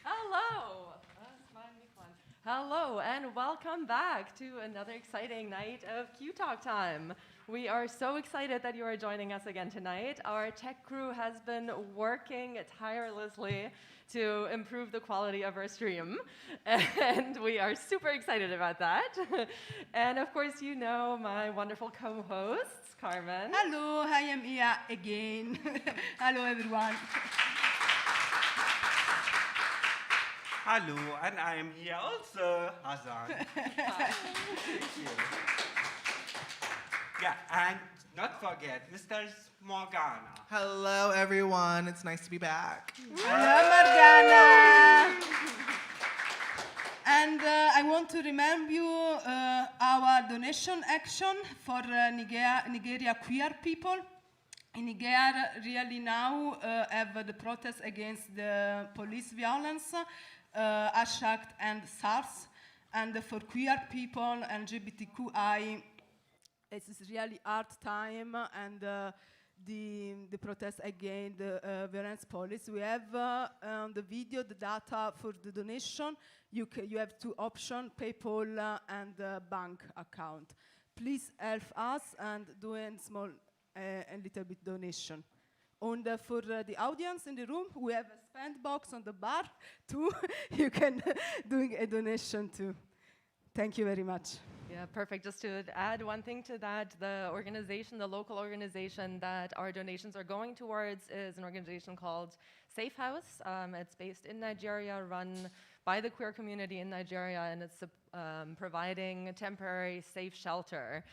Hello. Hello, and welcome back to another exciting night of Q Talk time. We are so excited that you are joining us again tonight. Our tech crew has been working tirelessly to improve the quality of our stream, and we are super excited about that. And of course, you know my wonderful co-hosts, Carmen. Hello, I am here again. Hello, everyone. Hello, and I am here also, Hazan. Thank you. Yeah, and not forget, Mr. Morgana. Hello, everyone. It's nice to be back. Hello, Morgana. And I want to remember you our donation action for Nigeria queer people. In Nigeria, really now have the protest against the police violence, hashtag and SARS, and for queer people, LGBTQI, it's really hard time, and the protest against the violence police. We have on the video the data for the donation. You have two options, PayPal and bank account. Please help us and do a small a little bit donation. And for the audience in the room, we have a spend box on the bar too. You can do a donation too. Thank you very much. Yeah, perfect. Just to add one thing to that, the organization, the local organization that our donations are going towards is an organization called Safe House. It's based in Nigeria, run by the queer community in Nigeria, and it's providing a temporary safe shelter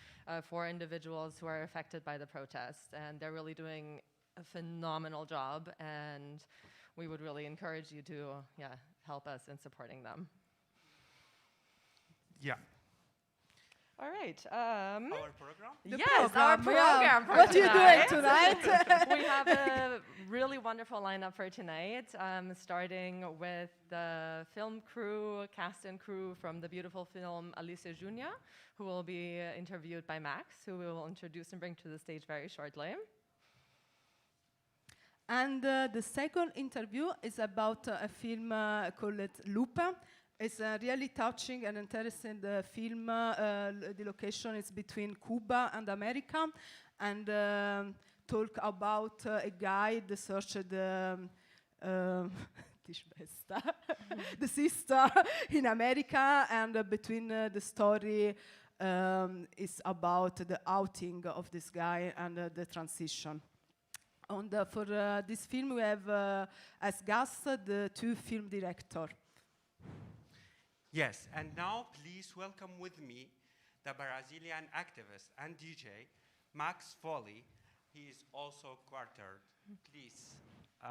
for individuals who are affected by the protests. And they're really doing a phenomenal job, and we would really encourage you to help us in supporting them. Yeah. All right. Our program? Yes, our program for What are you tonight. doing tonight? We have a really wonderful lineup for tonight, starting with the film crew, cast and crew from the beautiful film Alice Junior, who will be interviewed by Max, who we will introduce and bring to the stage very shortly. And the second interview is about a film called LUPE. It's a really touching and interesting film. The location is between Cuba and America, and talk about a guy that searched the the sister in America, and between the story is about the outing of this guy and the transition. And for this film, we have as guests the two film directors. Yes, and now please welcome with me the Brazilian activist and DJ, Max Folly. He is also quartered. Please,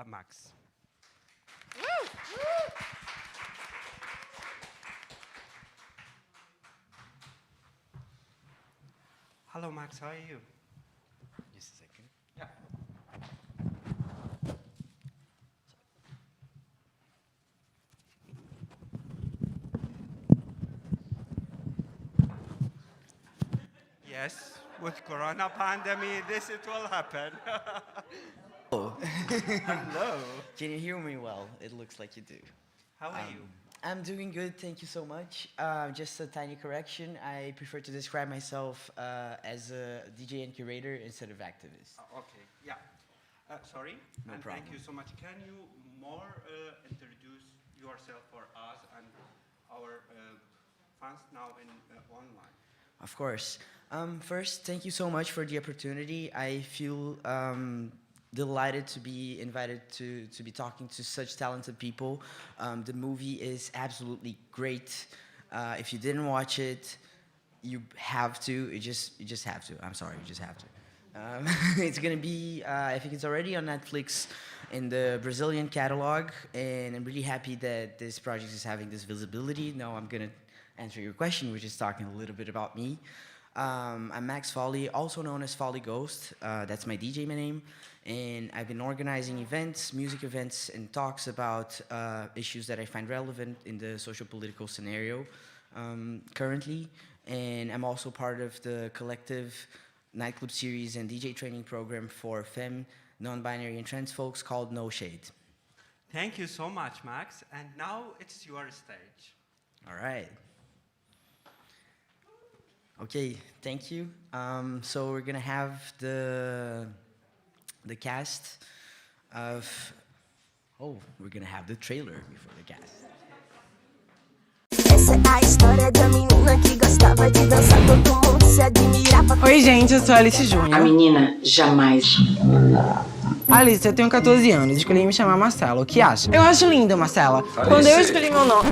Max. Woo! Hello, Max, how are you? Just a second. Yeah. Yes, with Corona pandemic, it will happen. Oh. Hello. Can you hear me well? It looks like you do. How are you? I'm doing good, thank you so much. Just a tiny correction. I prefer to describe myself as a DJ and curator instead of activist. Okay, yeah. Sorry, No and problem. thank you so much. Can you more introduce yourself for us and our fans now in online? Of course. First, thank you so much for the opportunity. I feel delighted to be invited to be talking to such talented people. The movie is absolutely great. If you didn't watch it, you have to. You just have to. I'm sorry, you just have to. It's gonna be. I think it's already on Netflix in the Brazilian catalog, and I'm really happy that this project is having this visibility. Now I'm gonna answer your question, which is talking a little bit about me. I'm Max Folly, also known as Folly Ghost. That's my DJ name. And I've been organizing events, music events, and talks about issues that I find relevant in the social-political scenario currently. And I'm also part of the collective nightclub series and DJ training program for femme, non-binary, and trans folks called No Shade. Thank you so much, Max. And now it's your stage. All right. Okay, thank you. So we're gonna have the cast of. Oh, we're gonna have the trailer before the cast. Essa é a história da menina que gostava de dançar, todo mundo se admirava. Oi, gente, eu sou a Alice Júnior. A menina jamais. Alice, eu tenho 14 anos, escolhi me chamar Marcela. O que acha? Eu acho linda, Marcela. Quando eu escolhi meu nome...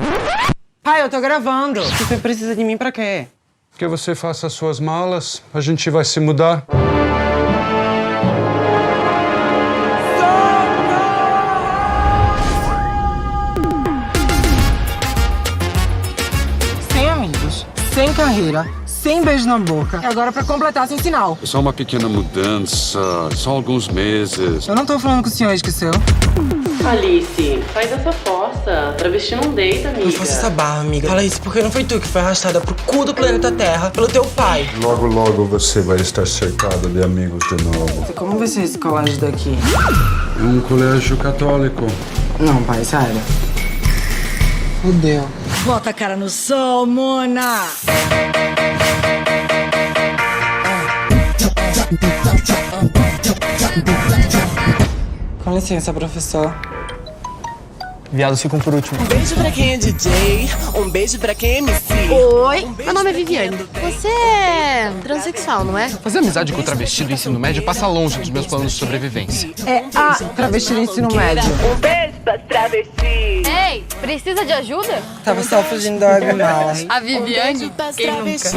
Pai, eu tô gravando. Você precisa de mim pra quê? Que você faça as suas malas, a gente vai se mudar. Sem amigos, sem carreira, sem beijo na boca. E agora pra completar, sem sinal. É só uma pequena mudança, só alguns meses. Eu não tô falando com o senhor esqueceu. Alice, faz essa força. Travesti não deita, amiga. Não faça essa barra, amiga. Fala isso porque não foi tu que foi arrastada pro cu do planeta Terra pelo teu pai. Logo, logo você vai estar cercado de amigos de novo. Como vai ser esse colégio daqui? É um colégio católico. Não, pai, sério. Fudeu. Bota a cara no sol, Mona! Com licença, professor. Viados ficam por último. Um beijo pra quem é DJ, um beijo pra quem é MC. Oi, meu nome é Viviane. Você é transexual, não é? Fazer amizade com o travesti do ensino médio passa longe dos meus planos de sobrevivência. É a travesti do ensino médio. Um beijo pra travesti. Ei, precisa de ajuda? Tava só fugindo da webmala. A Viviane? Quem nunca?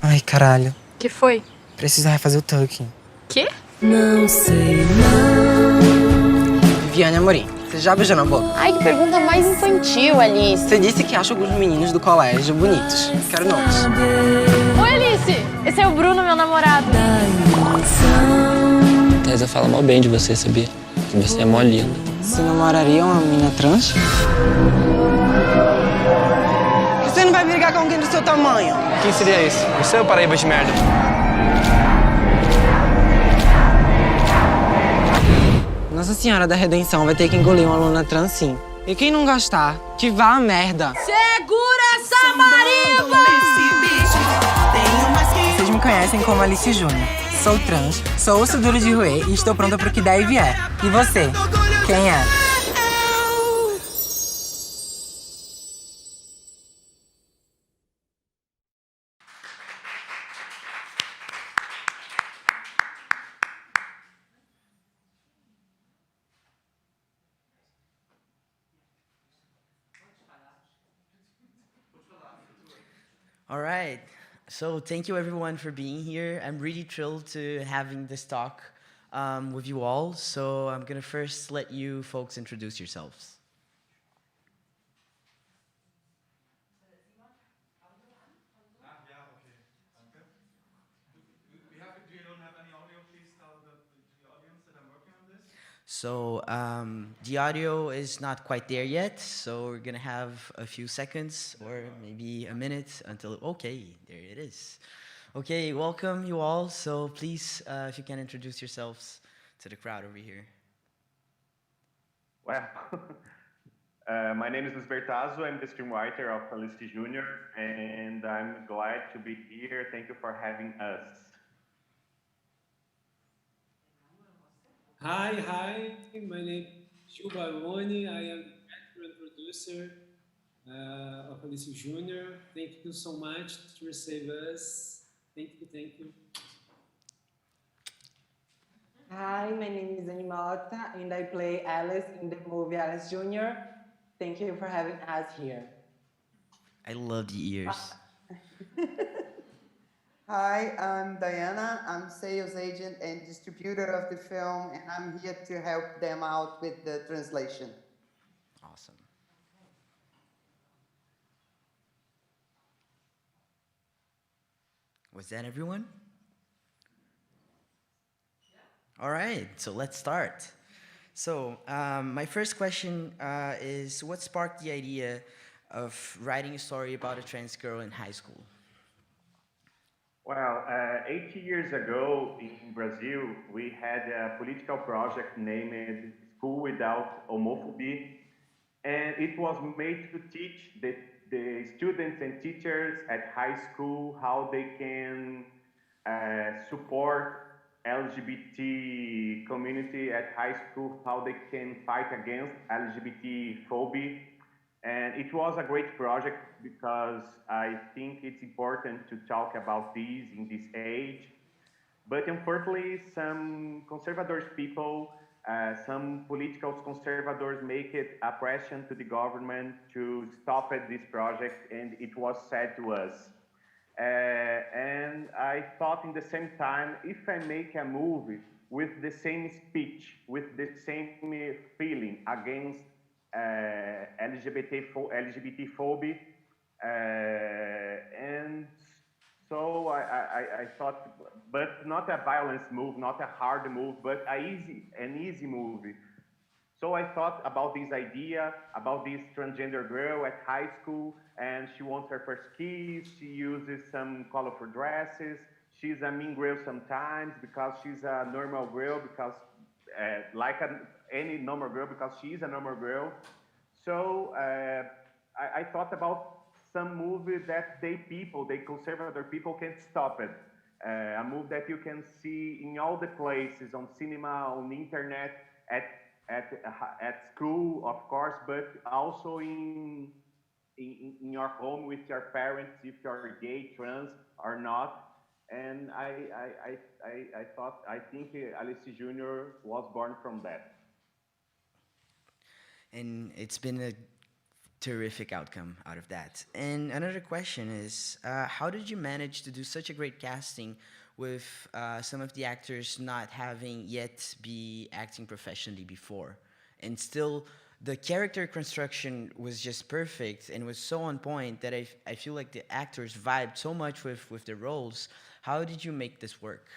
Ai, caralho. Que foi? Precisa refazer o tucking. Quê? Não sei não. Viviane Amorim, você já beijou na boca? Ai, que pergunta mais infantil, Alice. Você disse que acha alguns meninos do colégio bonitos. Quero nomes. Oi, Alice. Esse é o Bruno, meu namorado. A Thaisa fala mal bem de você, sabia? Que você é mó linda. Você namoraria uma menina trans? Você não vai brigar com alguém do seu tamanho? Quem seria esse? Você é o Paraíba de merda. Nossa Senhora da Redenção vai ter que engolir uma aluna trans, sim. E quem não gostar, que vá a merda. Segura essa marimba! Vocês me conhecem como Alice Júnior. Sou trans, sou osso duro de roer e estou pronta pro que der e vier. E você? Quem é? All right. So thank you everyone for being here. I'm really thrilled to having this talk with you all. So I'm gonna first let you folks introduce yourselves. So the audio is not quite there yet, so we're gonna have a few seconds or maybe a minute until, okay, there it is. Okay, welcome you all. So please, if you can introduce yourselves to the crowd over here. Well, my name is Luis Bertazzo. I'm the screenwriter of Alice Jr., and I'm glad to be here. Thank you for having us. Hi, my name is Gil Baroni. I am the actor and producer of Alice Jr. Thank you so much to receive us. Thank you. Hi, my name is Annie Malta, and I play Alice in the movie Alice Jr. Thank you for having us here. I love the ears. Hi, I'm Diana. I'm sales agent and distributor of the film, and I'm here to help them out with the translation. Awesome. Was that everyone? All right, so let's start. So my first question is, what sparked the idea of writing a story about a trans girl in high school? Well, 8 years ago in Brazil, we had a political project named school without homophobia. And it was made to teach the students and teachers at high school how they can support LGBT community at high school, how they can fight against LGBT phobia. And it was a great project because I think it's important to talk about these in this age. But unfortunately, some conservative people, some political conservators make it a pressure to the government to stop at this project, and it was said to us. And I thought in the same time, if I make a movie with the same speech, with the same feeling against LGBT phobia, and so I thought, but not a violence move, not a hard move, but an easy movie. So I thought about this idea, about this transgender girl at high school, and she wants her first kiss, she uses some colorful dresses, she's a mean girl sometimes because she's a normal girl, because any normal girl, because she is a normal girl. So I thought about some movie that they conservative people can't stop it. A movie that you can see in all the places, on cinema, on the internet, at school, of course, but also in your home with your parents, if you're gay, trans, or not. And I think Alice Jr. was born from that. And it's been a terrific outcome out of that. And another question is, how did you manage to do such a great casting with some of the actors not having yet be acting professionally before? And still, the character construction was just perfect and was so on point that I feel like the actors vibed so much with the roles. How did you make this work?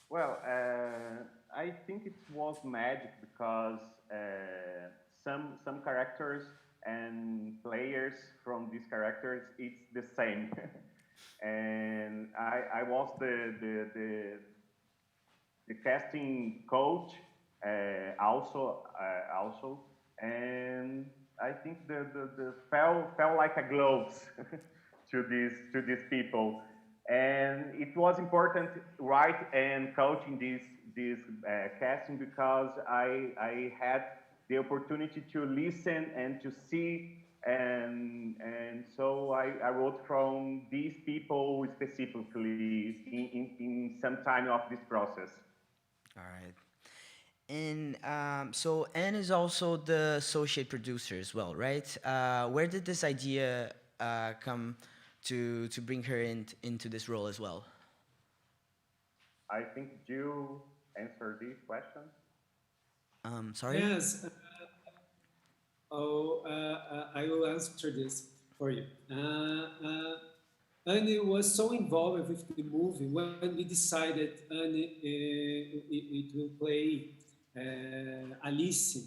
Well, I think it was magic because some characters and players from these characters, it's the same. And I was the casting coach also, and I think the fell like a gloves to these people, and it was important right and coaching this casting because I had the opportunity to listen and to see, and so I wrote from these people specifically in some time of this process. All right. And so Anne is also the associate producer as well, right? Where did this idea come to bring her into this role as well? I think you answered this question. Sorry? Yes. I will answer this for you. Annie was so involved with the movie when we decided Annie it will play Alice.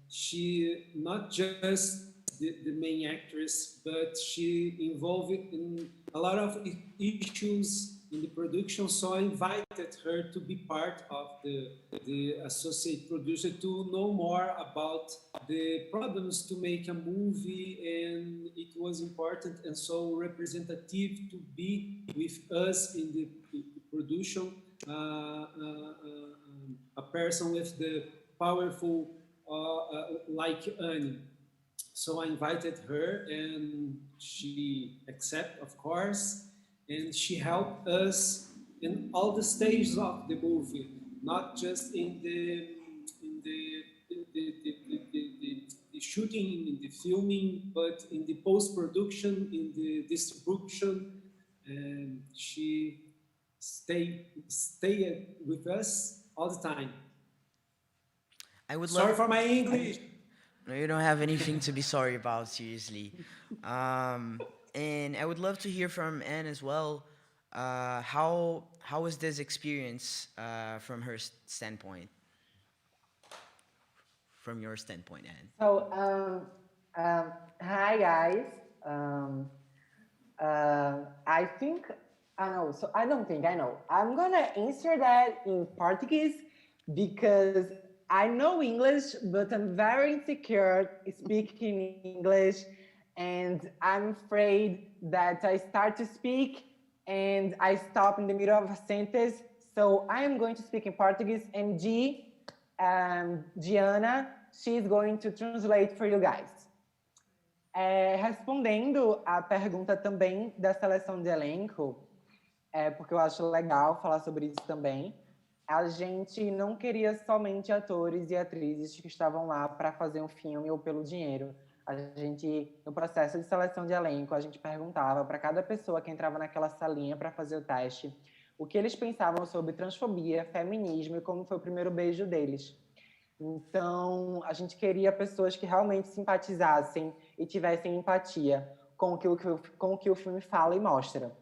She not just the main actress, but she involved in a lot of issues in the production. So I invited her to be part of the associate producer to know more about the problems to make a movie, and it was important and so representative to be with us in the production. A person with the powerful like Annie. So I invited her and she accepted, of course, and she helped us in all the stages of the movie, not just in the shooting, in the filming, but in the post-production, in the distribution, and she stayed with us all the time. Sorry for my English. No, you don't have anything to be sorry about, seriously. And I would love to hear from Anne as well. How was this experience from her standpoint? From your standpoint, Anne. So, hi guys. I think I know. So I don't think I know. I'm gonna answer that in Portuguese because I know English, but I'm very insecure speaking English, and I'm afraid that I start to speak and I stop in the middle of a sentence. So I am going to speak in Portuguese, and Gianna, she's going to translate for you guys. Respondendo à pergunta também da seleção de elenco, porque eu acho legal falar sobre isso também, a gente não queria somente atores e atrizes que estavam lá para fazer um filme ou pelo dinheiro. A gente, no processo de seleção de elenco, a gente perguntava para cada pessoa que entrava naquela salinha para fazer o teste o que eles pensavam sobre transfobia, feminismo e como foi o primeiro beijo deles. Então, a gente queria pessoas que realmente simpatizassem e tivessem empatia com o que o filme fala e mostra.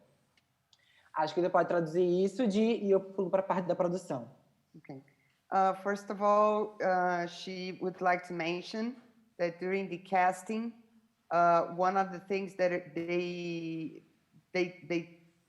Acho que ele pode traduzir isso e eu pulo para a parte da produção. Okay. First of all, she would like to mention that during the casting, one of the things that they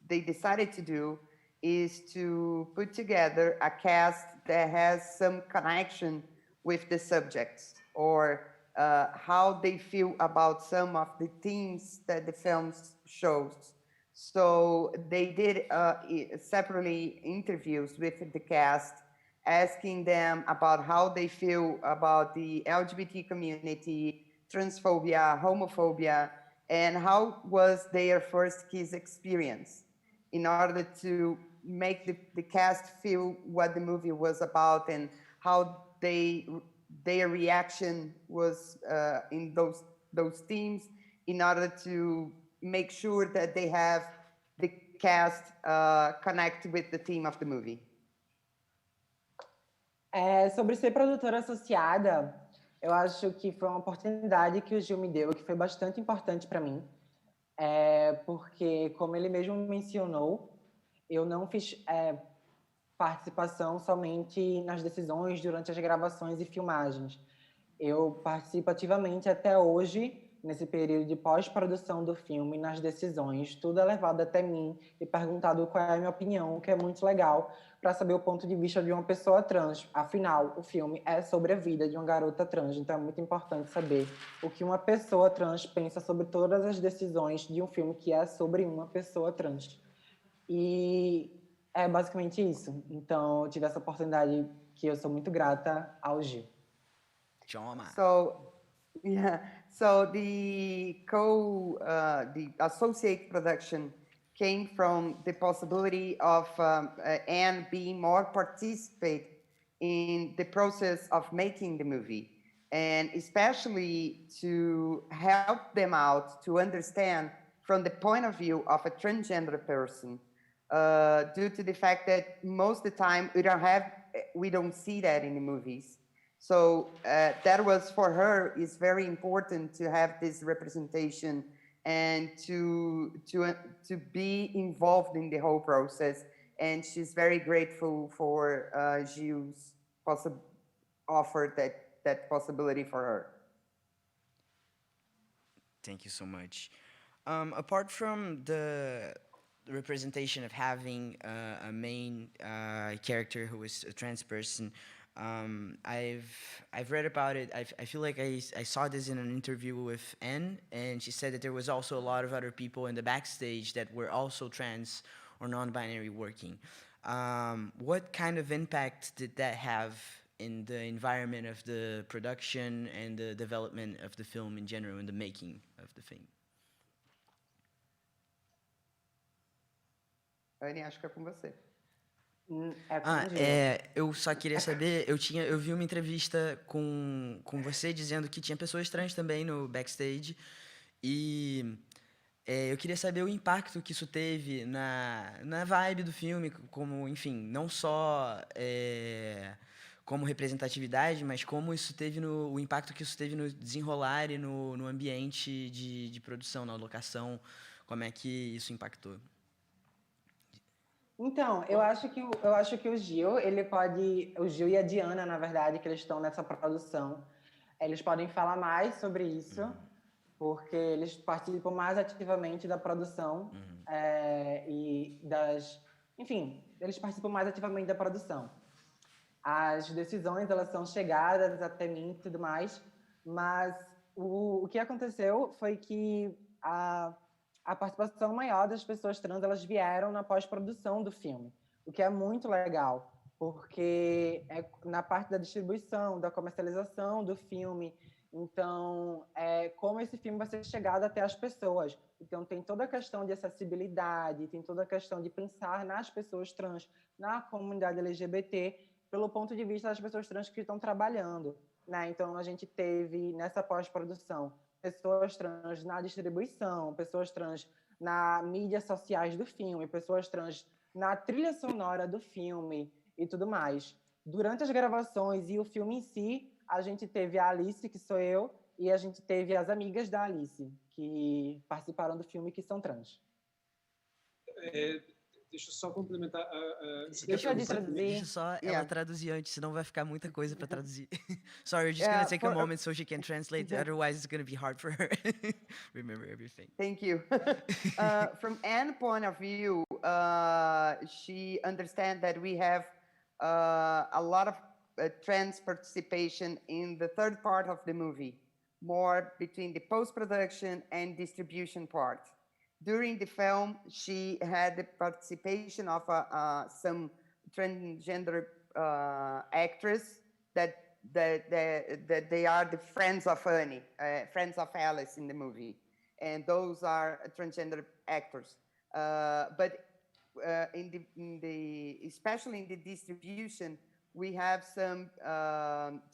decided to do is to put together a cast that has some connection with the subjects, or how they feel about some of the themes that the film shows. So they did separately interviews with the cast, asking them about how they feel about the LGBT community, transphobia, homophobia, and how was their first kiss experience, in order to make the cast feel what the movie was about and how their reaction was in those themes, in order to make sure that they have the cast connect with the theme of the movie. Sobre ser produtora associada, eu acho que foi uma oportunidade que o Gil me deu, que foi bastante importante para mim, porque, como ele mesmo mencionou, eu não fiz participação somente nas decisões durante as gravações e filmagens. Eu participo ativamente até hoje, nesse período de pós-produção do filme, nas decisões. Tudo é levado até mim e perguntado qual é a minha opinião, o que é muito legal, para saber o ponto de vista de uma pessoa trans. Afinal, o filme é sobre a vida de uma garota trans, então é muito importante saber o que uma pessoa trans pensa sobre todas as decisões de um filme que é sobre uma pessoa trans. E é basicamente isso. Então, eu tive essa oportunidade que eu sou muito grata ao Gil. So the associate production came from the possibility of Anne being more participate in the process of making the movie, and especially to help them out to understand from the point of view of a transgender person, due to the fact that most of the time we don't see that in the movies. So that was, for her, is very important to have this representation and to be involved in the whole process. And she's very grateful for Gil's offer that possibility for her. Thank you so much. Apart from the representation of having a main character who is a trans person, I've read about it. I feel like I saw this in an interview with Anne, and she said that there was also a lot of other people in the backstage that were also trans or non-binary working. What kind of impact did that have in the environment of the production and the development of the film in general, and the making of the film? Anne, acho que é com você. Eu só queria saber, eu vi uma entrevista com você dizendo que tinha pessoas trans também no backstage, e eu queria saber o impacto que isso teve na vibe do filme, como, enfim, não só como representatividade, mas como isso teve o impacto que isso teve no desenrolar e no ambiente de produção, na locação, como é que isso impactou. Então, eu acho que o Gil e a Diana, na verdade, que eles estão nessa produção, eles podem falar mais sobre isso, porque eles participam mais ativamente da produção e enfim, eles participam mais ativamente da produção. as decisões elas são chegadas até mim e tudo mais, mas o que aconteceu foi que a participação maior das pessoas trans elas vieram na pós-produção do filme, o que é muito legal, porque é na parte da distribuição, da comercialização do filme. Então, como esse filme vai ser chegado até as pessoas. Então, tem toda a questão de acessibilidade, tem toda a questão de pensar nas pessoas trans, na comunidade LGBT, pelo ponto de vista das pessoas trans que estão trabalhando, né? Então, a gente teve, nessa pós-produção, pessoas trans na distribuição, pessoas trans na mídias sociais do filme, pessoas trans na trilha sonora do filme e tudo mais. Durante as gravações e o filme em si, a gente teve a Alice, que sou eu, e a gente teve as amigas da Alice, que participaram do filme, que são trans. Deixa eu só complementar. Deixa eu traduzir. Deixa só ela traduzir antes, senão vai ficar muita coisa para traduzir. Sorry, we're just going to take a moment so she can translate, otherwise it's going to be hard for her. Remember everything. Thank you. From Anne's point of view, she understands that we have a lot of trans participation in the third part of the movie, more between the post-production and distribution part. During the film, she had the participation of some transgender actors that they are the friends of Annie, friends of Alice in the movie, and those are transgender actors. But especially in the distribution, we have some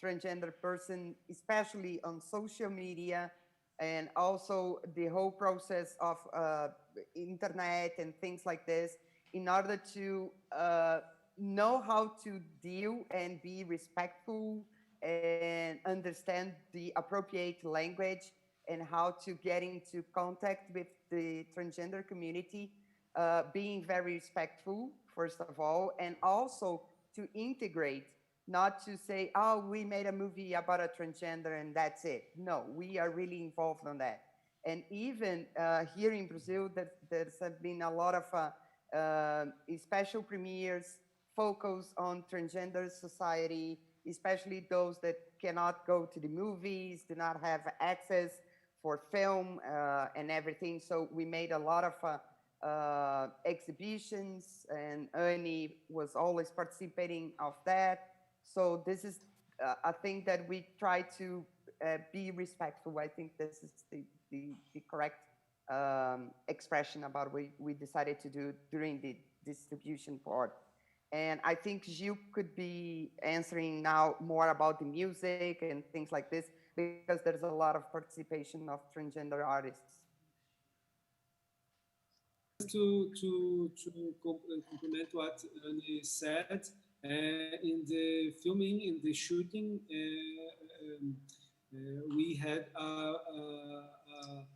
transgender person, especially on social media, and also the whole process of internet and things like this, in order to know how to deal and be respectful and understand the appropriate language and how to get into contact with the transgender community, being very respectful, first of all, and also to integrate, not to say, oh, we made a movie about a transgender and that's it. No, we are really involved on that. And even here in Brazil, there's been a lot of special premieres focused on transgender society, especially those that cannot go to the movies, do not have access for film and everything. So we made a lot of exhibitions, and Ernie was always participating of that. So this is a thing that we try to be respectful. I think this is the correct expression about what we decided to do during the distribution part. And I think Gil could be answering now more about the music and things like this, because there's a lot of participation of transgender artists. To complement what Annie said, in the filming, in the shooting, we had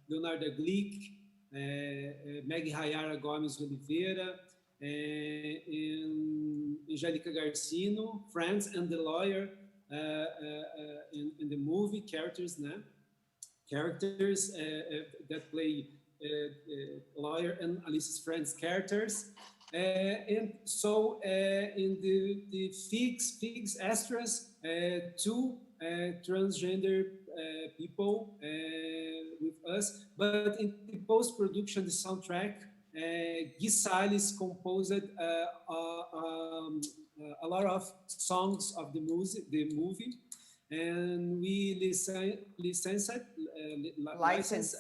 Leonardo Glick, Meg Rayara Gomes Oliveira, and Angélica Garcino, friends and the lawyer in the movie, characters that play lawyer and Alice's friends characters. And so in the Figs extras, two transgender people with us, but in the post-production, the soundtrack, Guy Salles composed a lot of songs of the movie, and we licensed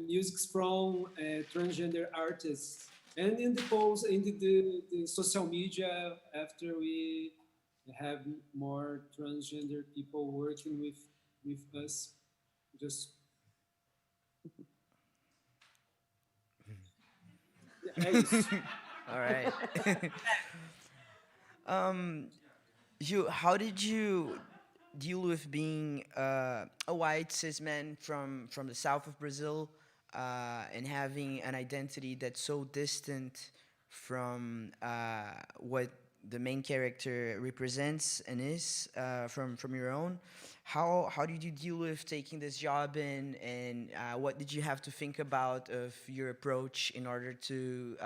music from transgender artists. And in the post, in the social media, after we have more transgender people working with us, just all right. Gil, how did you deal with being a white cis man from the south of Brazil and having an identity that's so distant from what the main character represents and is from your own? How did you deal with taking this job in, and what did you have to think about of your approach in order to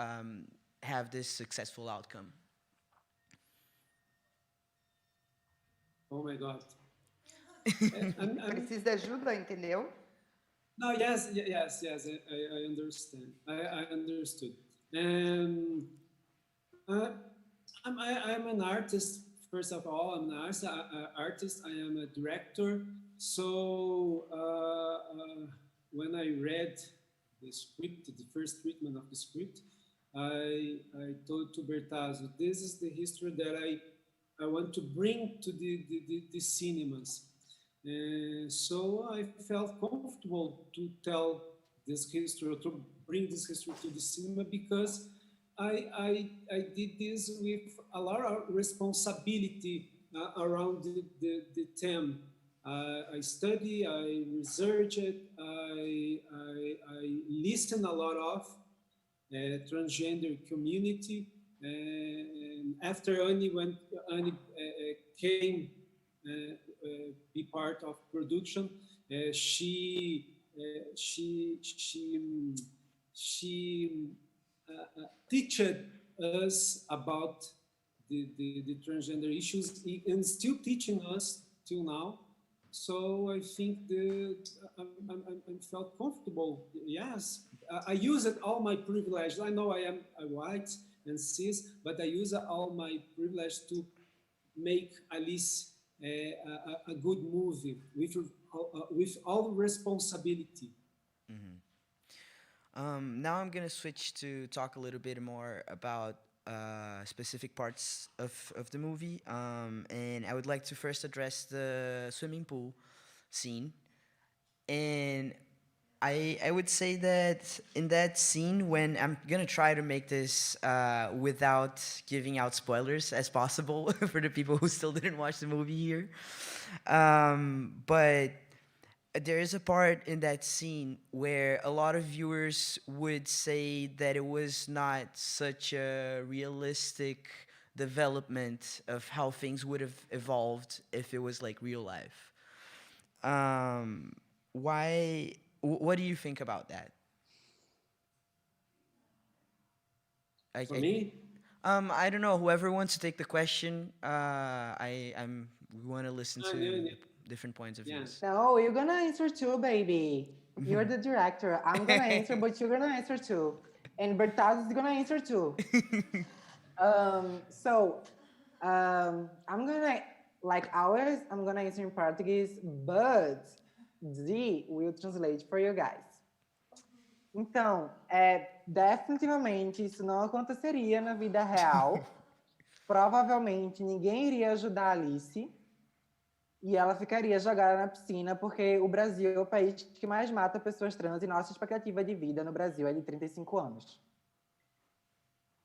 have this successful outcome? Oh my God. Precisa de ajuda, entendeu? No, yes, I understand. I understood. And I'm an artist. First of all, I'm an artist. I am a director. So when I read the script, the first treatment of the script, I told to Bertazzo, this is the history that I want to bring to the cinemas. So I felt comfortable to tell this history, or to bring this history to the cinema, because I did this with a lot of responsibility around the theme. I study, I research it, I listen a lot of transgender community. And after Annie came be part of production, she teached us about the transgender issues, and still teaching us till now. So I think I felt comfortable. Yes, I used all my privilege. I know I am a white and cis, but I use all my privilege to make Alice a good movie with all responsibility. Now I'm gonna switch to talk a little bit more about specific parts of the movie, and I would like to first address the swimming pool scene. And I would say that in that scene, when I'm gonna try to make this without giving out spoilers as possible for the people who still didn't watch the movie here, but there is a part in that scene where a lot of viewers would say that it was not such a realistic development of how things would have evolved if it was like real life. Why? What do you think about that? For me? I don't know. Whoever wants to take the question, we want to listen to different points of views. No, you're gonna answer too, baby. You're the director. I'm gonna answer, but you're gonna answer too. And Bertaz is gonna answer too. I'm gonna, like always, I'm gonna answer in Portuguese, but Z will translate for you guys. Então, definitivamente isso não aconteceria na vida real. Provavelmente ninguém iria ajudar a Alice e ela ficaria jogada na piscina, porque o Brasil é o país que mais mata pessoas trans e nossa expectativa de vida no Brasil é de 35 anos.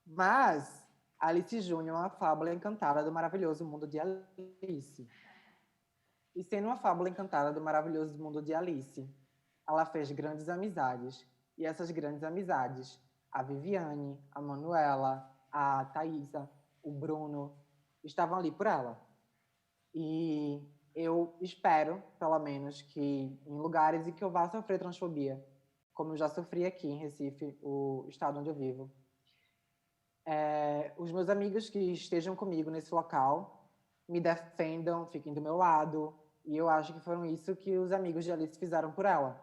Mas Alice Júnior é uma fábula encantada do maravilhoso mundo de Alice. E sendo uma fábula encantada do maravilhoso mundo de Alice, ela fez grandes amizades. E essas grandes amizades, a Viviane, a Manuela, a Thaisa, o Bruno, estavam ali por ela. E eu espero, pelo menos, que em lugares em que eu vá sofrer transfobia, como eu já sofri aqui em Recife, o estado onde eu vivo, os meus amigos que estejam comigo nesse local me defendam, fiquem do meu lado. E eu acho que foram isso que os amigos de Alice fizeram por ela.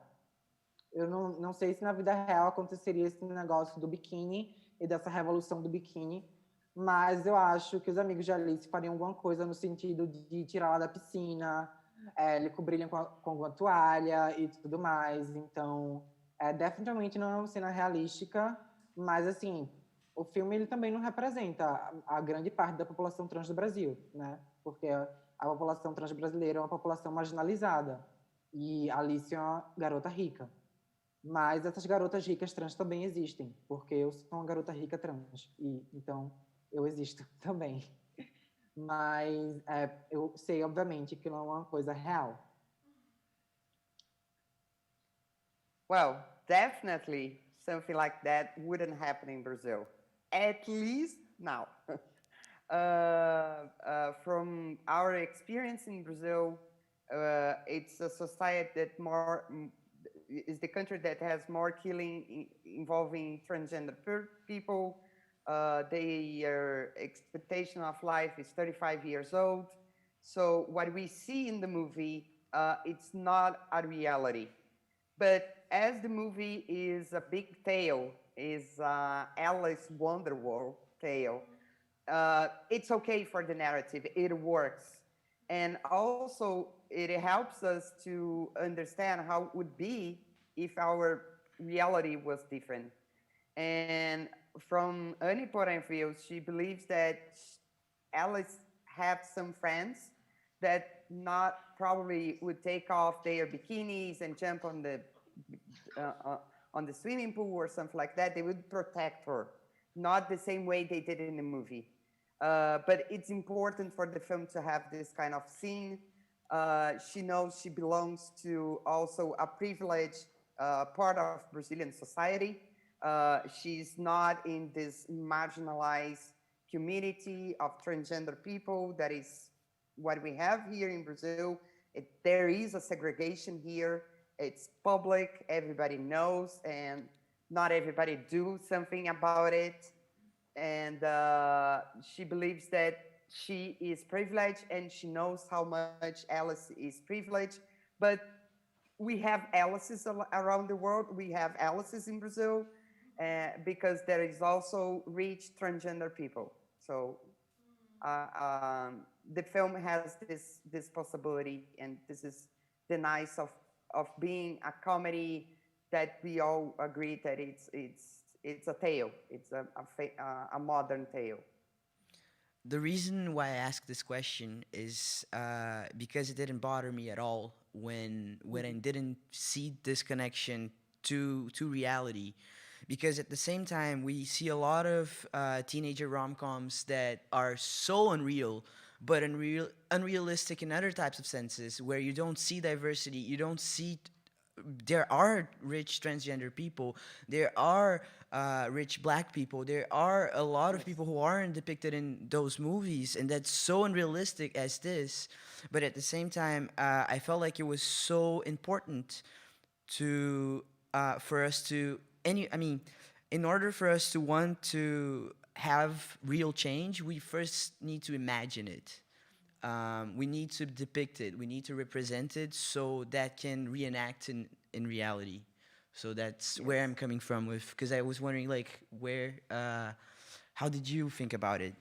Eu não sei se na vida real aconteceria esse negócio do biquíni e dessa revolução do biquíni, mas eu acho que os amigos de Alice fariam alguma coisa no sentido de tirá-la da piscina, lhe cobrirem com alguma toalha e tudo mais. Então, definitivamente não é uma cena realística, mas, assim, o filme ele também não representa a grande parte da população trans do Brasil, né? Porque a população trans brasileira é uma população marginalizada e Alice é uma garota rica. Mas essas garotas ricas trans também existem, porque eu sou uma garota rica trans, e então eu existo também. Mas eu sei, obviamente, que não é uma coisa real. Well, definitely something like that wouldn't happen in Brazil, at least now. From our experience in Brazil, it's a society that is the country that has more killing involving transgender people. Their expectation of life is 35 years old. So what we see in the movie, it's not a reality. But as the movie is a big tale, is Alice Wonderworld tale, it's okay for the narrative, it works. And also, it helps us to understand how it would be if our reality was different. And from Annie's point of view, she believes that Alice have some friends that not probably would take off their bikinis and jump on the swimming pool or something like that. They would protect her, not the same way they did in the movie. But it's important for the film to have this kind of scene. She knows she belongs to also a privileged part of Brazilian society. She's not in this marginalized community of transgender people. That is what we have here in Brazil. There is a segregation here. It's public, everybody knows, and not everybody do something about it. And she believes that she is privileged, and she knows how much Alice is privileged. But we have Alice's around the world. We have Alice's in Brazil, because there is also rich transgender people. So the film has this possibility, and this is the nice of being a comedy that we all agree that it's a tale. It's a modern tale. The reason why I ask this question is because it didn't bother me at all when I didn't see this connection to reality. Because at the same time, we see a lot of teenager rom-coms that are so unreal, but unrealistic in other types of senses, where you don't see diversity, you don't see. There are rich transgender people, there are rich black people, there are a lot of people who aren't depicted in those movies, and that's so unrealistic as this. But at the same time, I felt like it was so important to for us to in order for us to want to have real change, we first need to imagine it. We need to depict it. We need to represent it so that can reenact in reality. So that's where I'm coming from with, because I was wondering, like, where, how did you think about it?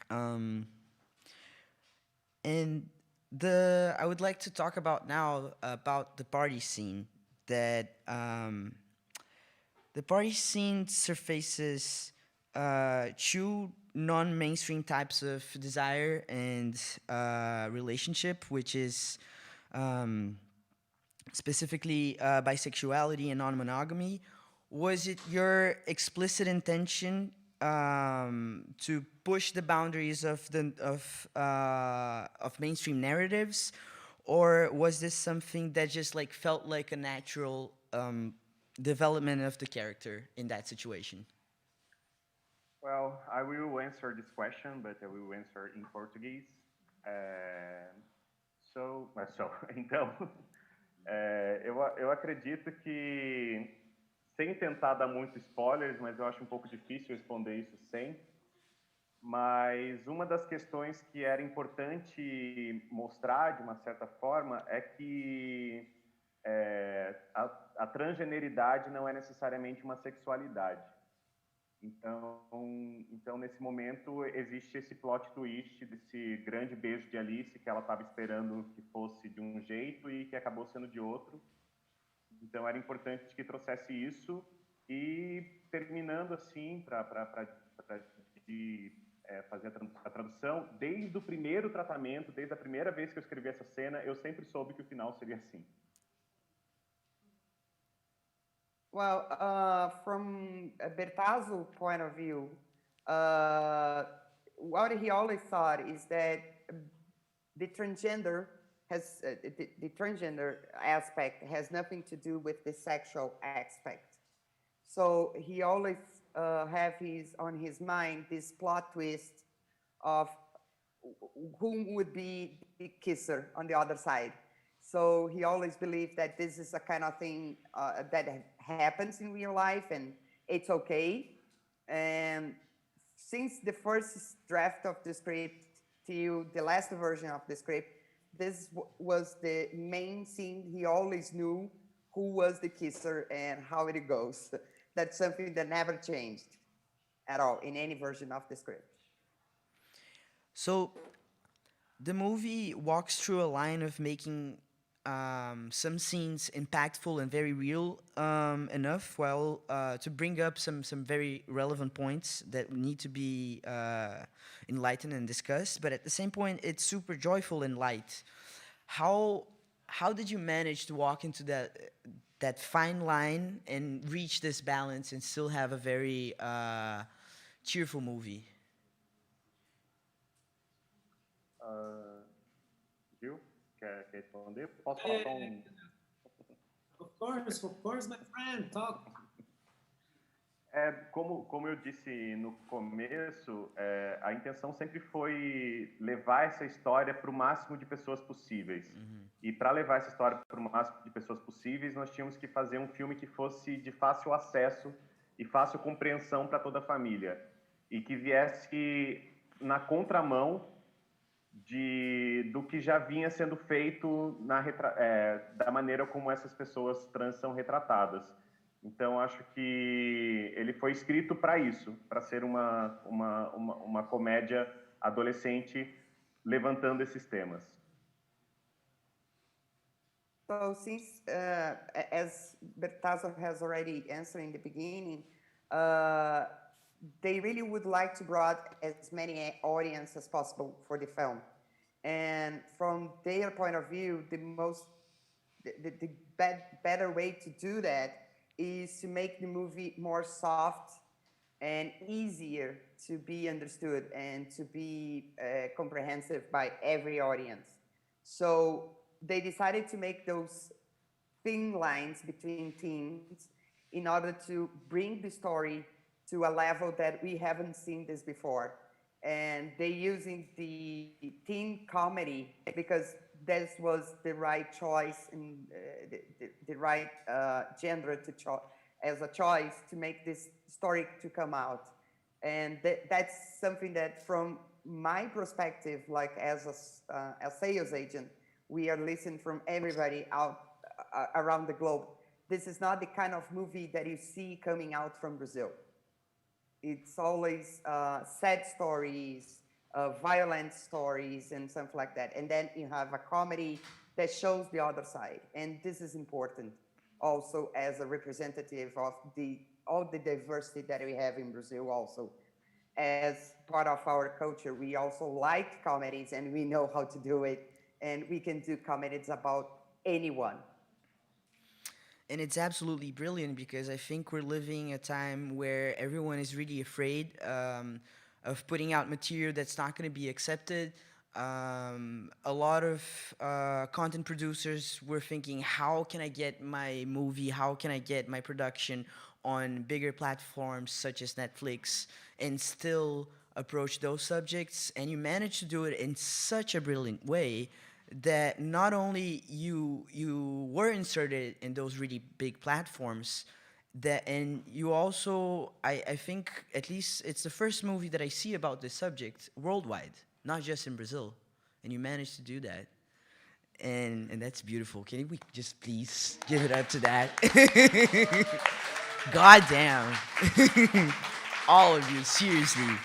And I would like to talk about now about the party scene. That the party scene surfaces two non-mainstream types of desire and relationship, which is specifically bisexuality and non-monogamy. Was it your explicit intention to push the boundaries of mainstream narratives, or was this something that just like felt like a natural development of the character in that situation? Well, I will answer this question, but I will answer in Portuguese. Então, eu acredito que, sem tentar dar muito spoilers, mas eu acho um pouco difícil responder isso sem, mas uma das questões que era importante mostrar, de uma certa forma, é que a transgeneridade não é necessariamente uma sexualidade. Então, nesse momento, existe esse plot twist desse grande beijo de Alice que ela estava esperando que fosse de um jeito e que acabou sendo de outro. Então, era importante que trouxesse isso. E, terminando assim, para fazer a tradução, desde o primeiro tratamento, desde a primeira vez que eu escrevi essa cena, eu sempre soube que o final seria assim. Well, from Bertazzo's point of view, what he always thought is that the transgender the transgender aspect has nothing to do with the sexual aspect. So he always have on his mind this plot twist of who would be the kisser on the other side. So he always believed that this is a kind of thing that happens in real life, and it's okay. And since the first draft of the script, till the last version of the script, this was the main scene. He always knew who was the kisser and how it goes. That's something that never changed at all in any version of the script. So the movie walks through a line of making some scenes impactful and very real enough, while to bring up some very relevant points that need to be enlightened and discussed. But at the same point, it's super joyful and light. How did you manage to walk into that fine line and reach this balance and still have a very cheerful movie? Gil, quer responder? Posso falar Of course, my friend, talk. Como eu disse no começo, a intenção sempre foi levar essa história para o máximo de pessoas possíveis. E para levar essa história para o máximo de pessoas possíveis, nós tínhamos que fazer um filme que fosse de fácil acesso e fácil compreensão para toda a família. E que viesse na contramão do que já vinha sendo feito da maneira como essas pessoas trans são retratadas. Então, acho que ele foi escrito para isso, para ser uma comédia adolescente levantando esses temas. So since, as Bertazzo has already answered in the beginning, they really would like to bring as many audience as possible for the film. And from their point of view, the better way to do that is to make the movie more soft and easier to be understood and to be comprehensive by every audience. So they decided to make those thin lines between teams in order to bring the story to a level that we haven't seen this before. And they're using the teen comedy because this was the right choice and the right genre as a choice to make this story to come out. And that's something that from my perspective, like as a sales agent, we are listening from everybody out around the globe. This is not the kind of movie that you see coming out from Brazil. It's always sad stories, violent stories, and something like that. And then you have a comedy that shows the other side. And this is important also as a representative of all the diversity that we have in Brazil also. As part of our culture, we also like comedies and we know how to do it. And we can do comedies about anyone. And it's absolutely brilliant because I think we're living a time where everyone is really afraid of putting out material that's not going to be accepted. A lot of content producers were thinking, how can I get my movie, how can I get my production on bigger platforms such as Netflix and still approach those subjects? And you managed to do it in such a brilliant way that not only you were inserted in those really big platforms, and you also, I think, at least it's the first movie that I see about this subject worldwide, not just in Brazil. And you managed to do that. And that's beautiful. Can we just please give it up to that? God damn. All of you, seriously.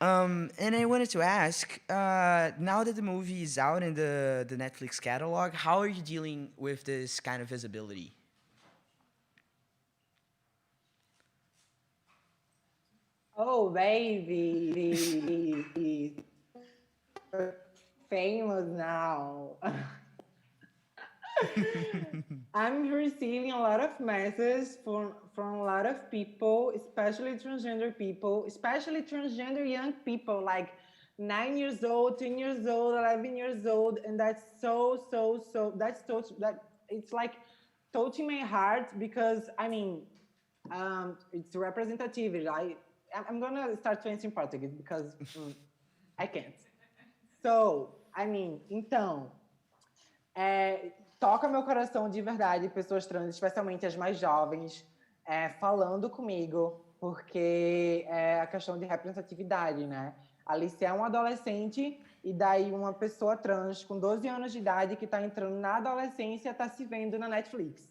And I wanted to ask, now that the movie is out in the Netflix catalog, how are you dealing with this kind of visibility? Oh, baby. Famous now. I'm receiving a lot of messages from a lot of people, especially transgender people, especially transgender young people, like 9 years old, 10 years old, 11 years old, and that's so it's like touching my heart because I mean, it's representative. I'm gonna start to answer in Portuguese because I can't. So, I mean, então, toca meu coração de verdade, pessoas trans, especialmente as mais jovens, falando comigo, porque é a questão de representatividade, né? Alice é uma adolescente e daí uma pessoa trans com 12 anos de idade que está entrando na adolescência está se vendo na Netflix.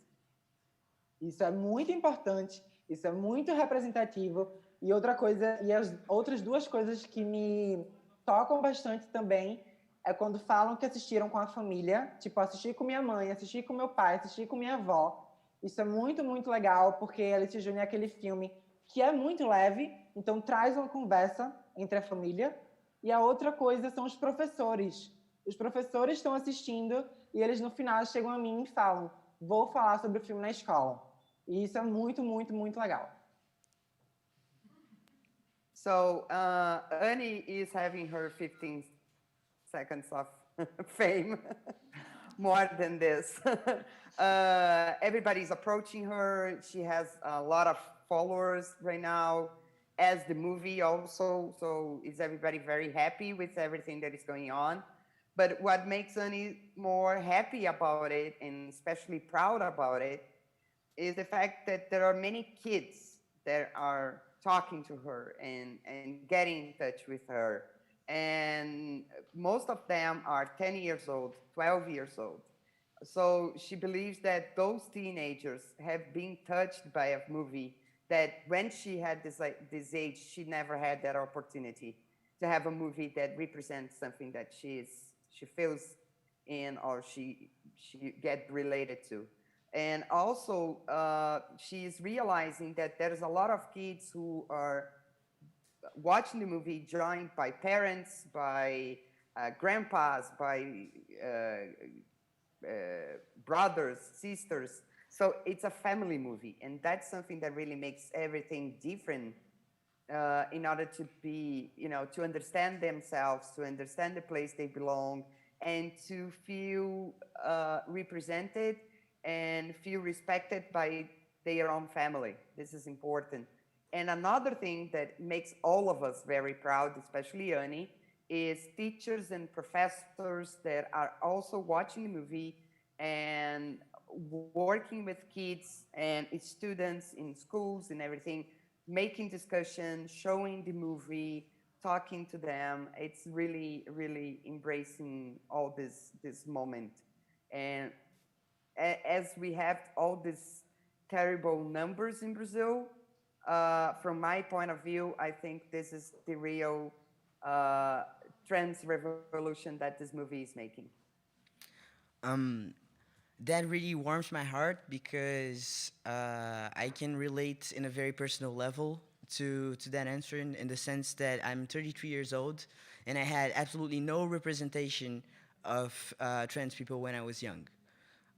Isso é muito importante, isso é muito representativo. E outra coisa, e as outras duas coisas que me tocam bastante também é quando falam que assistiram com a família, tipo, assisti com minha mãe, assisti com meu pai, assisti com minha avó. Isso é muito, muito legal, porque Alice Júnior é aquele filme que é muito leve, então traz uma conversa entre a família. E a outra coisa são os professores. Os professores estão assistindo e eles, no final, chegam a mim e falam: vou falar sobre o filme na escola. E isso é muito, muito, muito legal. So Annie is having her 15 seconds of fame, more than this. Everybody's approaching her. She has a lot of followers right now, as the movie also. So is everybody very happy with everything that is going on? But what makes Annie more happy about it, and especially proud about it, is the fact that there are many kids that are talking to her and getting in touch with her. And most of them are 10 years old, 12 years old. So she believes that those teenagers have been touched by a movie that when she had this age, she never had that opportunity to have a movie that represents something that she feels in or she get related to. And also, she's realizing that there's a lot of kids who are watching the movie joined by parents, by grandpas, by brothers, sisters. So it's a family movie, and that's something that really makes everything different in order to be, to understand themselves, to understand the place they belong, and to feel represented and feel respected by their own family. This is important. And another thing that makes all of us very proud, especially Annie, is teachers and professors that are also watching the movie and working with kids and students in schools and everything, making discussion, showing the movie, talking to them. It's really, really embracing all this moment. And as we have all these terrible numbers in Brazil, from my point of view, I think this is the real trans revolution that this movie is making. That really warms my heart because I can relate in a very personal level to that answer in the sense that I'm 33 years old and I had absolutely no representation of trans people when I was young.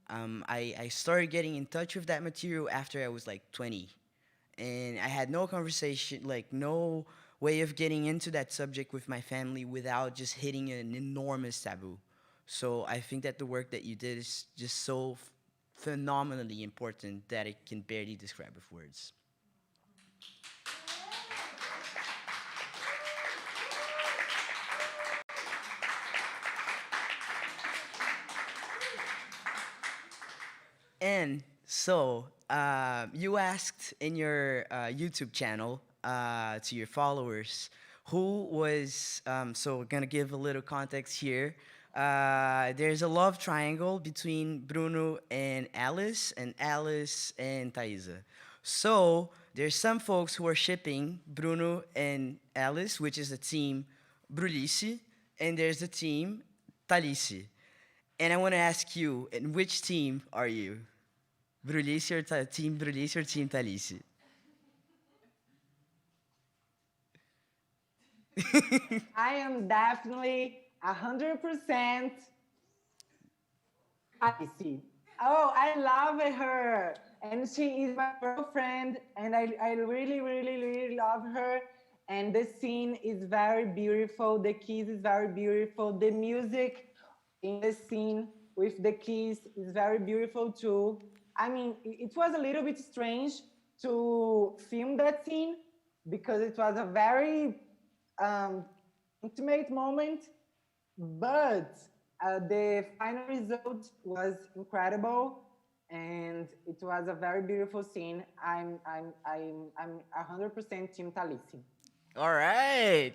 I started getting in touch with that material after I was like 20. And I had no conversation, like no way of getting into that subject with my family without just hitting an enormous taboo. So I think that the work that you did is just so phenomenally important that I can barely describe with words. And so, you asked in your YouTube channel to your followers who was, so we're gonna give a little context here. There's a love triangle between Bruno and Alice and Thaisa. So there's some folks who are shipping Bruno and Alice, which is the team Brulice, and there's the team Talice. And I want to ask you, in which team are you? Brulice or team Brulice or team Talice? I am definitely 100% Alice. Oh, I love her. And she is my girlfriend. And I really, really, really love her. And the scene is very beautiful. The kiss is very beautiful. The music in the scene with the kiss is very beautiful too. I mean, it was a little bit strange to film that scene because it was a very intimate moment, but the final result was incredible, and it was a very beautiful scene. I'm 100% Team Talici. All right.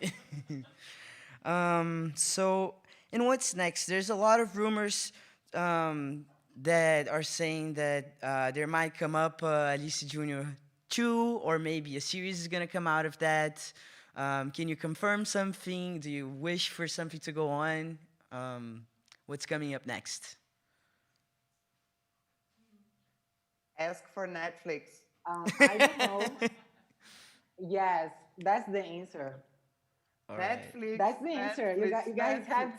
So, and what's next? There's a lot of rumors that are saying that there might come up Alice Jr. 2, or maybe a series is gonna come out of that. Can you confirm something? Do you wish for something to go on? What's coming up next? Ask for Netflix. I don't know. Yes, that's the answer. All right. Netflix. That's the answer. You Netflix, guys Netflix. have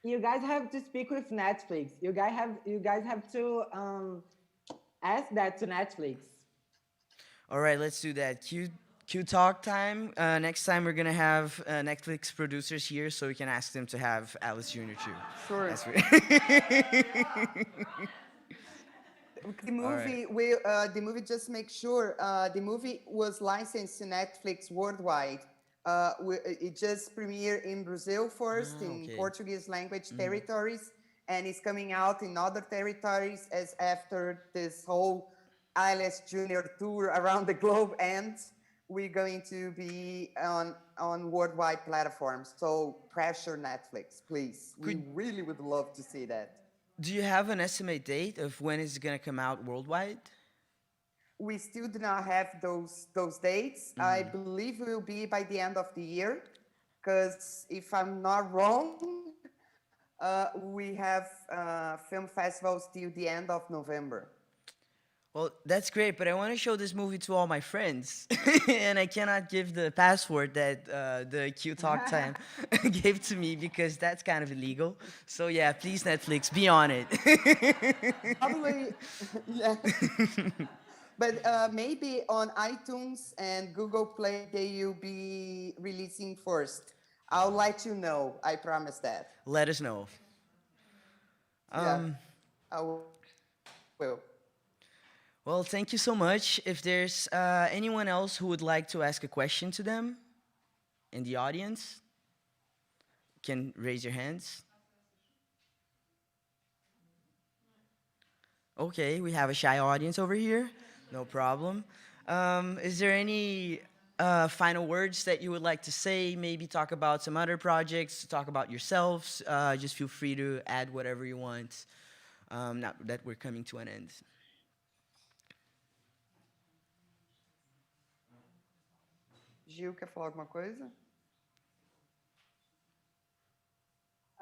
you guys have to speak with Netflix. You guys have to ask that to Netflix. All right, let's do that. Q talk time. Next time we're gonna have Netflix producers here, so we can ask them to have Alice Jr. too. Sure. That's The movie the movie, just make sure the movie was licensed to Netflix worldwide. It just premiered in Brazil first, in Portuguese language territories, and it's coming out in other territories as after this whole Alice Jr. tour around the globe ends. We're going to be on worldwide platforms. So pressure Netflix, please. We really would love to see that. Do you have an estimate date of when it's gonna come out worldwide? We still do not have those dates. I believe it will be by the end of the year, because if I'm not wrong, we have film festivals till the end of November. Well, that's great, but I want to show this movie to all my friends, and I cannot give the password that the Q Talk time gave to me, because that's kind of illegal. So yeah, please Netflix, be on it. Probably, yeah. But maybe on iTunes and Google Play, they will be releasing first. I'll let you know, I promise that. Let us know. Yeah, I will. Well, thank you so much. If there's anyone else who would like to ask a question to them in the audience, can raise your hands. Okay, we have a shy audience over here. No problem. Is there any final words that you would like to say? Maybe talk about some other projects, talk about yourselves. Just feel free to add whatever you want, now that we're coming to an end. Gil, quer falar alguma coisa?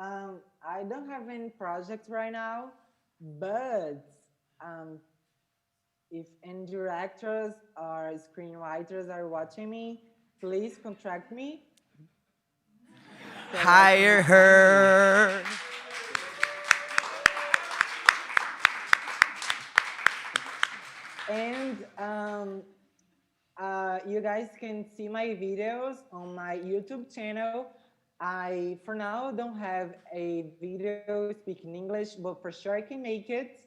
I don't have any projects right now, but if any directors or screenwriters are watching me, please contract me. Hire her. And you guys can see my videos on my YouTube channel. I, for now, don't have a video speaking English, but for sure I can make it.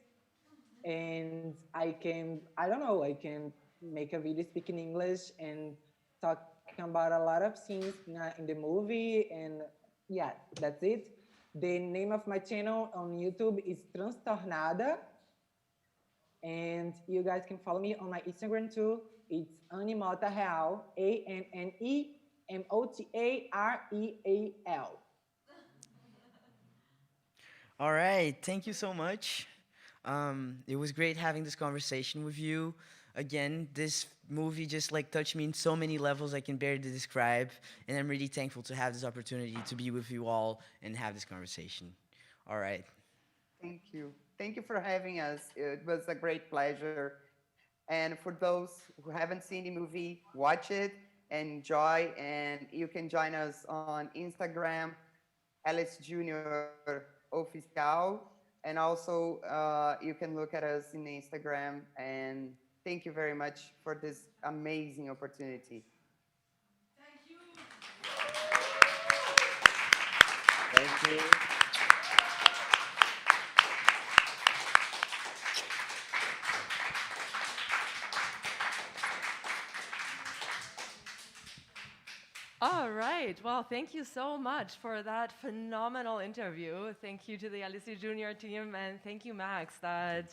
And I can make a video speaking English and talking about a lot of scenes in the movie. And yeah, that's it. The name of my channel on YouTube is Transtornada. And you guys can follow me on my Instagram too. It's Animota Real, ANNEMOTAREAL. All right, thank you so much. It was great having this conversation with you. Again, this movie just like touched me in so many levels I can barely describe, and I'm really thankful to have this opportunity to be with you all and have this conversation. All right. Thank you. Thank you for having us. It was a great pleasure. And for those who haven't seen the movie, watch it, enjoy, and you can join us on Instagram, Alice Jr. Oficial, and also you can look at us in Instagram. And thank you very much for this amazing opportunity. Thank you. Thank you. All right. Well, thank you so much for that phenomenal interview. Thank you to the Alice Jr. team, and thank you, Max. That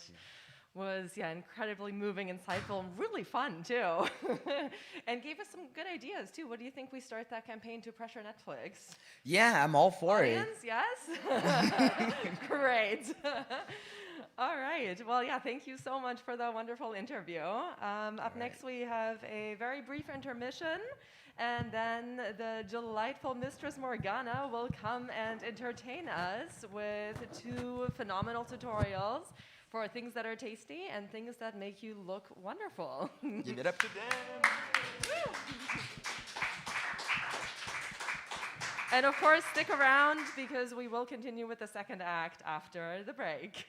was incredibly moving, insightful, and really fun too, and gave us some good ideas too. What do you think we start that campaign to pressure Netflix? Yeah, I'm all for Audience, yes? Great. All right. Well, thank you so much for the wonderful interview. Up next, we have a very brief intermission, and then the delightful Mistress Morgana will come and entertain us with 2 phenomenal tutorials for things that are tasty and things that make you look wonderful. Give it up to them. And of course, stick around because we will continue with the second act after the break.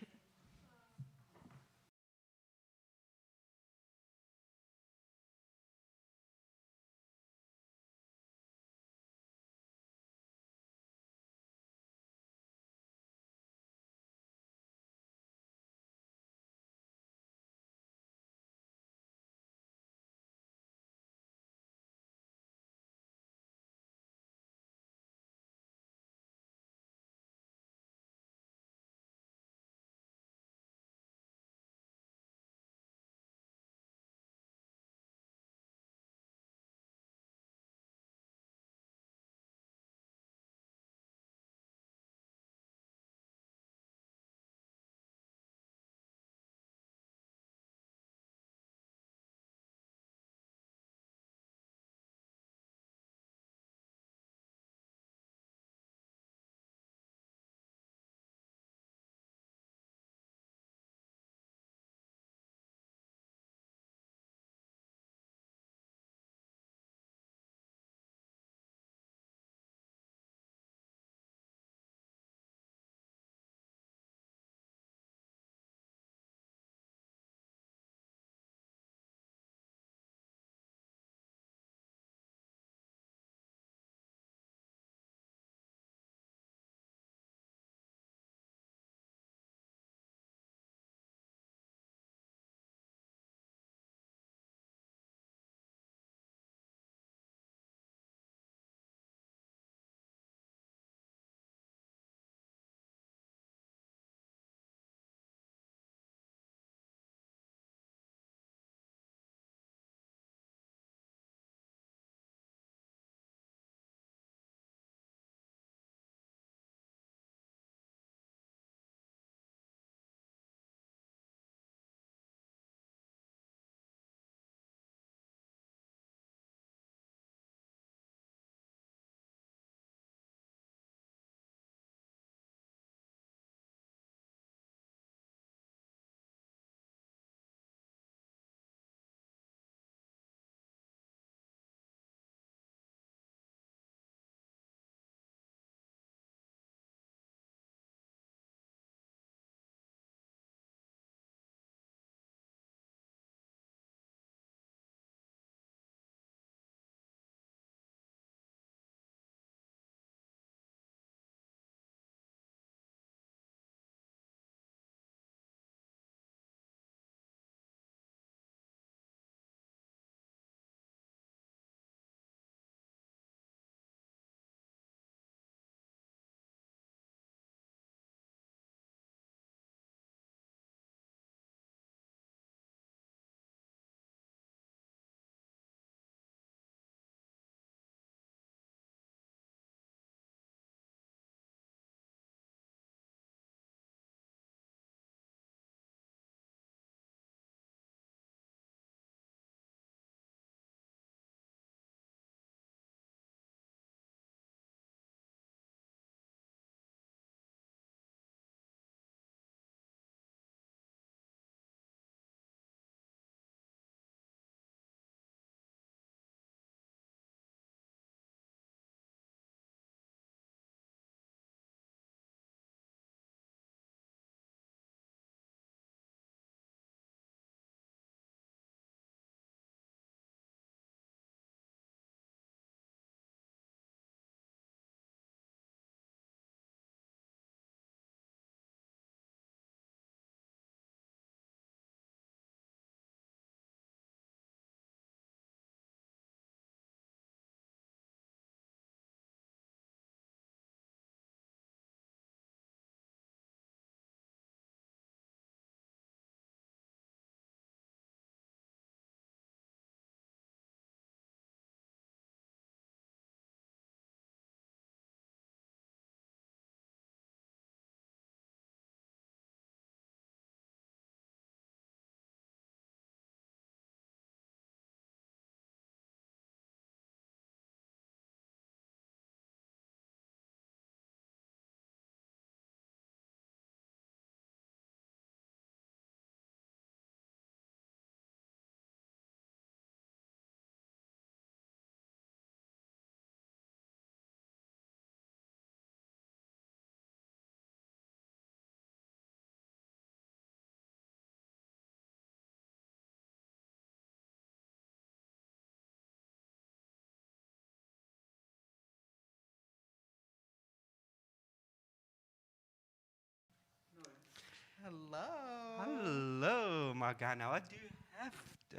Hello. Hello, Morgana. What do you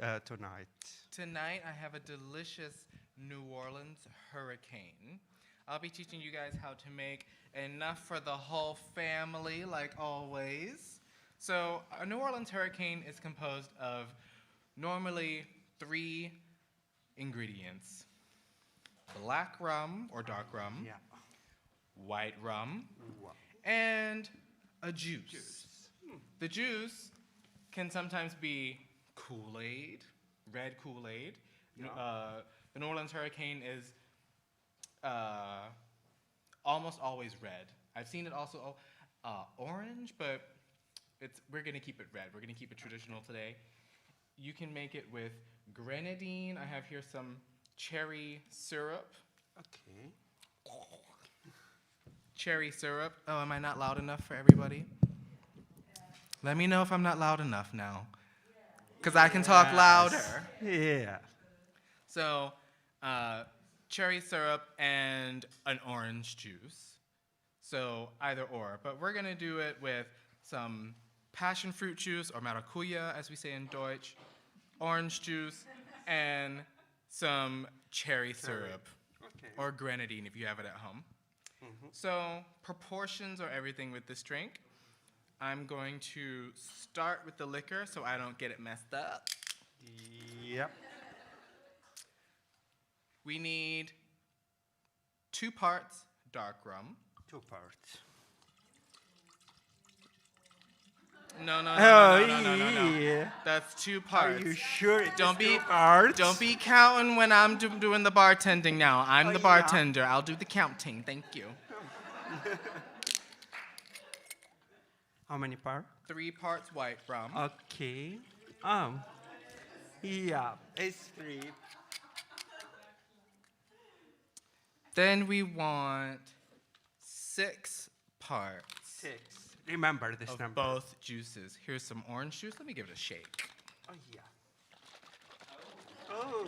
have tonight? Tonight I have a delicious New Orleans hurricane. I'll be teaching you guys how to make enough for the whole family, like always. So a New Orleans hurricane is composed of normally 3 ingredients: black rum or dark rum, white rum, and a juice. The juice can sometimes be Kool-Aid, red Kool-Aid. The New Orleans hurricane is almost always red. I've seen it also orange, but we're gonna keep it red. We're gonna keep it traditional today. You can make it with grenadine. I have here some cherry syrup. Okay. Cherry syrup. Oh, am I not loud enough for everybody? Let me know if I'm not loud enough now, because I can talk louder. Yeah. So, cherry syrup and an orange juice. So either or, but we're gonna do it with some passion fruit juice, or maracuja, as we say in Deutsch, orange juice, and some cherry syrup, or grenadine if you have it at home. So proportions are everything with this drink. I'm going to start with the liquor so I don't get it messed up. Yep. We need 2 parts dark rum. 2 parts. No. Yeah. That's 2 parts. Are you sure it's Don't 2 parts? Don't be counting when I'm doing the bartending now. I'm the bartender. I'll do the counting. Thank you. How many parts? 3 parts white rum. Okay. Yeah, it's 3. Then we want 6 parts. 6. Remember this of number. Both juices. Here's some orange juice. Let me give it a shake. Oh, yeah. Oh.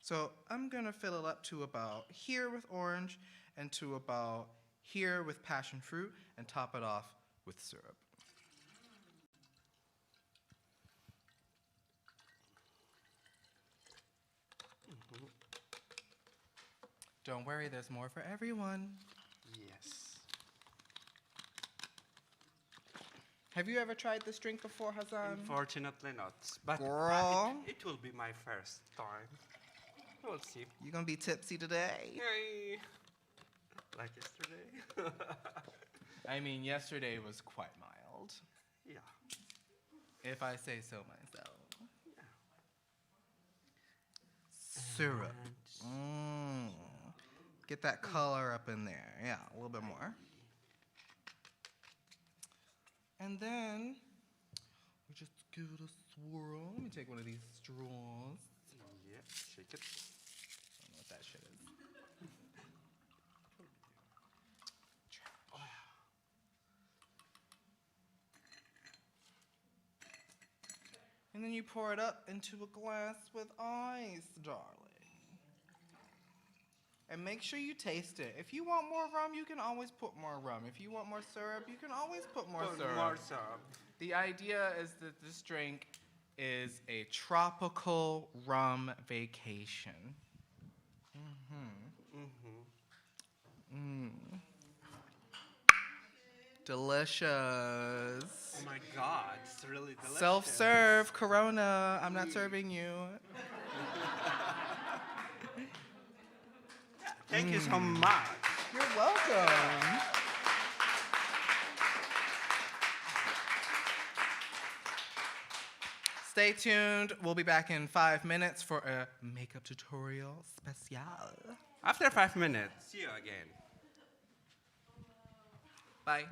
So I'm gonna fill it up to about here with orange and to about here with passion fruit, and top it off with syrup. Don't worry, there's more for everyone. Yes. Have you ever tried this drink before, Hazan? Unfortunately not. But Girl. it will be my first time. We'll see. You gonna be tipsy today? Yay. Like yesterday. I mean, yesterday was quite mild. Yeah. If I say so myself. Syrup. Get that color up in there. Yeah, a little bit more. And then we just give it a swirl. Let me take one of these straws. Yeah, shake it. I don't know what that shit is. And then you pour it up into a glass with ice, darling. And make sure you taste it. If you want more rum, you can always put more rum. If you want more syrup, you can always put more syrup. More syrup. The idea is that this drink is a tropical rum vacation. Delicious. Oh my God, it's really delicious. Self-serve, Corona. I'm not serving you. Thank you so much. You're welcome. Stay tuned. We'll be back in 5 minutes for a makeup tutorial special. After 5 minutes, see you again. Bye.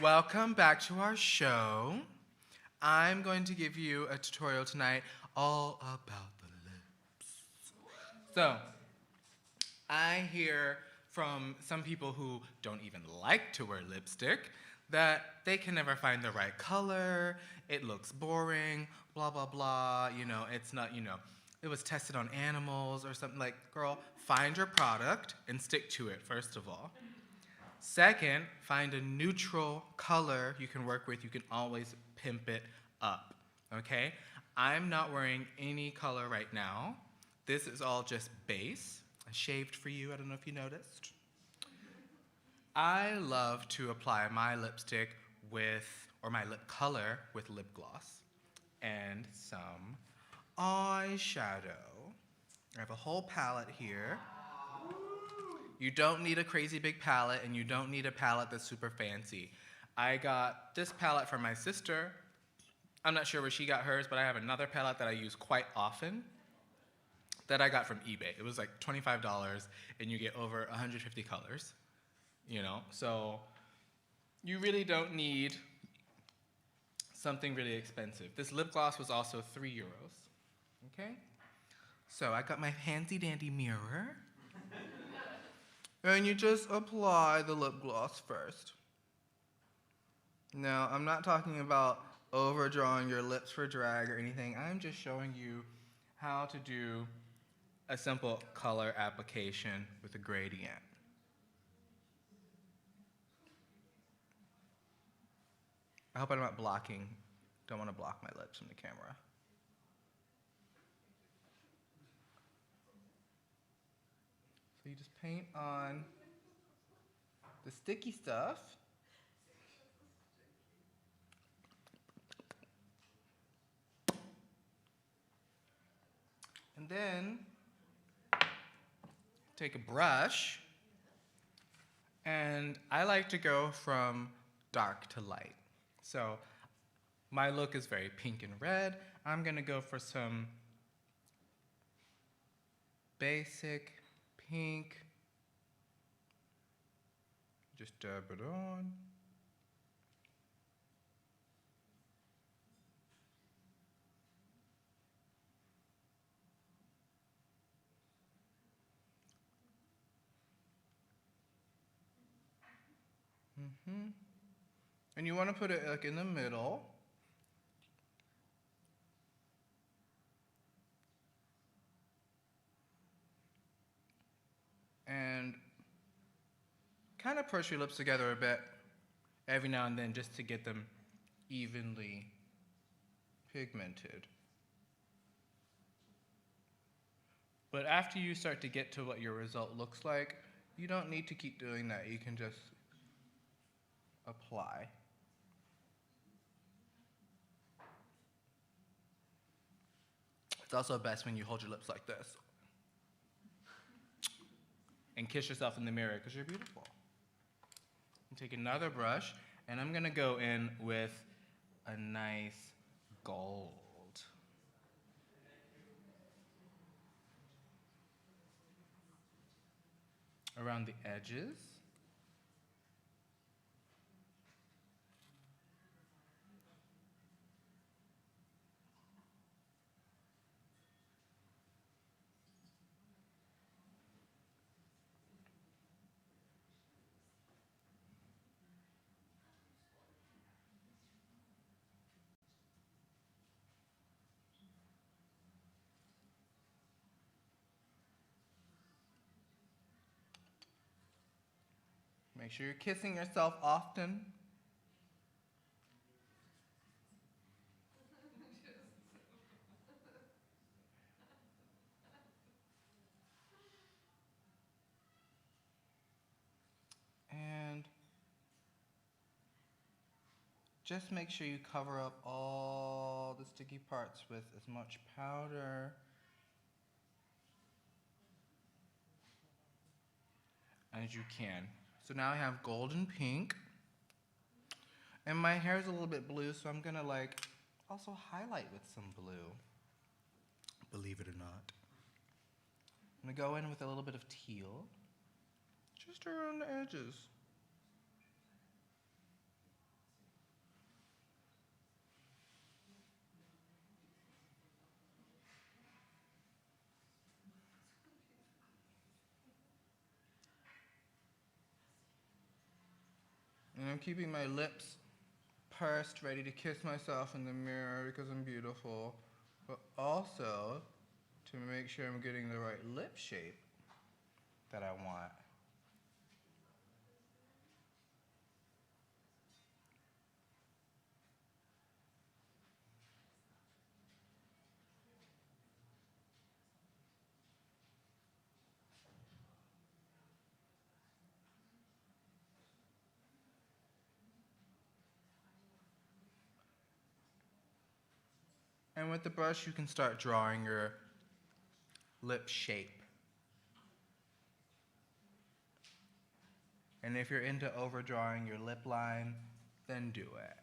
Welcome back to our show. I'm going to give you a tutorial tonight all about the lips. So, I hear from some people who don't even like to wear lipstick that they can never find the right color, it looks boring, blah, blah, blah, you know, it's not, you know, it was tested on animals or something. Like, girl, find your product and stick to it, first of all. Second, find a neutral color you can work with. You can always pimp it up, okay? I'm not wearing any color right now. This is all just base. I shaved for you, I don't know if you noticed. I love to apply my lipstick with, or my lip color with lip gloss and some eyeshadow. I have a whole palette here. You don't need a crazy big palette, and you don't need a palette that's super fancy. I got this palette from my sister. I'm not sure where she got hers, but I have another palette that I use quite often that I got from eBay. It was like $25, and you get over 150 colors, you know? So you really don't need something really expensive. This lip gloss was also €3, okay? So I got my handy dandy mirror. And you just apply the lip gloss first. Now, I'm not talking about overdrawing your lips for drag or anything. I'm just showing you how to do a simple color application with a gradient. I hope I'm not blocking. Don't want to block my lips from the camera. So you just paint on the sticky stuff. And then take a brush, and I like to go from dark to light. So my look is very pink and red. I'm gonna go for some basic pink. Just dab it on. And you want to put it like in the middle. And kind of push your lips together a bit every now and then just to get them evenly pigmented. But after you start to get to what your result looks like, you don't need to keep doing that. You can just apply. It's also best when you hold your lips like this and kiss yourself in the mirror because you're beautiful. And take another brush, and I'm gonna go in with a nice gold. Around the edges. Make sure you're kissing yourself often. And just make sure you cover up all the sticky parts with as much powder as you can. So now I have gold and pink. And my hair is a little bit blue, so I'm gonna like also highlight with some blue. Believe it or not. I'm gonna go in with a little bit of teal, just around the edges. And I'm keeping my lips pursed, ready to kiss myself in the mirror because I'm beautiful, but also to make sure I'm getting the right lip shape that I want. And with the brush, you can start drawing your lip shape. And if you're into overdrawing your lip line, then do it.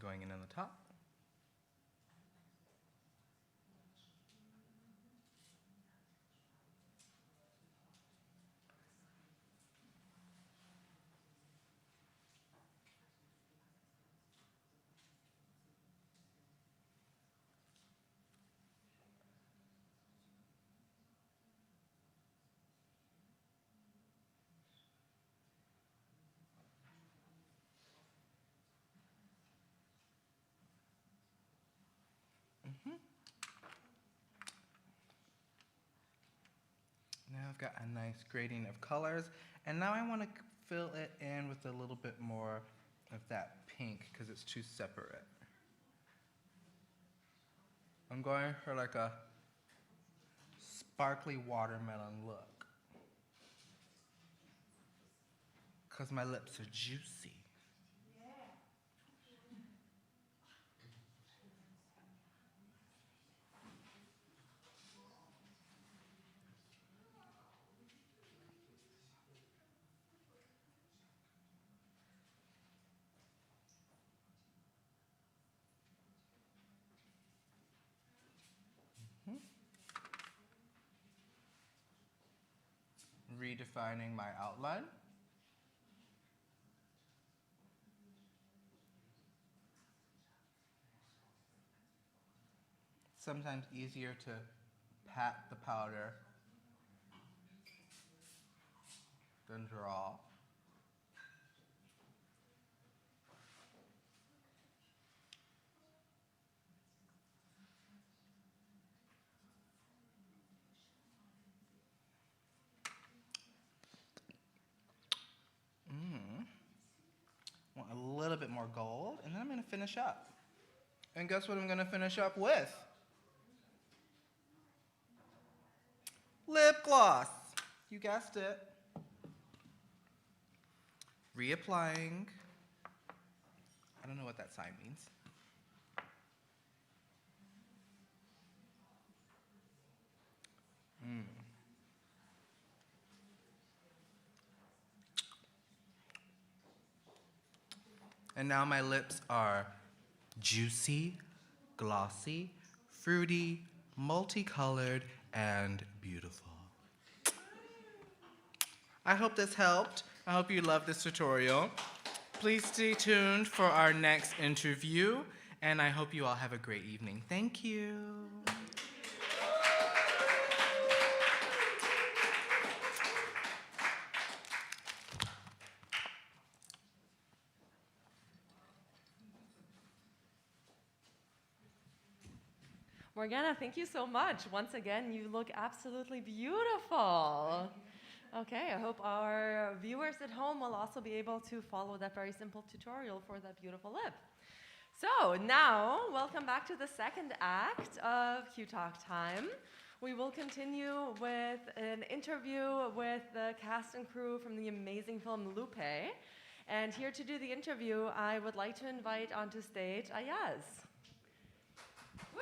Going in on the top. Now I've got a nice grading of colors, and now I want to fill it in with a little bit more of that pink because it's too separate. I'm going for like a sparkly watermelon look because my lips are juicy. Redefining my outline. Sometimes easier to pat the powder than draw. Want a little bit more gold, and then I'm gonna finish up. And guess what I'm gonna finish up with? Lip gloss. You guessed it. Reapplying. I don't know what that sign means. And now my lips are juicy, glossy, fruity, multicolored, and beautiful. I hope this helped. I hope you loved this tutorial. Please stay tuned for our next interview, and I hope you all have a great evening. Thank you. Morgana, thank you so much. Once again, you look absolutely beautiful. Okay, I hope our viewers at home will also be able to follow that very simple tutorial for that beautiful lip. So now, welcome back to the second act of Q Talk Time. We will continue with an interview with the cast and crew from the amazing film LUPE. And here to do the interview, I would like to invite onto stage Ayaz. Woo!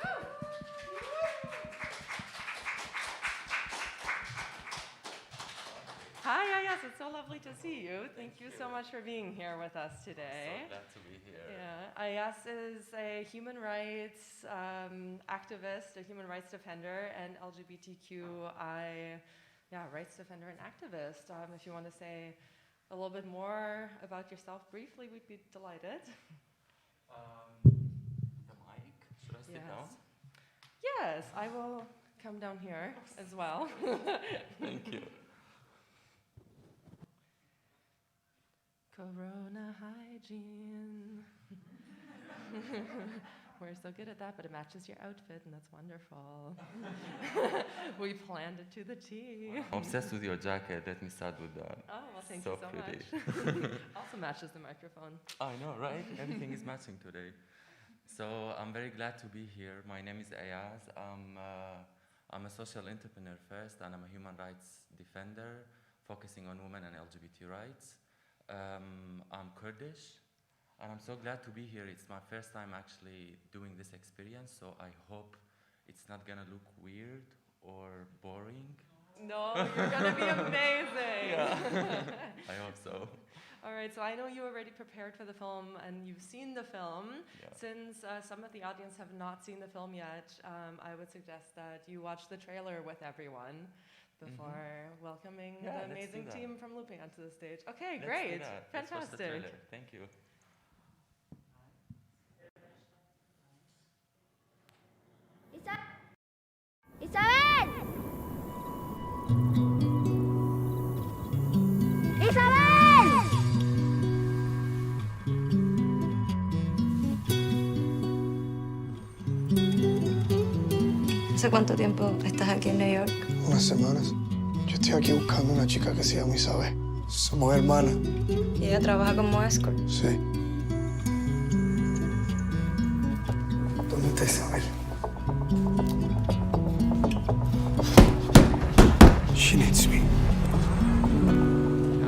Hi, Ayaz. It's so lovely to see you. Thank you so much for being here with us today. So glad to be here. Yeah, Ayaz is a human rights activist, a human rights defender, and LGBTQI rights defender and activist. If you want to say a little bit more about yourself briefly, we'd be delighted. The mic. Should I sit down? Yes, I will come down here as well. Thank you. Corona hygiene. We're so good at that, but it matches your outfit, and that's wonderful. We planned it to the T. I'm obsessed with your jacket. Let me start with that. Oh, well, thank so you so pretty. much. Also matches the microphone. I know, right? Everything is matching today. So I'm very glad to be here. My name is Ayaz. I'm a social entrepreneur first, and I'm a human rights defender focusing on women and LGBT rights. I'm Kurdish. And I'm so glad to be here. It's my first time actually doing this experience, so I hope it's not gonna look weird or boring. No, you're gonna be amazing. Yeah. I hope so. All right, so I know you already prepared for the film and you've seen the film. Yeah. Since some of the audience have not seen the film yet, I would suggest that you watch the trailer with everyone before welcoming the amazing team from LUPE onto the stage. Okay, great. Let's watch the Fantastic. trailer. Thank you. ¡Isabel! ¡Isabel! ¿Hace cuánto tiempo estás aquí en New York? Unas semanas. Yo estoy aquí buscando una chica que se llama Isabel. Somos hermanas. ¿Y ella trabaja como escort? Sí. ¿Dónde está Isabel? She needs me.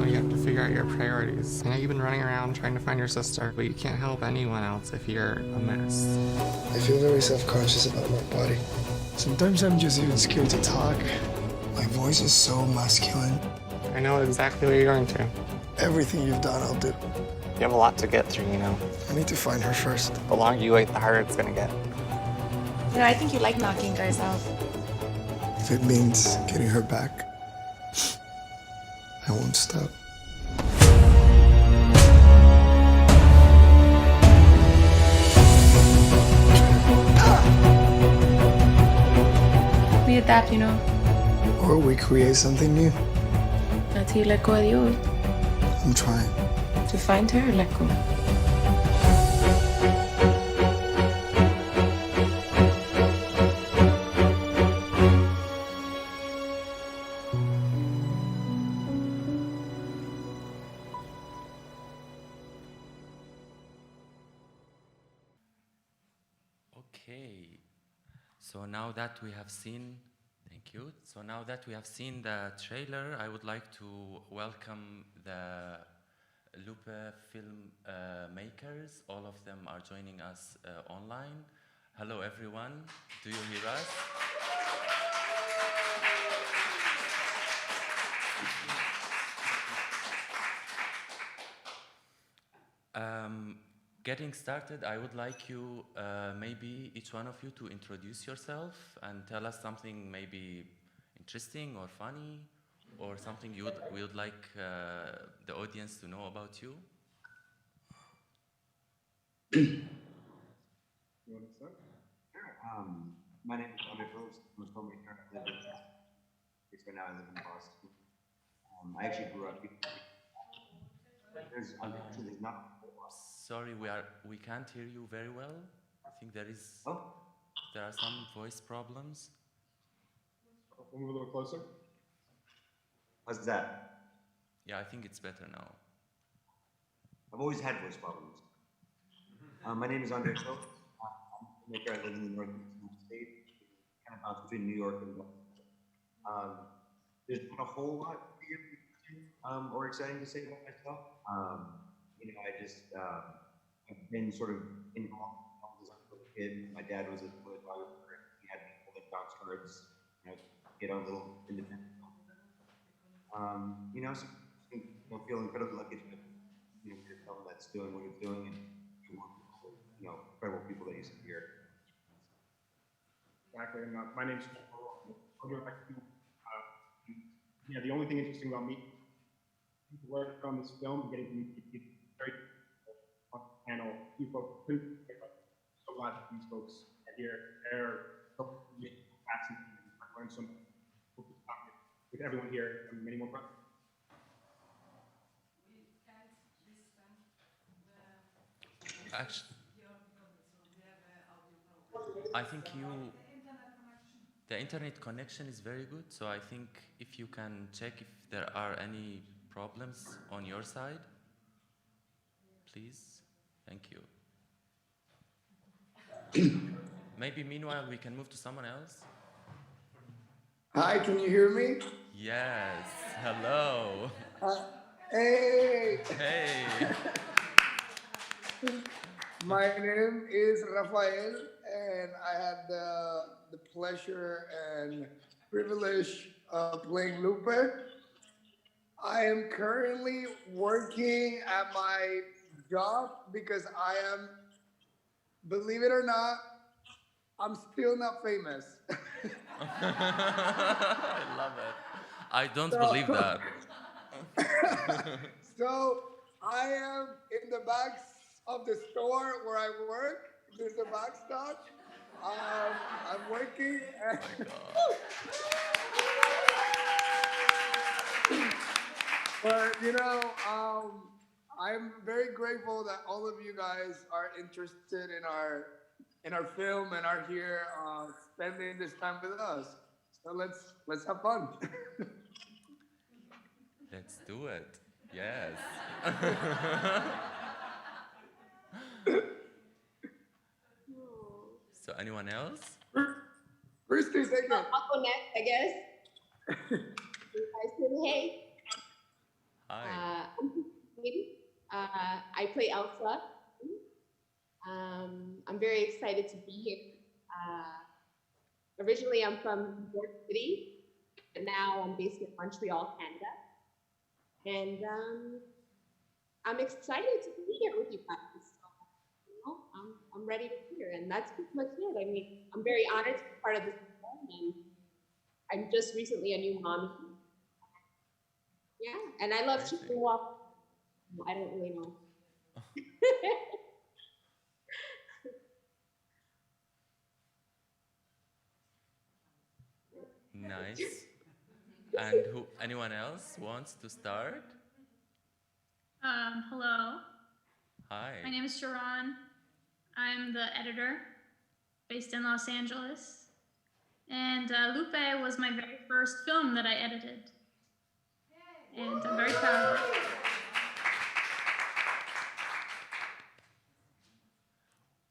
You have to figure out your priorities. I know you've been running around trying to find your sister, but you can't help anyone else if you're a mess. I feel very self-conscious about my body. Sometimes I'm just even scared to talk. My voice is so masculine. I know exactly what you're going through. Everything you've done, I'll do. You have a lot to get through, you know. I need to find her first. The longer you wait, the harder it's gonna get. You know, I think you like knocking guys out. If it means getting her back, I won't stop. We adapt, you know. Or we create something new. Until you let go of the old. I'm trying. To find her, let go. Okay. So now that we have seen, thank you. So now that we have seen the trailer, I would like to welcome the LUPE film makers. All of them are joining us online. Hello, everyone. Do you hear us? Getting started, I would like you, maybe each one of you, to introduce yourself and tell us something maybe interesting or funny, or something we would like the audience to know about you. You want to start? My name is Andre Rose. I'm a filmmaker. I live in right now. I live in Boston. I actually grew up here. There's not. Sorry, we can't hear you very well. I think there are some voice problems. Move a little closer. How's that? Yeah, I think it's better now. I've always had voice problems. My name is Andre Rose. I'm a filmmaker. I live in the northeast of the state, kind of bounce between New York and Boston. There's not a whole lot or exciting to say about myself. I've been sort of involved as a little kid. My dad was a photographer. He had me holding box cards, get on a little independent. So feel incredibly lucky to be a film that's doing what it's doing, and incredible people that you see here. Exactly, and my name's the only thing interesting about me work on this film, getting to meet people very on the panel, you folks. So glad that these folks are here. They're so fascinating. I learned so much. Hope to talk with everyone here and many more questions. Actually, I think the internet connection is very good, so I think if you can check if there are any problems on your side, please. Thank you. Maybe meanwhile we can move to someone else. Hi, can you hear me? Yes, hello. Hey! Hey! My name is Rafael, and I had the pleasure and privilege of playing Lupe. I am currently working at my job because I am, believe it or not, I'm still not famous. I love it. I don't believe that. So I am in the back of the store where I work. There's a back stock. I'm working. Oh my God. But you know, I'm very grateful that all of you guys are interested in our film and are here spending this time with us. So let's have fun. Let's do it. Yes. So anyone else? First, 2 seconds. I'll go next, I guess. I said, hey. Hi. I play Elsa. I'm very excited to be here. Originally, I'm from New York City, but now I'm based in Montreal, Canada. And I'm excited to be here with you guys. So, you know, I'm ready to be here, and that's pretty much it. I mean, I'm very honored to be part of this film, and I'm just recently a new mommy. Yeah, and I love chicken waffles. I don't really know. Nice. And anyone else wants to start? Hello. Hi. My name is Sharon. I'm the editor based in Los Angeles. And Lupe was my very first film that I edited. And I'm very proud of it.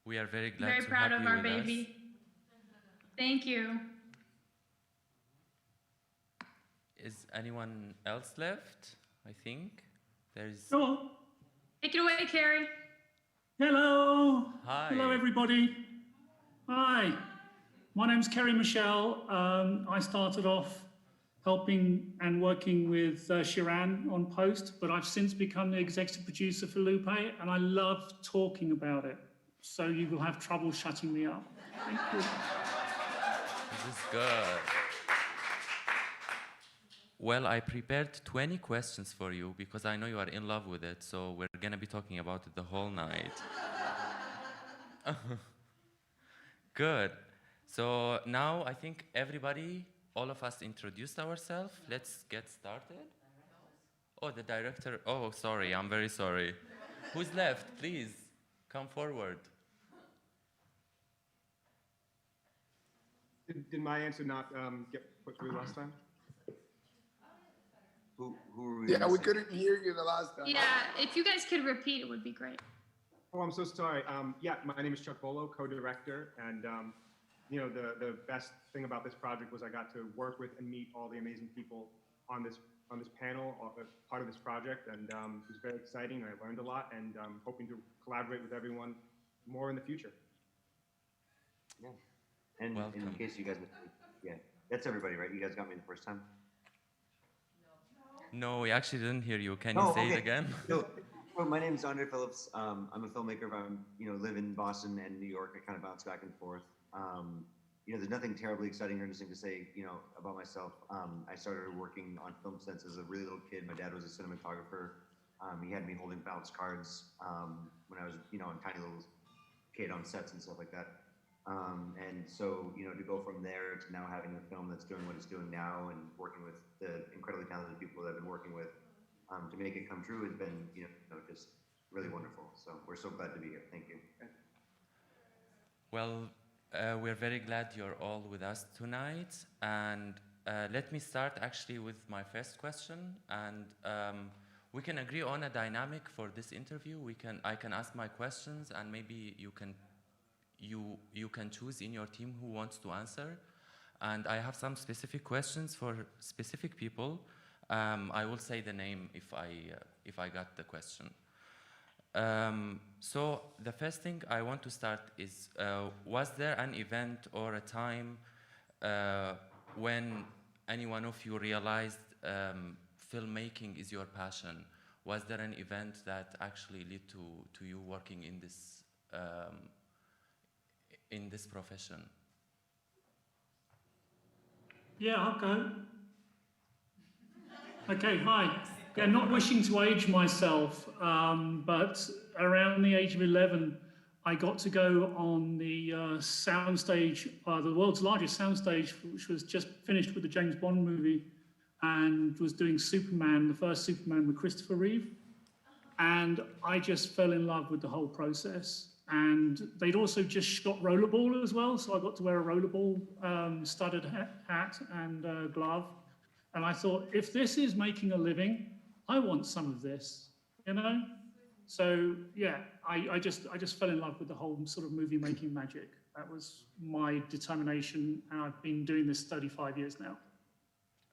We are very glad Very to proud have of you our with baby. us. Thank you. Is anyone else left? I think there's. Hello. Take it away, Carrie. Hello. Hi. Hello, everybody. Hi. My name's Kerry Michelle. I started off helping and working with Shiran on post, but I've since become the executive producer for Lupe, and I love talking about it. So you will have trouble shutting me up. Thank you. This is good. Well, I prepared 20 questions for you because I know you are in love with it, so we're gonna be talking about it the whole night. Good. So now I think everybody, all of us introduced ourselves. Let's get started. Oh, the director. Oh, sorry, I'm very sorry. Who's left? Please, come forward. Did my answer not get put through last time? Who were we Yeah, we missing? couldn't hear you the last time. Yeah, if you guys could repeat, it would be great. Oh, I'm so sorry. Yeah, my name is Chuck Bolo, co-director, and you know, the best thing about this project was I got to work with and meet all the amazing people on this panel, part of this project, and it was very exciting. I learned a lot, and hoping to collaborate with everyone more in the future. Yeah. And Welcome. in case you guys missed me, yeah, that's everybody, right? You guys got me the first time? No, we actually didn't hear you. Can you Oh, say okay. it again? So my name is Andre Phillips. I'm a filmmaker. Live in Boston and New York. I kind of bounce back and forth. There's nothing terribly exciting or interesting to say, about myself. I started working on film sets as a really little kid. My dad was a cinematographer. He had me holding balance cards when I was, a tiny little kid on sets and stuff like that. And so, to go from there to now having a film that's doing what it's doing now and working with the incredibly talented people that I've been working with to make it come true has been, just really wonderful. So we're so glad to be here. Thank you. Well, we're very glad you're all with us tonight. And let me start actually with my first question. And we can agree on a dynamic for this interview. I can ask my questions, and maybe you can choose in your team who wants to answer. And I have some specific questions for specific people. I will say the name if I got the question. So the first thing I want to start is, was there an event or a time when any one of you realized filmmaking is your passion? Was there an event that actually led to you working in this profession? Yeah, I'll go. Okay, hi. Yeah, not wishing to age myself, but around the age of 11, I got to go on the soundstage, the world's largest soundstage, which was just finished with the James Bond movie, and was doing Superman, the first Superman with Christopher Reeve. And I just fell in love with the whole process. And they'd also just shot rollerball as well, so I got to wear a rollerball studded hat and glove. And I thought, if this is making a living, I want some of this, So yeah, I just fell in love with the whole sort of movie making magic. That was my determination, and I've been doing this 35 years now.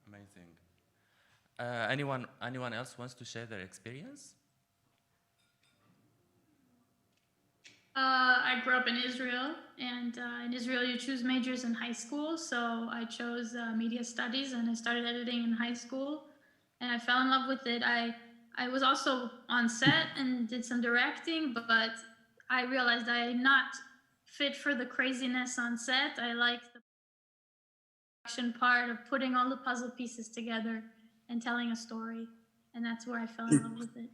Amazing. Anyone else wants to share their experience? I grew up in Israel, and in Israel you choose majors in high school. So I chose media studies, and I started editing in high school, and I fell in love with it. I was also on set and did some directing, but I realized I'm not fit for the craziness on set. I like the production part of putting all the puzzle pieces together and telling a story, and that's where I fell in love with it.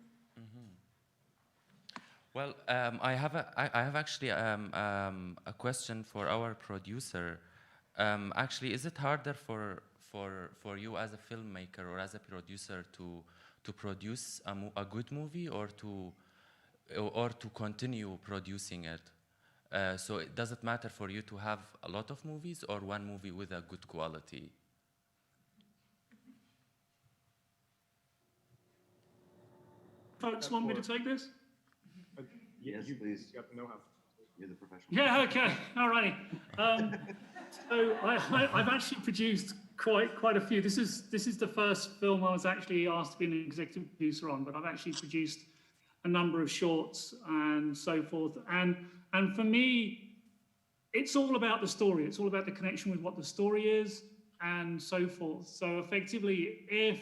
Well, I have actually a question for our producer. Actually, is it harder for you as a filmmaker or as a producer to produce a good movie, or to continue producing it? So does it matter for you to have a lot of movies or one movie with a good quality? Folks want me to take this? Yes, please. You have to know how. You're the professional. Yeah, okay, all righty. So I've actually produced quite a few. This is the first film I was actually asked to be an executive producer on, but I've actually produced a number of shorts and so forth. And for me, it's all about the story. It's all about the connection with what the story is and so forth. So effectively, if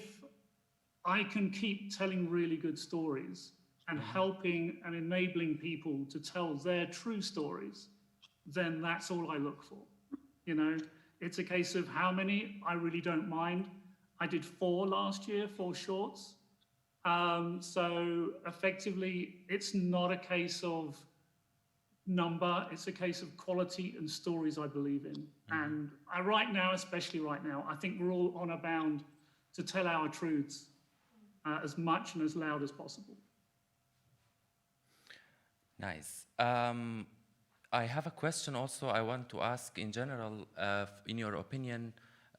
I can keep telling really good stories and helping and enabling people to tell their true stories, then that's all I look for. It's a case of how many, I really don't mind. I did 4 last year, 4 shorts. So effectively, it's not a case of number, it's a case of quality and stories I believe in. And right now, especially right now, I think we're all honor bound to tell our truths as much and as loud as possible. Nice. I have a question also I want to ask in general, in your opinion,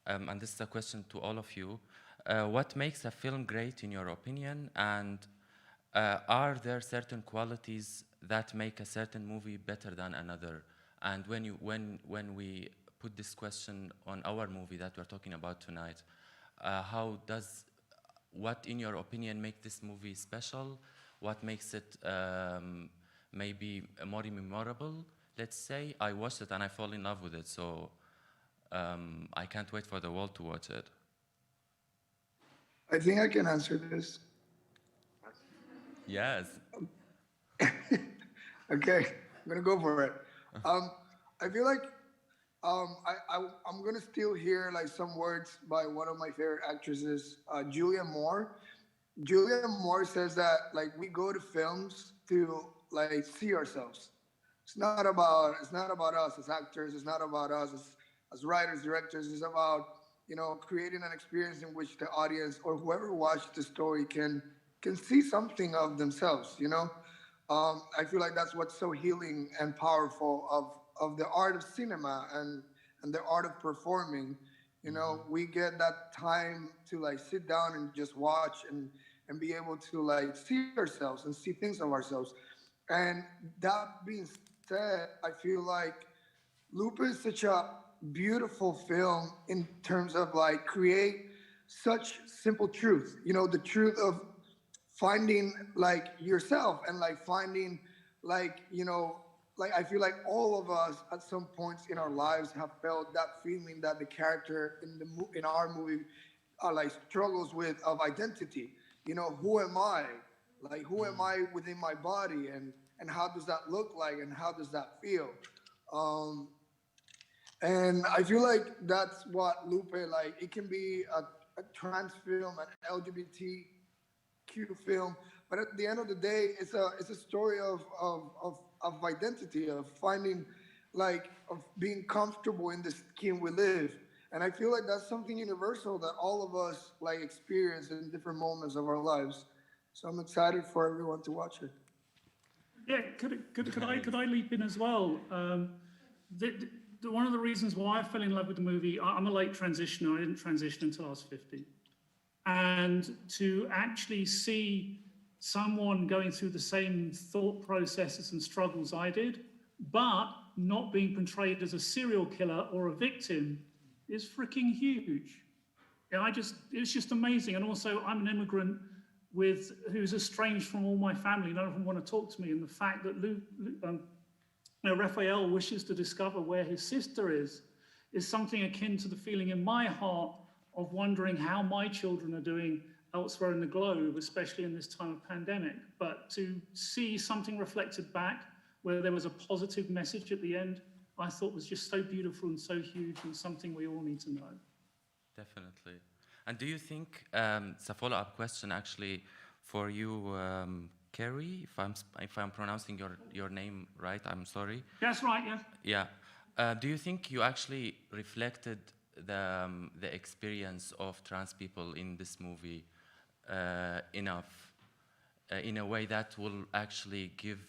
and this is a question to all of you, what makes a film great in your opinion, and are there certain qualities that make a certain movie better than another? And when we put this question on our movie that we're talking about tonight, what in your opinion make this movie special? What makes it maybe more memorable? Let's say I watched it and I fall in love with it, so I can't wait for the world to watch it. I think I can answer this. Yes. Okay, I'm gonna go for it. I feel like I'm gonna steal here like some words by one of my favorite actresses, Julianne Moore. Julian Moore says that like we go to films to like see ourselves. It's not about us as actors. It's not about us as writers, directors. It's about creating an experience in which the audience or whoever watched the story can see something of themselves. I feel like that's what's so healing and powerful of the art of cinema and the art of performing. We get that time to like sit down and just watch and be able to like see ourselves and see things of ourselves. And that being said, I feel like Lupe is such a beautiful film in terms of like create such simple truth. The truth of finding like yourself and like finding like like I feel like all of us at some points in our lives have felt that feeling that the character in our movie like struggles with of identity. Who am I? Like who am I within my body and how does that look like and how does that feel? And I feel like that's what Lupe like. It can be a trans film, an LGBTQ film, but at the end of the day, it's a story of identity, of finding like of being comfortable in the skin we live. And I feel like that's something universal that all of us like experience in different moments of our lives. So I'm excited for everyone to watch it. Yeah, could I leap in as well? One of the reasons why I fell in love with the movie, I'm a late transitioner. I didn't transition until I was 50. And to actually see someone going through the same thought processes and struggles I did, but not being portrayed as a serial killer or a victim is freaking huge. Yeah, it's just amazing. And also, I'm an immigrant who's estranged from all my family. None of them want to talk to me. And the fact that Raphael wishes to discover where his sister is something akin to the feeling in my heart of wondering how my children are doing elsewhere in the globe, especially in this time of pandemic. But to see something reflected back where there was a positive message at the end, I thought was just so beautiful and so huge and something we all need to know. Definitely. And do you think, it's a follow-up question actually for you, Carrie, if I'm pronouncing your name right, I'm sorry. That's right, yeah. Yeah. Do you think you actually reflected the experience of trans people in this movie enough, in a way that will actually give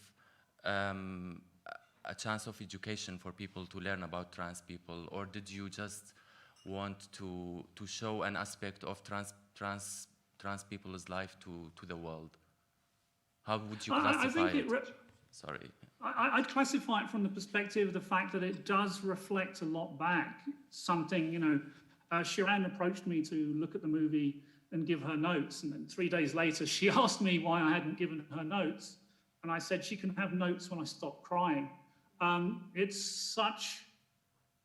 a chance of education for people to learn about trans people, or did you just want to show an aspect of trans people's life to the world? How would you classify it? Sorry. I'd classify it from the perspective of the fact that it does reflect a lot back. Something, Shiran approached me to look at the movie and give her notes. And then 3 days later, she asked me why I hadn't given her notes. And I said, she can have notes when I stop crying. It's such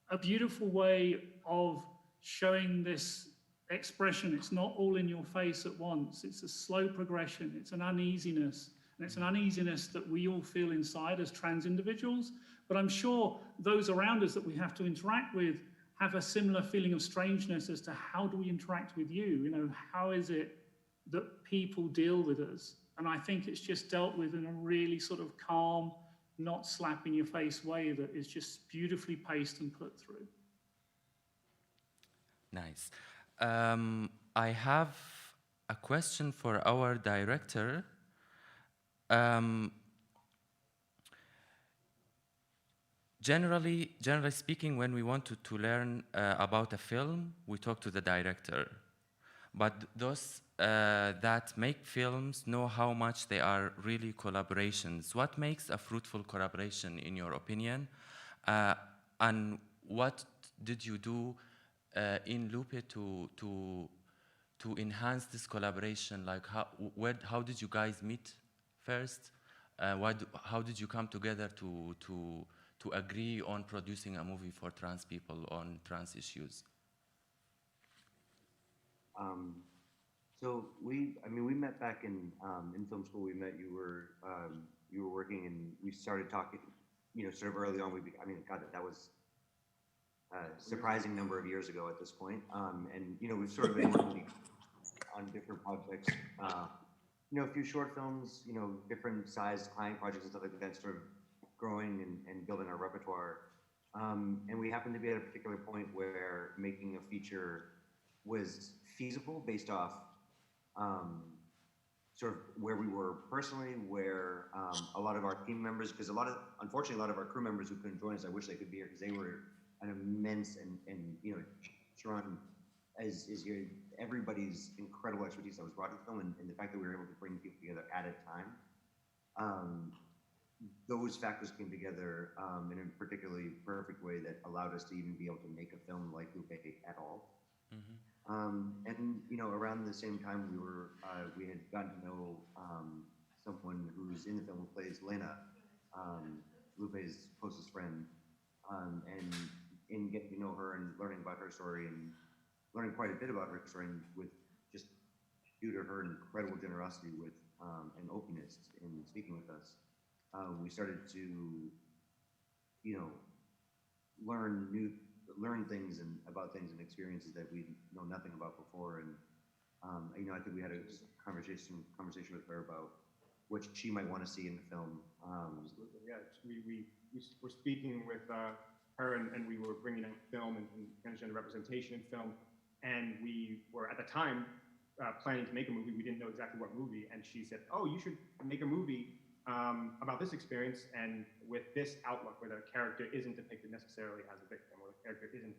a beautiful way of showing this expression. It's not all in your face at once. It's a slow progression. It's an uneasiness. And it's an uneasiness that we all feel inside as trans individuals. But I'm sure those around us that we have to interact with have a similar feeling of strangeness as to how do we interact with you? How is it that people deal with us? And I think it's just dealt with in a really sort of calm, not slap in your face way that is just beautifully paced and put through. Nice. I have a question for our director. Generally speaking, when we want to learn about a film, we talk to the director. But those that make films know how much they are really collaborations. What makes a fruitful collaboration, in your opinion? And what did you do in LUPE to enhance this collaboration? Like how did you guys meet first? How did you come together to agree on producing a movie for trans people on trans issues? So we met back in film school. We met. You were working, and we started talking. Sort of early on. God, that was a surprising number of years ago at this point. And we've sort of been working on different projects. A few short films, different sized client projects and stuff like that, sort of growing and building our repertoire. And we happened to be at a particular point where making a feature was feasible based off sort of where we were personally, where a lot of our team members, because unfortunately, a lot of our crew members who couldn't join us, I wish they could be here because they were an immense and Sharon is here, everybody's incredible expertise that was brought to the film, and the fact that we were able to bring people together at a time. Those factors came together in a particularly perfect way that allowed us to even be able to make a film like LUPE at all. And around the same time, we had gotten to know someone who's in the film who plays Lena, Lupe's closest friend, and in getting to know her and learning about her story and learning quite a bit about her story, and with just due to her incredible generosity with and openness in speaking with us, we started to learn things and about things and experiences that we know nothing about before. And I think we had a conversation with her about what she might want to see in the film. Absolutely, yeah. We were speaking with her, and we were bringing in film and transgender representation in film, and we were at the time planning to make a movie. We didn't know exactly what movie, and she said, "Oh, you should make a movie about this experience and with this outlook, where the character isn't depicted necessarily as a victim, or the character isn't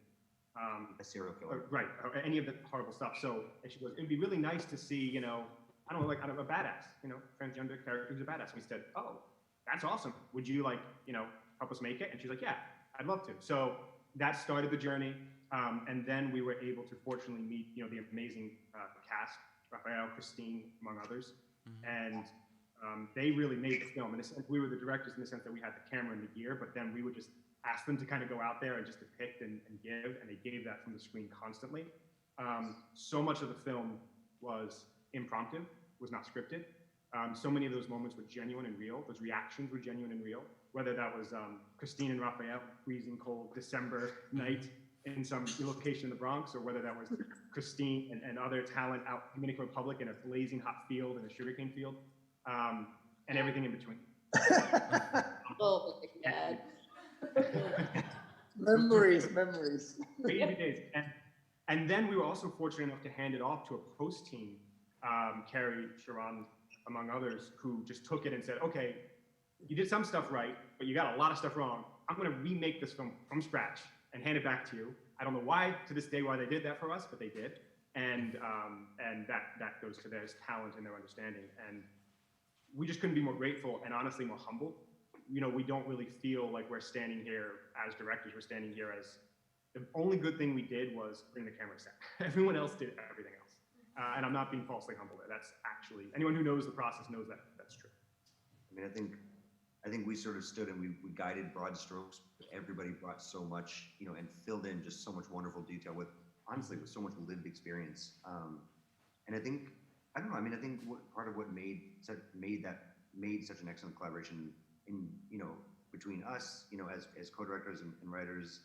a serial killer, right, or any of the horrible stuff." So, and she goes, "It'd be really nice to see, I don't know, like, out of a badass, transgender character who's a badass." And we said, "Oh, that's awesome. Would you help us make it?" And she's like, "Yeah, I'd love to." So that started the journey, and then we were able to fortunately meet, the amazing cast, Raphael, Christine, among others, and they really made the film. In a sense, we were the directors in the sense that we had the camera and the gear, but then we would just ask them to kind of go out there and just depict and give, and they gave that from the screen constantly. So much of the film was impromptu, was not scripted. So many of those moments were genuine and real. Those reactions were genuine and real. Whether that was Christine and Raphael, freezing cold December night in some location in the Bronx, or whether that was Christine and other talent out in Dominican Republic in a blazing hot field, in a sugarcane field, and everything in between. Oh my God. Memories. Crazy days. And then we were also fortunate enough to hand it off to a post team, Carrie, Sharon, among others, who just took it and said, "Okay, you did some stuff right, but you got a lot of stuff wrong. I'm going to remake this film from scratch and hand it back to you." I don't know why, to this day, why they did that for us, but they did. And that goes to their talent and their understanding. And we just couldn't be more grateful and honestly more humble. We don't really feel like we're standing here as directors. We're standing here as the only good thing we did was bring the camera set. Everyone else did everything else. And I'm not being falsely humble there. That's actually, anyone who knows the process knows that that's true. I mean, I think we sort of stood and we guided broad strokes, but everybody brought so much, and filled in just so much wonderful detail with so much lived experience. And I think part of what made such an excellent collaboration in, between us, as co-directors and writers,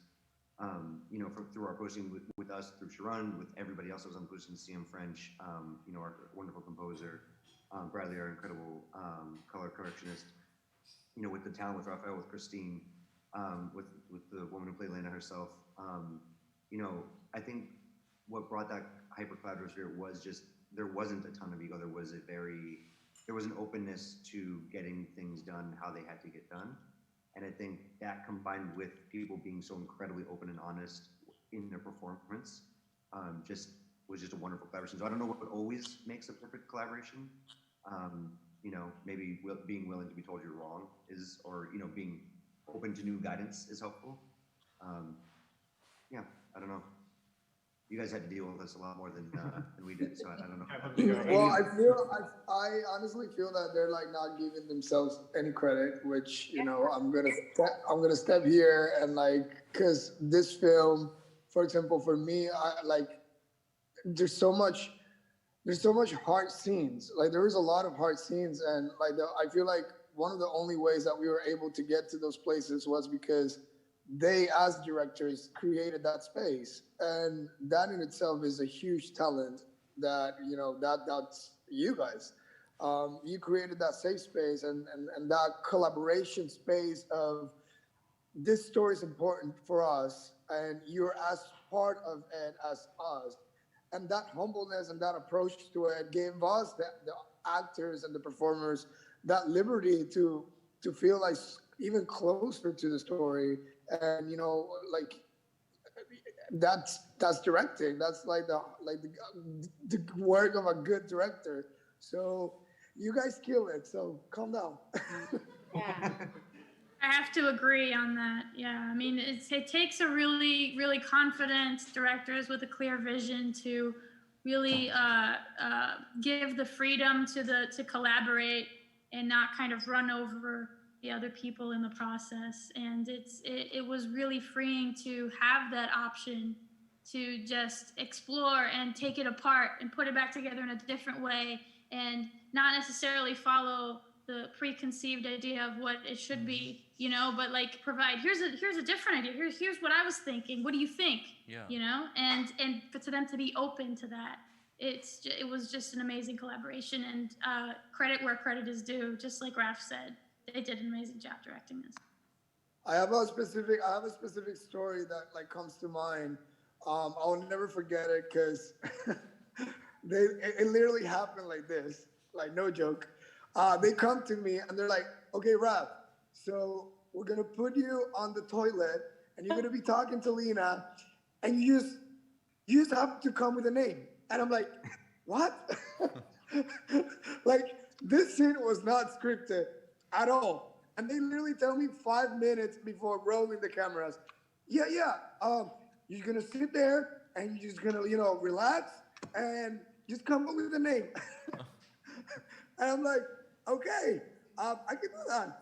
through our posting with us, through Sharon, with everybody else that was on the posting, CM French, our wonderful composer, Bradley, our incredible color correctionist, with the talent, with Raphael, with Christine, with the woman who played Lena herself. I think what brought that hyper collaborative was just, there wasn't a ton of ego. There was an openness to getting things done how they had to get done. And I think that, combined with people being so incredibly open and honest in their performance, was just a wonderful collaboration. So I don't know what always makes a perfect collaboration. Maybe being willing to be told you're wrong is, or being open to new guidance is helpful. I don't know. You guys had to deal with us a lot more than we did, so I don't know. Well, I honestly feel that they're not giving themselves any credit, which I'm gonna step here and because this film, for example, for me, there's so much hard scenes. There was a lot of hard scenes, and I feel like one of the only ways that we were able to get to those places was because they, as directors, created that space, and that in itself is a huge talent. that, you know, that's you guys. You created that safe space and that collaboration space of this story is important for us, and you're as part of it as us. And that humbleness and that approach to it gave us, the actors and the performers, that liberty to feel like even closer to the story. And, you know, like, that's directing. That's like the work of a good director. So you guys kill it. So calm down. Yeah. I have to agree on that. Yeah, I mean, it takes a really, really confident directors with a clear vision to really give the freedom to collaborate and not kind of run over the other people in the process. And it was really freeing to have that option to just explore and take it apart and put it back together in a different way, and not necessarily follow the preconceived idea of what it should be, you know, but like provide, here's a different idea. Here's what I was thinking. What do you think? Yeah. You know, and for them to be open to that, it was just an amazing collaboration, and credit where credit is due. Just like Raf said, they did an amazing job directing this. I have a specific story that like comes to mind. I'll never forget it because it literally happened like this, like no joke. They come to me and they're like, okay, Raf, so we're going to put you on the toilet and you're going to be talking to Lena, and you just have to come with a name. And I'm like, what? Like, this scene was not scripted at all. And they literally tell me 5 minutes before rolling the cameras, you're going to sit there and you're just going to, you know, relax and just come up with a name. And I'm like, okay, I can do that.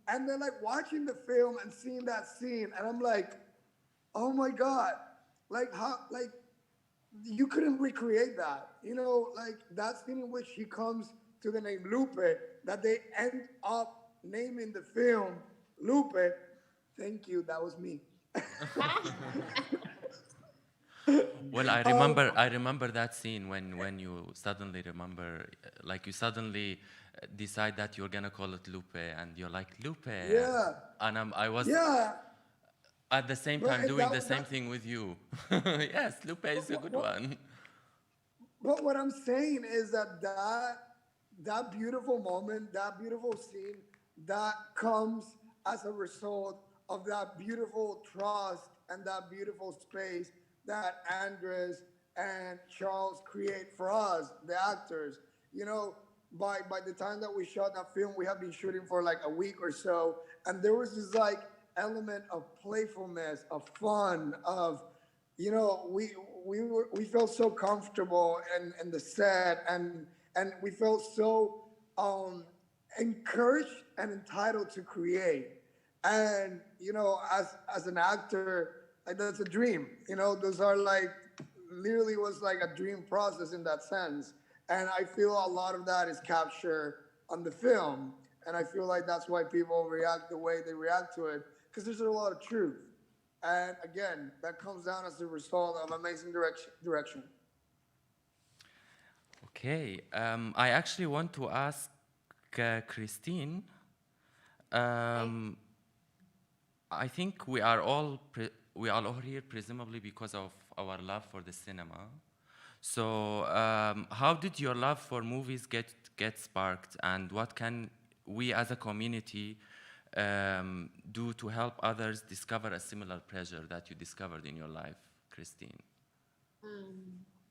And then like watching the film and seeing that scene, and I'm like, oh my God, like how, like you couldn't recreate that. You know, like that scene in which he comes to the name Lupe, that they end up naming the film Lupe. Thank you, that was me. Well, I remember that scene when you suddenly remember, like you suddenly decide that you're gonna call it Lupe, and you're like Lupe. Yeah. And I was at the same time doing the same thing with you. Yes, Lupe is a good one. But what I'm saying is that beautiful moment, that beautiful scene, that comes as a result of that beautiful trust and that beautiful space that Andres and Charles create for us, the actors. You know, by the time that we shot that film, we have been shooting for like a week or so, and there was this like element of playfulness, of fun, of, you know, we felt so comfortable in the set, and we felt so encouraged and entitled to create. And, you know, as an actor, like that's a dream, you know, those are like, literally was like a dream process in that sense. And I feel a lot of that is captured on the film. And I feel like that's why people react the way they react to it, because there's a lot of truth. And again, that comes down as a result of amazing direction. Okay, I actually want to ask Christine. I think we are all here presumably because of our love for the cinema. So how did your love for movies get sparked, and what can we as a community do to help others discover a similar pleasure that you discovered in your life, Christine?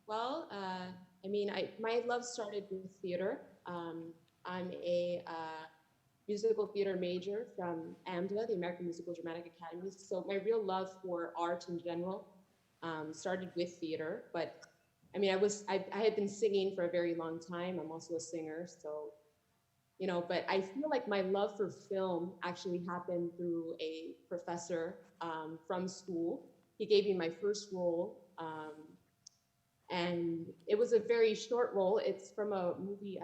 Well, I mean, my love started with theater. I'm a musical theater major from AMDA, the American Musical Dramatic Academy. So my real love for art in general started with theater. But I mean, I had been singing for a very long time. I'm also a singer, so, you know, but I feel like my love for film actually happened through a professor from school. He gave me my first role, and it was a very short role. It's from a movie,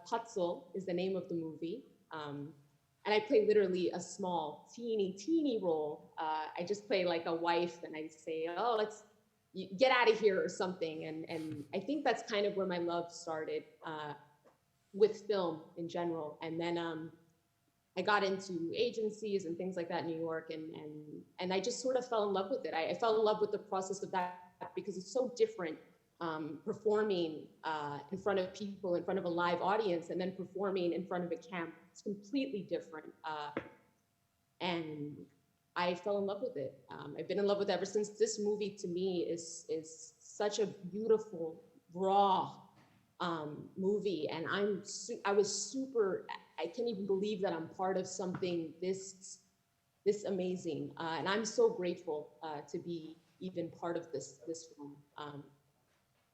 Putzel is the name of the movie. And I play literally a small, teeny role. I just play like a wife, and I say, oh, get out of here or something. And I think that's kind of where my love started with film in general. And then I got into agencies and things like that in New York, and I just sort of fell in love with it. I fell in love with the process of that because it's so different performing in front of people, in front of a live audience, and then performing in front of a camera. It's completely different. And I fell in love with it. I've been in love with it ever since. This movie to me is such a beautiful, raw movie, and I was super. I can't even believe that I'm part of something this amazing, and I'm so grateful to be even part of this film.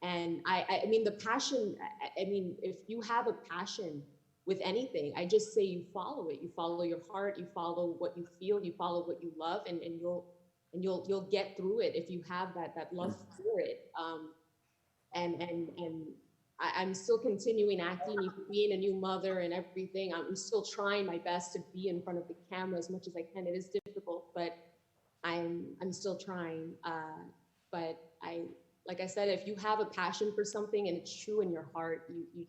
And I mean, the passion. I mean, if you have a passion with anything, I just say you follow it. You follow your heart. You follow what you feel. You follow what you love, and you'll get through it if you have that love for it. And I'm still continuing acting, being a new mother and everything. I'm still trying my best to be in front of the camera as much as I can. It is difficult, but I'm still trying. But like I said, if you have a passion for something and it's true in your heart, you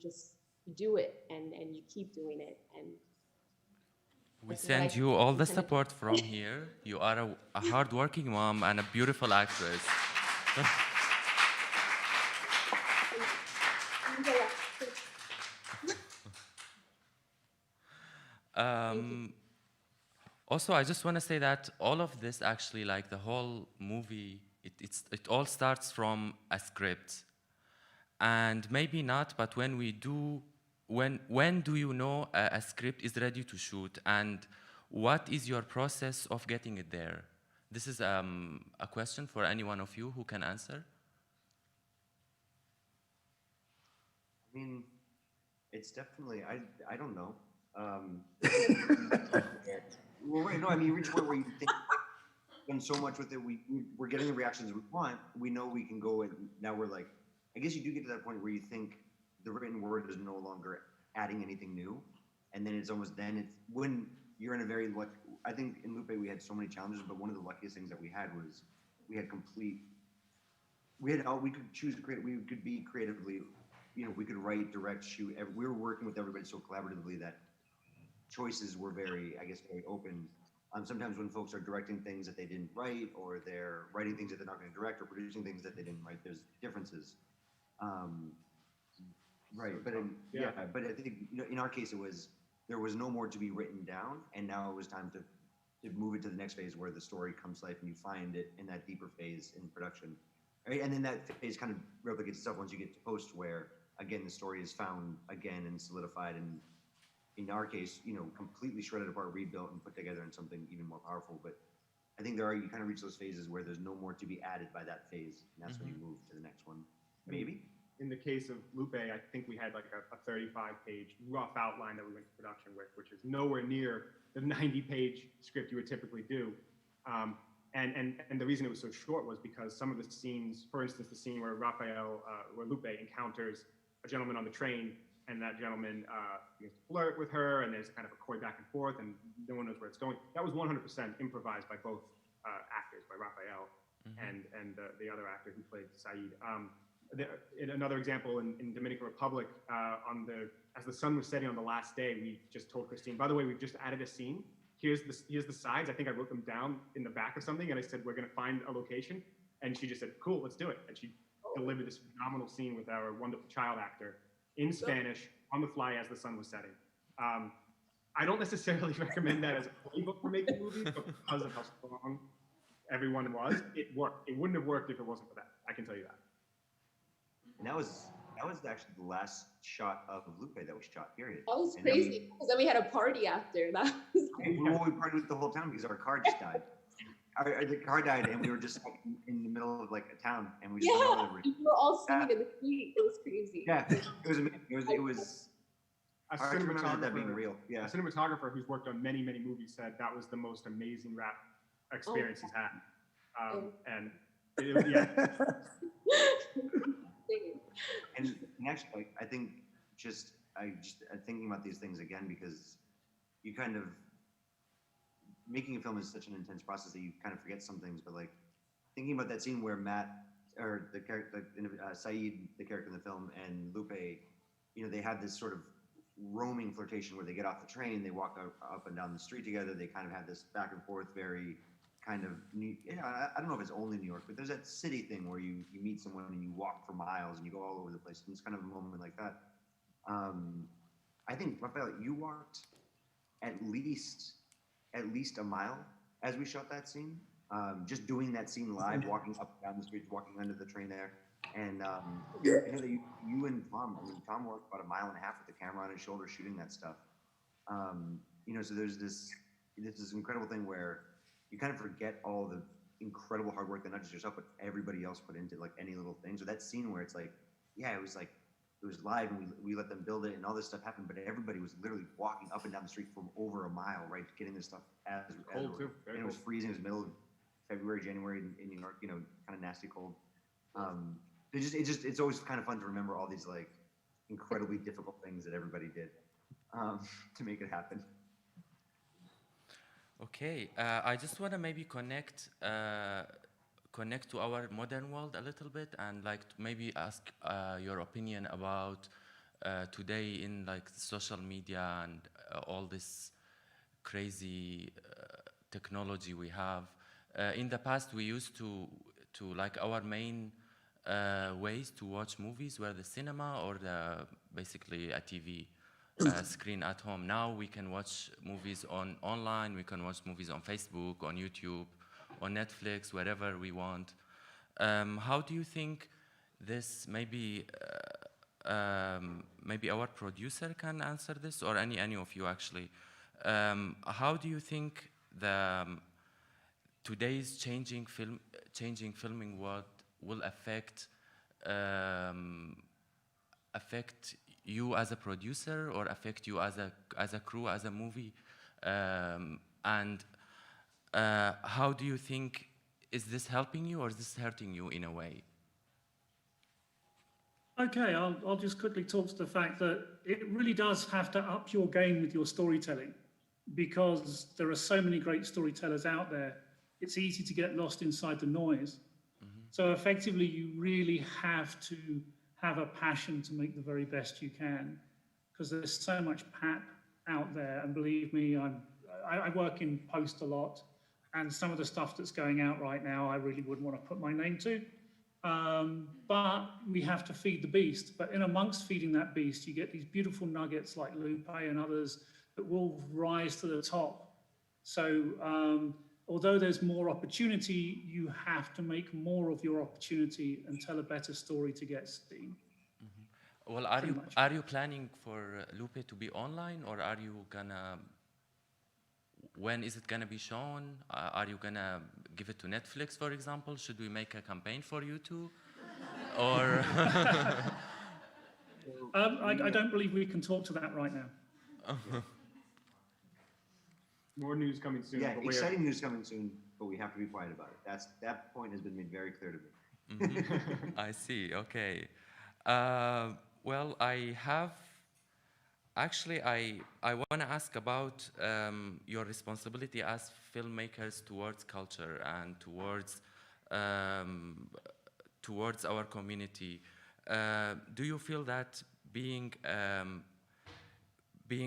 do it and you keep doing it. And we send you all the support from here. You are a hardworking mom and a beautiful actress. Also, I just want to say that all of this actually, like the whole movie, it all starts from a script. And maybe not, but when we do, when do you know a script is ready to shoot? And what is your process of getting it there? This is a question for any one of you who can answer. I mean, it's definitely, I don't know. Well, right, no, I mean, you reach a point where you think we've done so much with it, we're getting the reactions we want, we know we can go, and now we're like, I guess you do get to that point where you think the written word is no longer adding anything new, and then it's when you're in a very, I think in LUPE we had so many challenges, but one of the luckiest things that we had was we could choose, we could be creatively, we could write, direct, shoot, we were working with everybody so collaboratively that choices were very open. Sometimes when folks are directing things that they didn't write, or they're writing things that they're not going to direct, or producing things that they didn't write, there's differences. Right, but but I think in our case there was no more to be written down, and now it was time to move it to the next phase where the story comes to life and you find it in that deeper phase in production, right? And then that phase kind of replicates itself once you get to post, where again the story is found again and solidified, and in our case, completely shredded apart, rebuilt, and put together in something even more powerful. But I think you kind of reach those phases where there's no more to be added by that phase, and that's when you move to the next one. Maybe. In the case of LUPE, I think we had like a 35-page rough outline that we went to production with, which is nowhere near the 90-page script you would typically do. And the reason it was so short was because some of the scenes, for instance, the scene where where LUPE encounters a gentleman on the train, and that gentleman begins to flirt with her, and there's kind of a coy back and forth, and no one knows where it's going. That was 100% improvised by both actors, by Raphael and the other actor who played Saeed. In another example, in Dominican Republic, as the sun was setting on the last day, we just told Christine, by the way, we've just added a scene. Here's the sides. I think I wrote them down in the back of something, and I said, we're going to find a location. And she just said, cool, let's do it. And she delivered this phenomenal scene with our wonderful child actor in Spanish on the fly as the sun was setting. I don't necessarily recommend that as a playbook for making movies, but because of how strong everyone was, it worked. It wouldn't have worked if it wasn't for that. I can tell you that. And that was actually the last shot of LUPE that was shot, period. That was crazy, because then we had a party after that. We partied with the whole town because our car just died. The car died, and we were just like in the middle of like a town, and we just we were all singing in the street. It was crazy. Yeah, it was amazing. It was a cinematographer, that being real. Yeah, a cinematographer who's worked on many movies said that was the most amazing rap experience he's had. And and actually, I think I'm thinking about these things again, because you kind of, making a film is such an intense process that you kind of forget some things, but like thinking about that scene where Matt or the character, Saeed, the character in the film, and Lupe, they have this sort of roaming flirtation where they get off the train, they walk up and down the street together, they kind of have this back and forth, very kind of, I don't know if it's only New York, but there's that city thing where you meet someone and you walk for miles and you go all over the place, and it's kind of a moment like that. I think, Rafael, you walked at least a mile as we shot that scene, just doing that scene live, walking up and down the streets, walking under the train there. And I know that you and Tom, Tom worked about 1.5 miles with the camera on his shoulder shooting that stuff. So there's this incredible thing where you kind of forget all the incredible hard work that not just yourself, but everybody else put into like any little thing. So that scene where it's like, it was live and we let them build it and all this stuff happened, but everybody was literally walking up and down the street from over 1 mile, right? Getting this stuff Cold too. And it was freezing. It was middle of February, January in New York, kind of nasty cold. It's always kind of fun to remember all these like incredibly difficult things that everybody did to make it happen. Okay, I just want to maybe connect to our modern world a little bit, and like maybe ask your opinion about today in like social media and all this crazy technology we have. In the past, we used to like our main ways to watch movies were the cinema or basically a TV screen at home. Now we can watch movies online, we can watch movies on Facebook, on YouTube, on Netflix, wherever we want. How do you think this, maybe our producer can answer this, or any of you actually, how do you think today's changing filming world will affect you as a producer, or affect you as a crew, as a movie, and how do you think, is this helping you or is this hurting you in a way? Okay, I'll just quickly talk to the fact that it really does have to up your game with your storytelling, because there are so many great storytellers out there. It's easy to get lost inside the noise. So effectively, you really have to have a passion to make the very best you can, because there's so much pap out there. And believe me, I work in post a lot, and some of the stuff that's going out right now, I really wouldn't want to put my name to. But we have to feed the beast. But in amongst feeding that beast, you get these beautiful nuggets like Lupe and others that will rise to the top. So although there's more opportunity, you have to make more of your opportunity and tell a better story to get seen. Well, are you planning for Lupe to be online, or are you gonna, when is it gonna be shown? Are you gonna give it to Netflix, for example? Should we make a campaign for you too? Or I don't believe we can talk to that right now. More news coming soon. Yeah, exciting news coming soon, but we have to be quiet about it. That point has been made very clear to me. I see, okay. Well, I want to ask about your responsibility as filmmakers towards culture and towards our community. Do you feel that being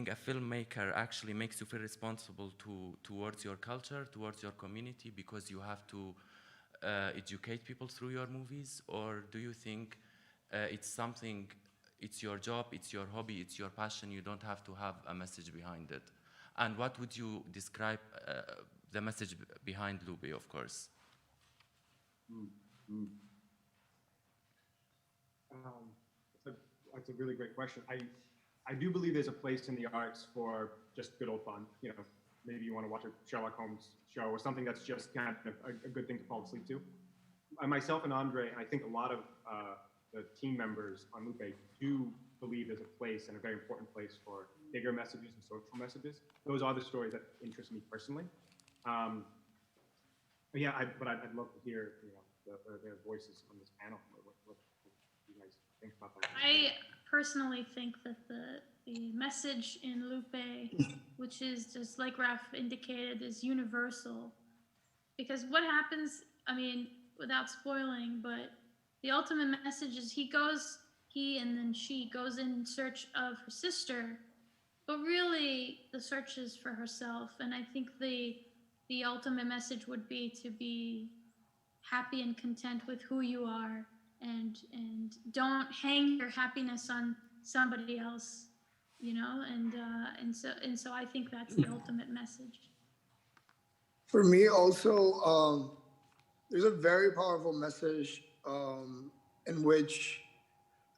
a filmmaker actually makes you feel responsible towards your culture, towards your community, because you have to educate people through your movies? Or do you think it's your job, it's your hobby, it's your passion, you don't have to have a message behind it? And what would you describe the message behind LUPE, of course? That's a really great question. I do believe there's a place in the arts for just good old fun. Maybe you want to watch a Sherlock Holmes show or something that's just kind of a good thing to fall asleep to. Myself and Andre, and I think a lot of the team members on LUPE do believe there's a place, and a very important place, for bigger messages and social messages. Those are the stories that interest me personally. But I'd love to hear their voices on this panel. What you guys think about that? I personally think that the message in LUPE, which is just like Raf indicated, is universal. Because what happens, I mean, without spoiling, but the ultimate message is he and then she goes in search of her sister, but really the search is for herself. And I think the ultimate message would be to be happy and content with who you are, and don't hang your happiness on somebody else, you know. And so I think that's the ultimate message. For me, also, there's a very powerful message in which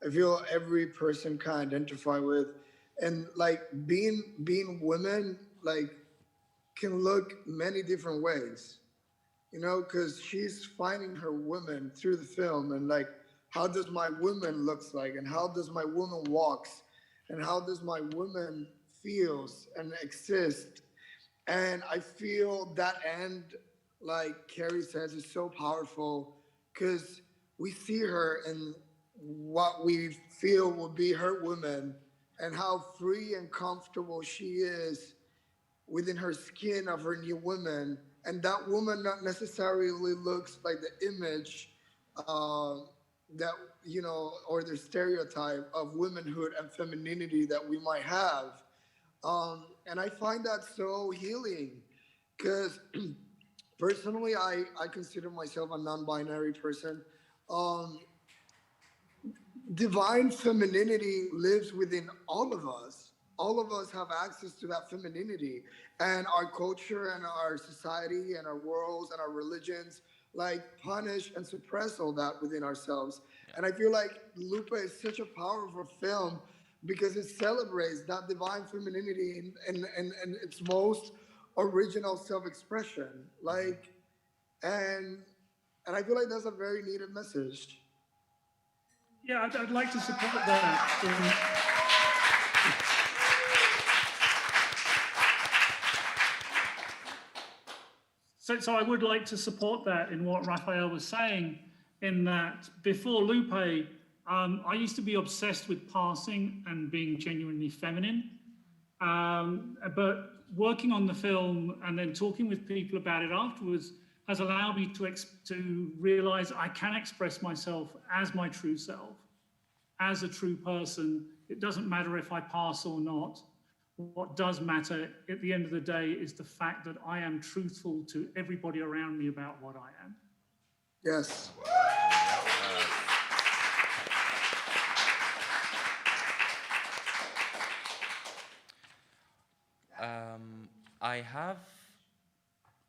I feel every person can identify with, and like being women, like can look many different ways, you know, because she's finding her woman through the film, and like, how does my woman looks like, and how does my woman walks, and how does my woman feels and exist. And I feel that end, like Carrie says, is so powerful because we see her in what we feel will be her woman, and how free and comfortable she is within her skin of her new woman. And that woman not necessarily looks like the image that, you know, or the stereotype of womanhood and femininity that we might have. And I find that so healing because personally, I consider myself a non-binary person. Um, Divine femininity lives within all of us. All of us have access to that femininity, and our culture and our society and our worlds and our religions like punish and suppress all that within ourselves. And I feel like Lupe is such a powerful film because it celebrates that divine femininity in its most original self-expression. Like, and I feel like that's a very needed message. Yeah, I'd like to support that. So I would like to support that in what Raphael was saying, in that before Lupe, I used to be obsessed with passing and being genuinely feminine. But working on the film and then talking with people about it afterwards has allowed me to realize I can express myself as my true self, as a true person. It doesn't matter if I pass or not. What does matter at the end of the day is the fact that I am truthful to everybody around me about what I am. Yes. I have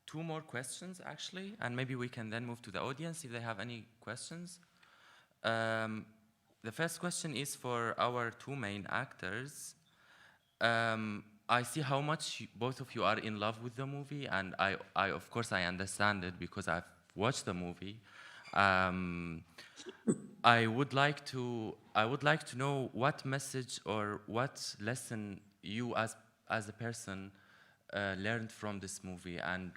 two more questions actually, and maybe we can then move to the audience if they have any questions. The first question is for our two main actors. I see how much both of you are in love with the movie, and I of course I understand it because I've watched the movie. I would like to know what message or what lesson you as a person learned from this movie, and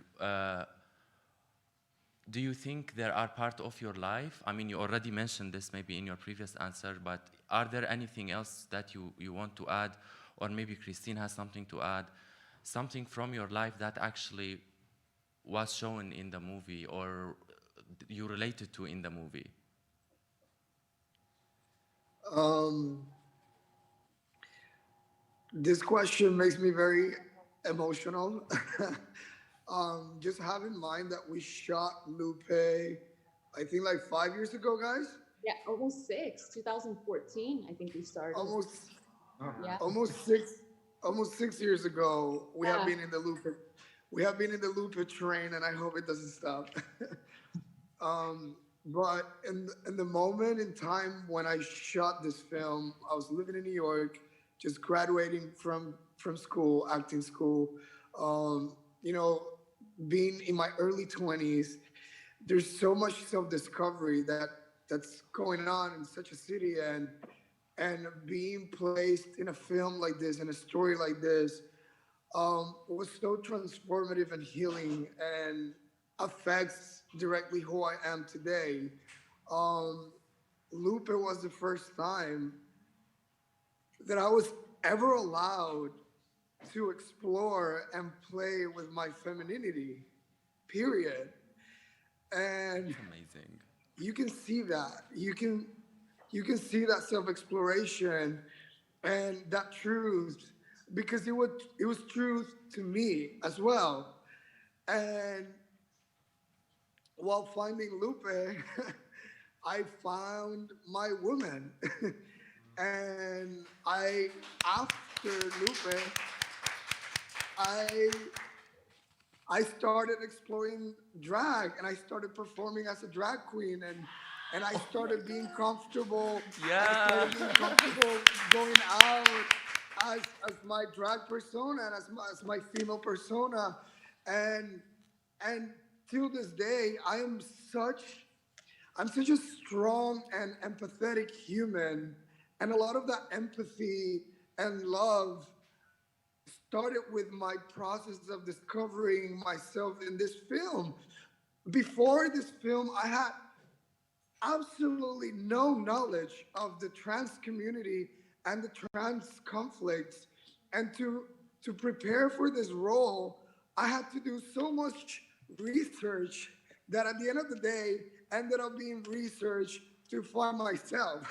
do you think there are part of your life, I mean you already mentioned this maybe in your previous answer, but are there anything else that you want to add, or maybe Christine has something to add, something from your life that actually was shown in the movie or you related to in the movie? This question makes me very emotional. Just have in mind that we shot Lupe, I think like 5 years ago, guys. Yeah, almost 2014, I think we started. Yeah. Almost 6 years ago. We have been in the Lupe. We have been in the Lupe train, and I hope it doesn't stop. But in the moment in time when I shot this film, I was living in New York, just graduating from school, acting school. You know, being in my early 20s, there's so much self-discovery that's going on in such a city, and being placed in a film like this, in a story like this, was so transformative and healing, and affects directly who I am today. Lupe was the first time that I was ever allowed to explore and play with my femininity, period. And that's amazing. you can see that. You can see that self-exploration and that truth, because it was truth to me as well. And while finding Lupe, I found my woman. And after Lupe, I started exploring drag, and I started performing as a drag queen, and I started being comfortable. Yeah. I started being comfortable going out as my drag persona and as my female persona, and till this day, I'm such a strong and empathetic human, and a lot of that empathy and love started with my process of discovering myself in this film. Before this film, I had absolutely no knowledge of the trans community and the trans conflicts. And to prepare for this role, I had to do so much research that at the end of the day ended up being research to find myself.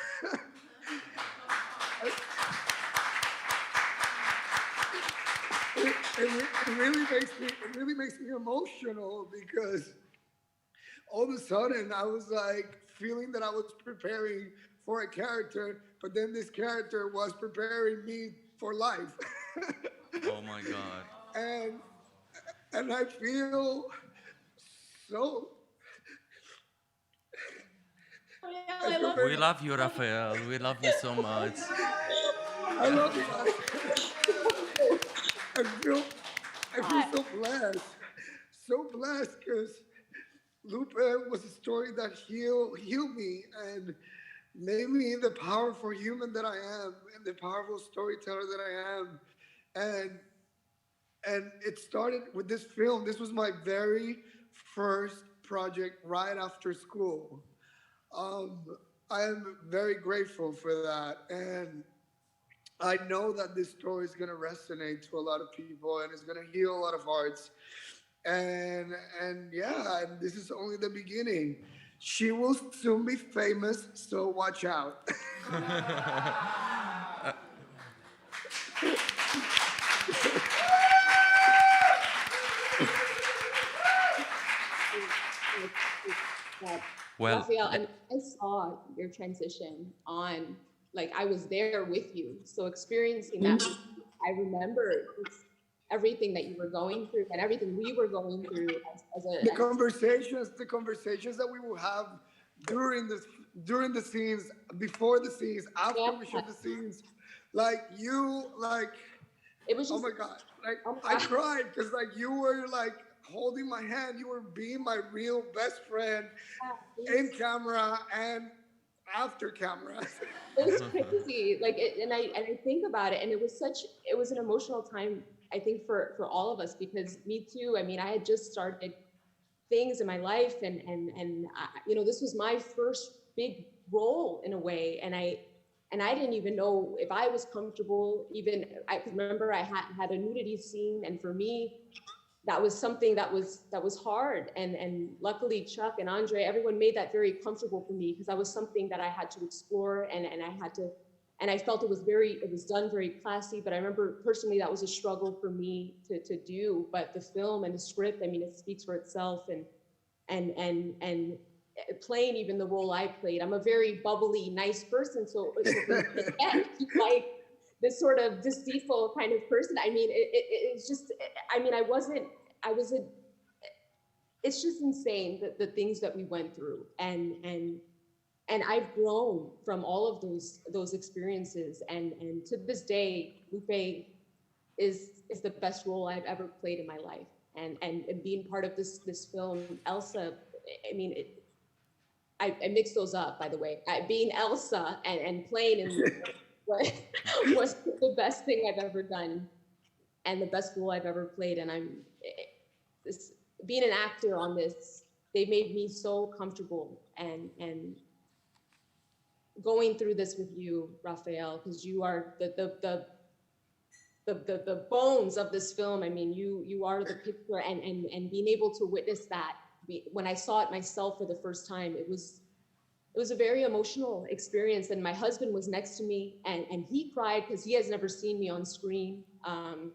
It really makes me emotional, because all of a sudden I was like feeling that I was preparing for a character, but then this character was preparing me for life. Oh my God. And I feel so. We love you, Raphael. We love you so much. I love you. I feel so blessed because Lupe was a story that healed me and made me the powerful human that I am and the powerful storyteller that I am. And it started with this film. This was my very first project right after school. I am very grateful for that. And I know that this story is going to resonate to a lot of people and it's going to heal a lot of hearts. And yeah, and this is only the beginning. She will soon be famous, so watch out. Well, Raphael, I saw your transition on, like, I was there with you. So experiencing that, I remember everything that you were going through and everything we were going through the conversations that we will have during the scenes, before the scenes, after we shoot the scenes, it was just, oh my God, I cried because you were holding my hand, you were being my real best friend in camera and after camera. It was crazy, and I think about it, and it was an emotional time, I think, for all of us, because me too. I mean, I had just started things in my life, and this was my first big role in a way, and I didn't even know if I was comfortable. Even I remember I had a nudity scene, and for me, that was something that was hard. And luckily, Chuck and Andre, everyone made that very comfortable for me, because that was something that I had to explore, and I had to. And I felt it was done very classy, but I remember personally that was a struggle for me to do. But the film and the script, I mean, it speaks for itself. And playing even the role I played, I'm a very bubbly, nice person. So like this sort of deceitful kind of person. I mean, it's just, I mean, it's just insane the things that we went through. And I've grown from all of those experiences, and to this day, Lupe is the best role I've ever played in my life. And being part of this film, Elsa, I mean, I mixed those up, by the way. Being Elsa and playing in was the best thing I've ever done, and the best role I've ever played. And being an actor on this, they made me so comfortable, and going through this with you, Raphael, because you are the bones of this film. I mean, you are the picture, and being able to witness that, when I saw it myself for the first time, it was it was a very emotional experience. And my husband was next to me, and he cried because he has never seen me on screen. And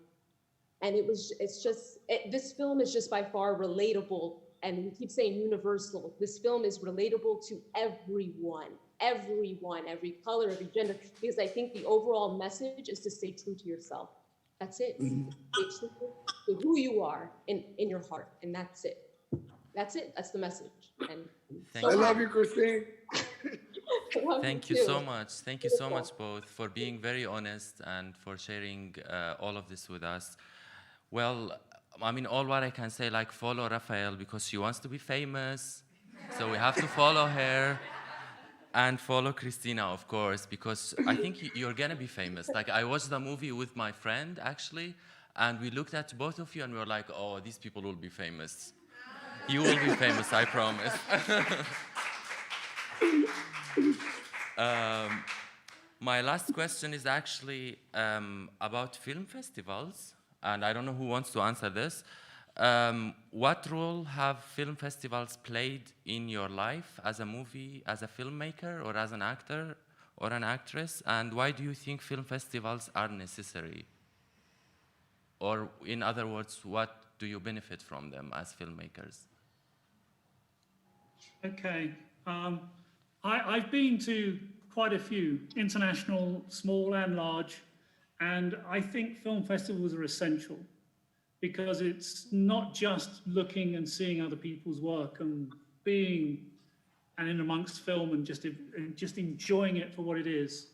this film is just by far relatable. And we keep saying universal. This film is relatable to everyone, every color, every gender, because I think the overall message is to stay true to yourself. That's it. Stay true to who you are in your heart, and that's it. That's it. That's the message. And I love you, Christine. Thank you so much. Thank you so much both for being very honest and for sharing all of this with us. Well, I mean, all what I can say, like, follow Raphael because she wants to be famous. So we have to follow her. And follow Christina, of course, because I think you're going to be famous. Like, I watched the movie with my friend, actually, and we looked at both of you and we were like, oh, these people will be famous. You will be famous, I promise. My last question is actually about film festivals, and I don't know who wants to answer this. What role have film festivals played in your life as a movie, as a filmmaker, or as an actor or an actress? And why do you think film festivals are necessary? Or in other words, what do you benefit from them as filmmakers? Okay. I've been to quite a few, international, small and large, and I think film festivals are essential because it's not just looking and seeing other people's work and being and in amongst film and just enjoying it for what it is.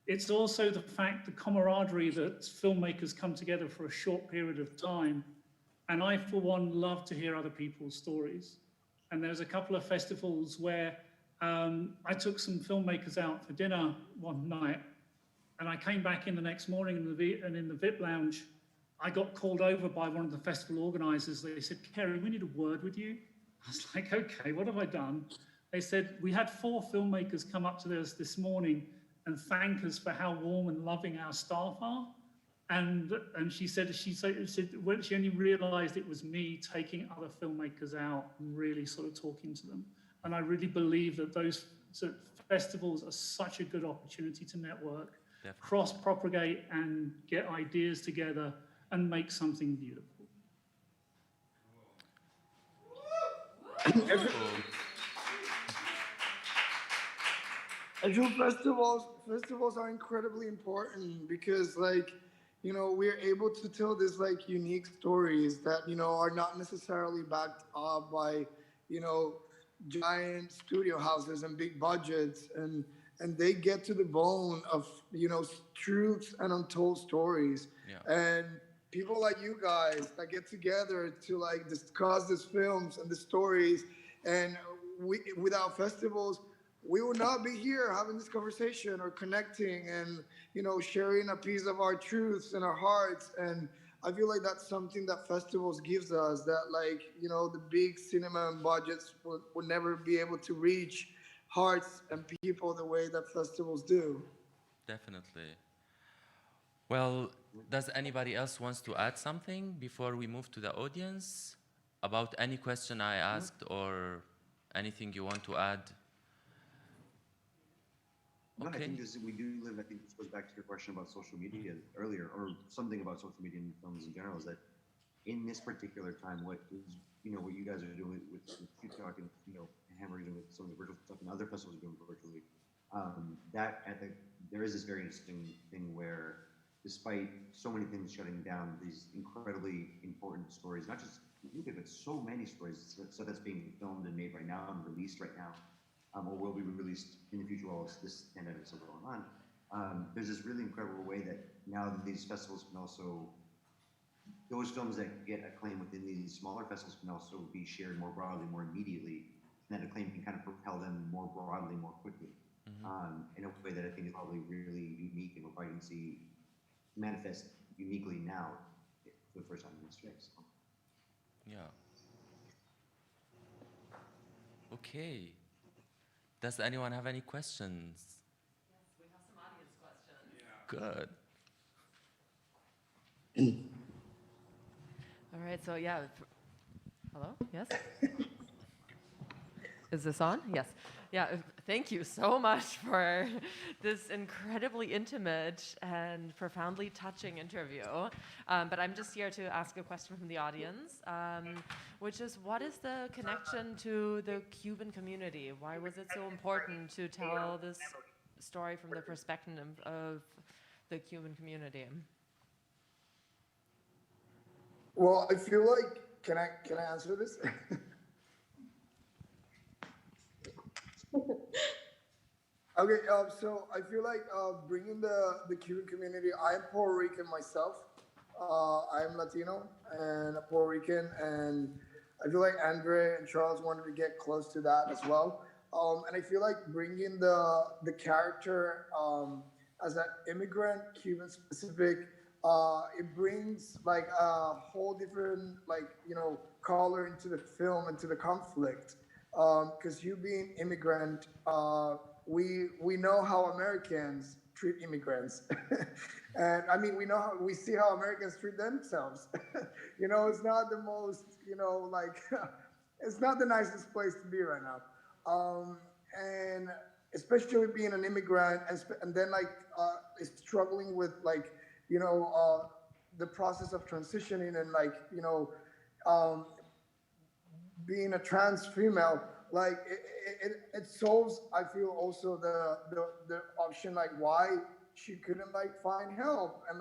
It's also the fact, the camaraderie that filmmakers come together for a short period of time. And I, for one, love to hear other people's stories. And there's a couple of festivals where I took some filmmakers out for dinner one night, and I came back in the next morning and in the VIP lounge, I got called over by one of the festival organizers. They said, Kerry, we need a word with you. I was like, okay, what have I done? They said, we had 4 filmmakers come up to us this morning and thank us for how warm and loving our staff are. And she said when she only realized it was me taking other filmmakers out and really sort of talking to them. And I really believe that those festivals are such a good opportunity to network, cross-propagate and get ideas together and make something beautiful. I feel festivals are incredibly important because, like, you know, we're able to tell these like unique stories that, you know, are not necessarily backed up by, you know, giant studio houses and big budgets, and they get to the bone of, you know, truths and untold stories. And people like you guys that get together to like discuss these films and the stories, and without festivals, we would not be here having this conversation or connecting and, you know, sharing a piece of our truths and our hearts. And I feel like that's something that festivals gives us, that, like, you know, the big cinema and budgets would never be able to reach hearts and people the way that festivals do. Definitely. Well, does anybody else wants to add something before we move to the audience about any question I asked or anything you want to add? No, I think we do live, I think this goes back to your question about social media earlier, or something about social media and films in general, is that in this particular time, what is, you know, what you guys are doing with TikTok and, you know, Hammer doing with some of the virtual stuff and other festivals are doing virtually, there is this very interesting thing where, despite so many things shutting down, these incredibly important stories, not just LUPE, but so many stories, stuff that's being filmed and made right now and released right now, or will be released in the future while this pandemic is still going on. There's this really incredible way that now these festivals can also, those films that get acclaim within these smaller festivals can also be shared more broadly, more immediately, and that acclaim can kind of propel them more broadly, more quickly, in a way that I think is probably really unique, and we're probably going to see manifest uniquely now for the first time in history. So. Yeah. Okay. Does anyone have any questions? Yes, we have some audience questions. Good. All right, so yeah. Hello? Yes? Is this on? Yes. Yeah, thank you so much for this incredibly intimate and profoundly touching interview. But I'm just here to ask a question from the audience, which is, what is the connection to the Cuban community? Why was it so important to tell this story from the perspective of the Cuban community? Well, I feel like, can I answer this? Okay, so I feel like bringing the Cuban community, I'm Puerto Rican myself. I'm Latino and a Puerto Rican, and I feel like Andre and Charles wanted to get close to that as well. And I feel like bringing the character as an immigrant, Cuban specific, it brings like a whole different color into the film, into the conflict. Because you being immigrant, we know how Americans treat immigrants, and I mean we see how Americans treat themselves. It's not the most it's not the nicest place to be right now, and especially being an immigrant and then struggling with the process of transitioning and being a trans female, it solves, I feel, also the option why she couldn't find help and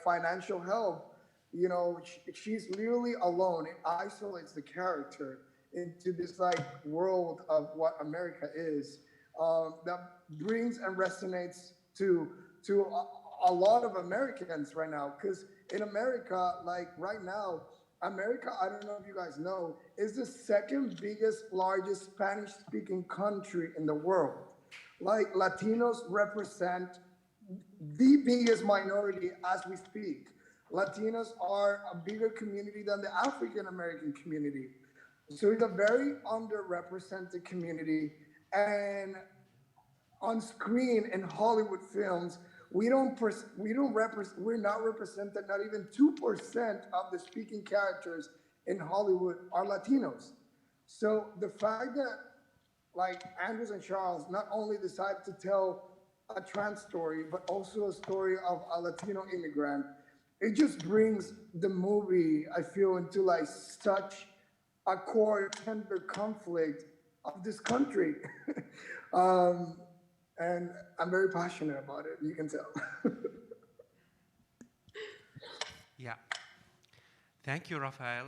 financial help. She's literally alone. It isolates the character into this world of what America is. That brings and resonates to a lot of Americans right now, because in America, right now, America, I don't know if you guys know, is the second largest Spanish-speaking country in the world. Latinos represent the biggest minority as we speak. Latinos are a bigger community than the African-American community. So it's a very underrepresented community. And on screen in Hollywood films, we're not represented. Not even 2% of the speaking characters in Hollywood are Latinos. So the fact that Andres and Charles not only decided to tell a trans story, but also a story of a Latino immigrant, it just brings the movie, I feel, into such a core tender conflict of this country. And I'm very passionate about it, you can tell. Yeah. Thank you, Rafael.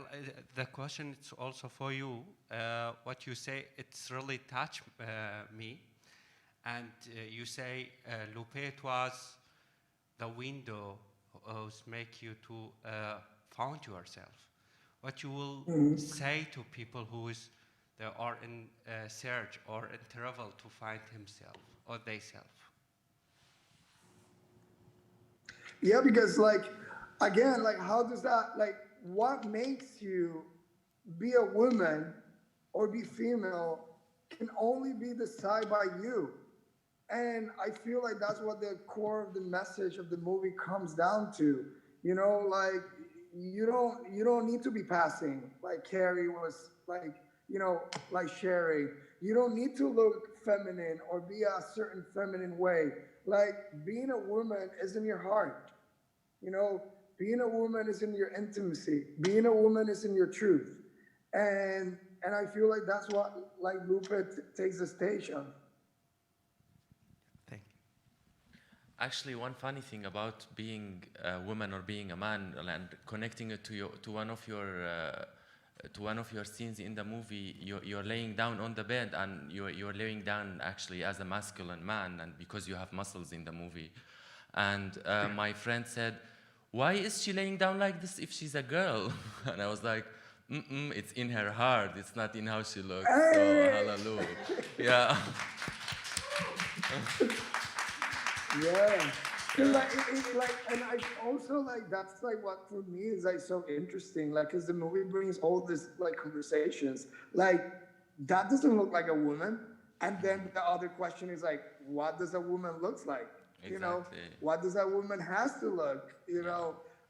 The question is also for you. What you say, it's really touched me. And you say, Lupe, it was the window who's make you to found yourself. What you will say to people they are in search or in travel to find himself or theyself? Yeah, because again, how does that, what makes you be a woman or be female can only be decided by you. And I feel like that's what the core of the message of the movie comes down to. You don't need to be passing like Carrie was sharing. You don't need to look feminine or be a certain feminine way. Being a woman is in your heart. Being a woman is in your intimacy. Being a woman is in your truth. And I feel like that's what Lupe takes the stage on. Thank you. Actually, one funny thing about being a woman or being a man and connecting it to one of your scenes in the movie, you're laying down on the bed and you're laying down actually as a masculine man, and because you have muscles in the movie. And my friend said, "Why is she laying down like this if she's a girl?" And I was like, it's in her heart, it's not in how she looks. Hey! So hallelujah. Yeah. Yeah. And I also that's what for me is so interesting, because the movie brings all this conversations. That doesn't look like a woman, and then the other question is what does a woman look like? Exactly. What does a woman has to look?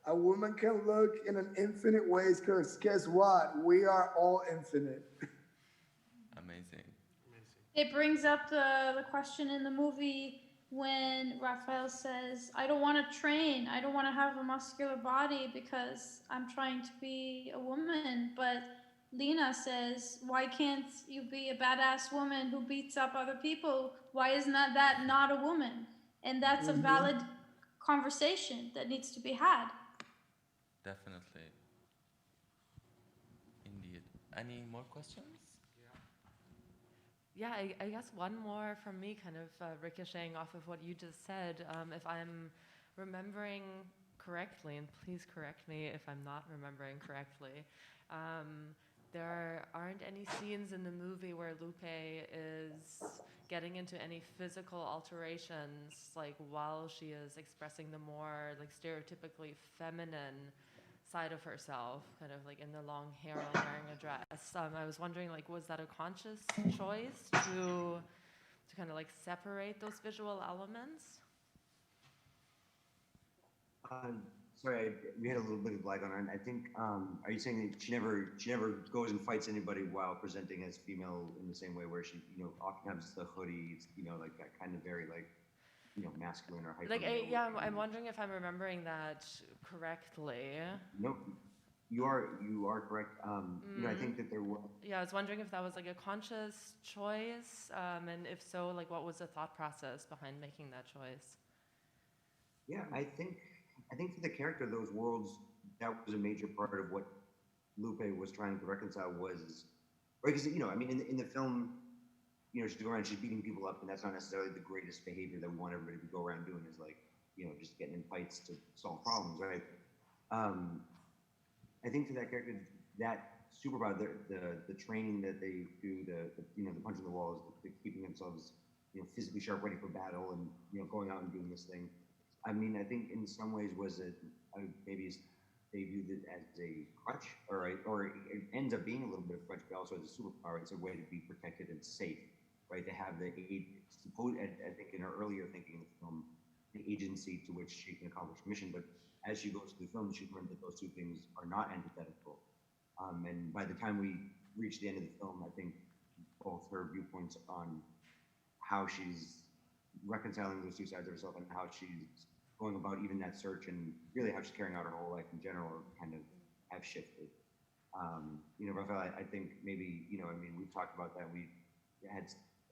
A woman can look in an infinite ways, because guess what? We are all infinite. Amazing. It brings up the question in the movie when Raphael says, I don't want to train, I don't want to have a muscular body because I'm trying to be a woman. But Lena says, why can't you be a badass woman who beats up other people? Why isn't that not a woman? And that's a valid conversation that needs to be had. Definitely. Indeed. Any more questions? Yeah, I guess one more from me, kind of ricocheting off of what you just said. If I'm remembering correctly, and please correct me if I'm not remembering correctly, there aren't any scenes in the movie where Lupe is getting into any physical alterations, like while she is expressing the more like stereotypically feminine side of herself, kind of like in the long hair and wearing a dress. I was wondering, like, was that a conscious choice to kind of like separate those visual elements? Sorry, we had a little bit of lag on it. I think, are you saying that she never goes and fights anybody while presenting as female in the same way, where she, often has the hoodie, like that kind of very like, masculine or hyper. Like, I'm wondering if I'm remembering that correctly. No, you are correct. I think that there was. Yeah, I was wondering if that was like a conscious choice, and if so, like, what was the thought process behind making that choice? Yeah, I think for the character, those worlds, that was a major part of what Lupe was trying to reconcile was, right? Because in the film, she's going around, she's beating people up, and that's not necessarily the greatest behavior that we want everybody to go around doing, is like, just getting in fights to solve problems, right? I think for that character, that superpower, the training that they do, the punching the walls, the keeping themselves, physically sharp, ready for battle, and going out and doing this thing. I mean, I think in some ways maybe they viewed it as a crutch, or it ends up being a little bit of a crutch, but also as a superpower. It's a way to be protected and safe, right? To have the aid, I think in her earlier thinking in the film, the agency to which she can accomplish her mission. But as she goes through the film, she learned that those two things are not antithetical. And by the time we reach the end of the film, I think both her viewpoints on how she's reconciling those two sides of herself and how she's going about even that search, and really how she's carrying out her whole life in general, kind of have shifted. Raphael, I think maybe, we've talked about that. We had,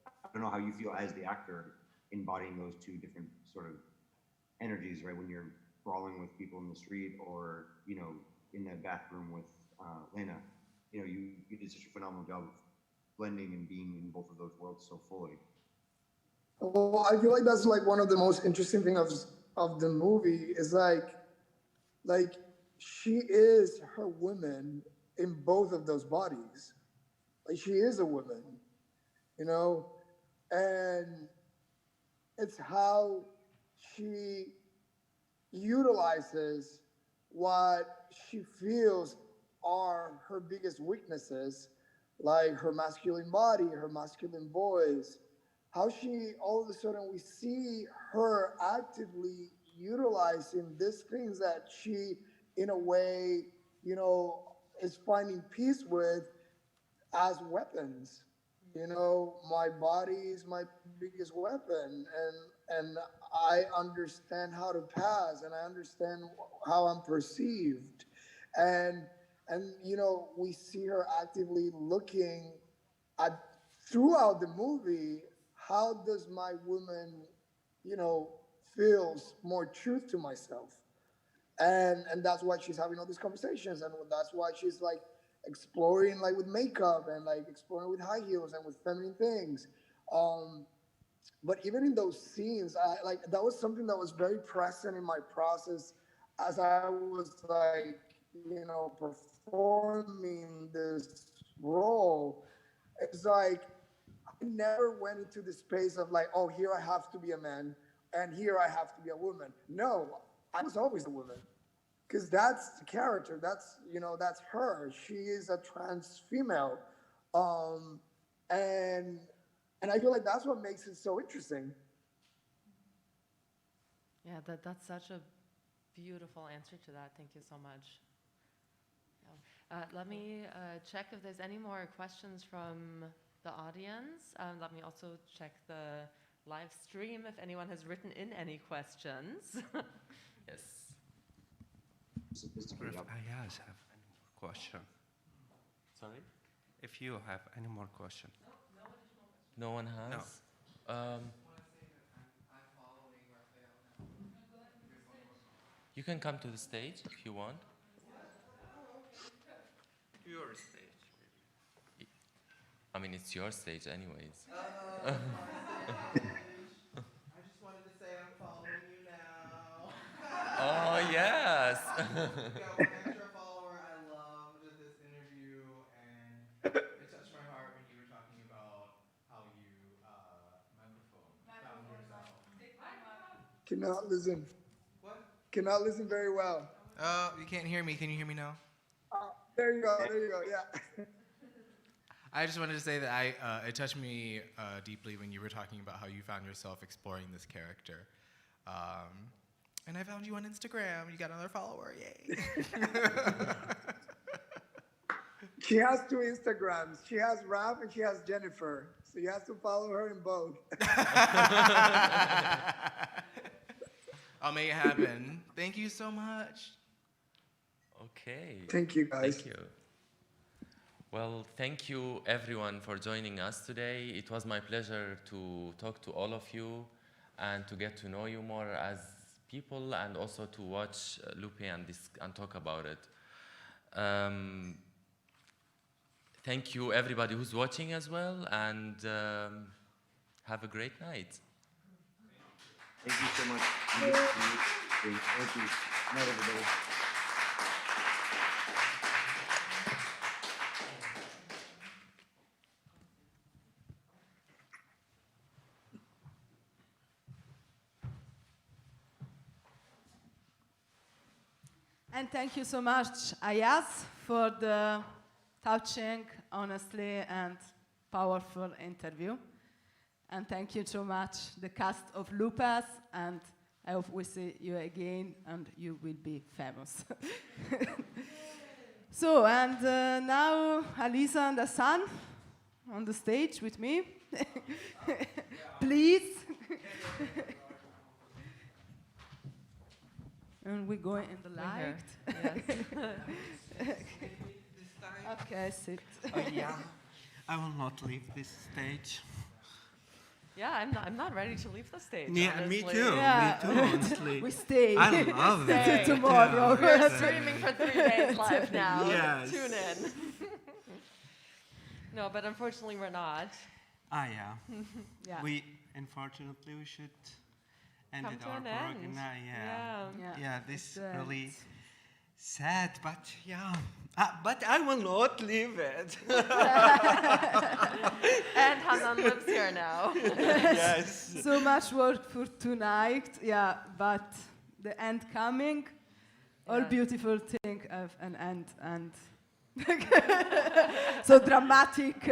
I don't know how you feel as the actor embodying those two different sort of energies, right? When you're brawling with people in the street, or, in the bathroom with Lena, you did such a phenomenal job of blending and being in both of those worlds so fully. Well, I feel like that's like one of the most interesting things of the movie is like she is her woman in both of those bodies. Like, she is a woman, and it's how she utilizes what she feels are her biggest weaknesses, like her masculine body, her masculine voice. How she, all of a sudden, we see her actively utilizing these things that she, in a way, is finding peace with as weapons. My body is my biggest weapon, and I understand how to pass, and I understand how I'm perceived, and we see her actively looking at, throughout the movie, how does my woman, feels more truth to myself, and that's why she's having all these conversations, and that's why she's like exploring, like with makeup, and like exploring with high heels and with feminine things. But even in those scenes, that was something that was very present in my process as I was like, performing this role. It's like I never went into the space of like, oh, here I have to be a man and here I have to be a woman. No, I was always a woman, because that's the character. That's that's her. She is a trans female, and I feel like that's what makes it so interesting. Yeah, that's such a beautiful answer to that. Thank you so much. Let me check if there's any more questions from the audience. Let me also check the live stream if anyone has written in any questions. Yes. If Ayaz have any more question. Sorry? If you have any more question. No one has? You can come to the stage if you want. Your stage. I mean, it's your stage anyways. I just wanted to say I'm following you now. Oh, yes. Extra follower. I loved this interview, and it touched my heart when you were talking about how you found yourself. Cannot listen. What? Cannot listen very well. You can't hear me. Can you hear me now? There you go. There you go. Yeah. I just wanted to say that it touched me deeply when you were talking about how you found yourself exploring this character. And I found you on Instagram. You got another follower. Yay. She has 2 Instagrams. She has Ralph and she has Jennifer. So you have to follow her in both. I'll make it happen. Thank you so much. Okay. Thank you, guys. Thank you. Well, thank you everyone for joining us today. It was my pleasure to talk to all of you and to get to know you more as people and also to watch LUPE and talk about it. Thank you everybody who's watching as well, and have a great night. Thank you so much. Thank you. Thank you. Good night, everybody. And thank you so much, Ayaz, for the touching, honestly, and powerful interview. And thank you so much, the cast of LUPEs, and I hope we see you again, and you will be famous. So, and now Alisa and Hassan on the stage with me. Please. And we go in the light. Yes. Okay, sit. Oh, yeah. I will not leave this stage. Yeah, I'm not ready to leave the stage. Yeah, honestly. me too. Yeah. Me too, honestly. We stay. I love it. Tomorrow. Yeah. We're streaming for 3 days live now. Yes. Tune in. No, but unfortunately we're not. Yeah. Yeah. Unfortunately we should end Come it to our an program end. now. Yeah. This really sad, but yeah. But I will not leave it. And Hanan lives here now. Yes. So much work for tonight, yeah, but the end coming, all beautiful things have an end, and so dramatic.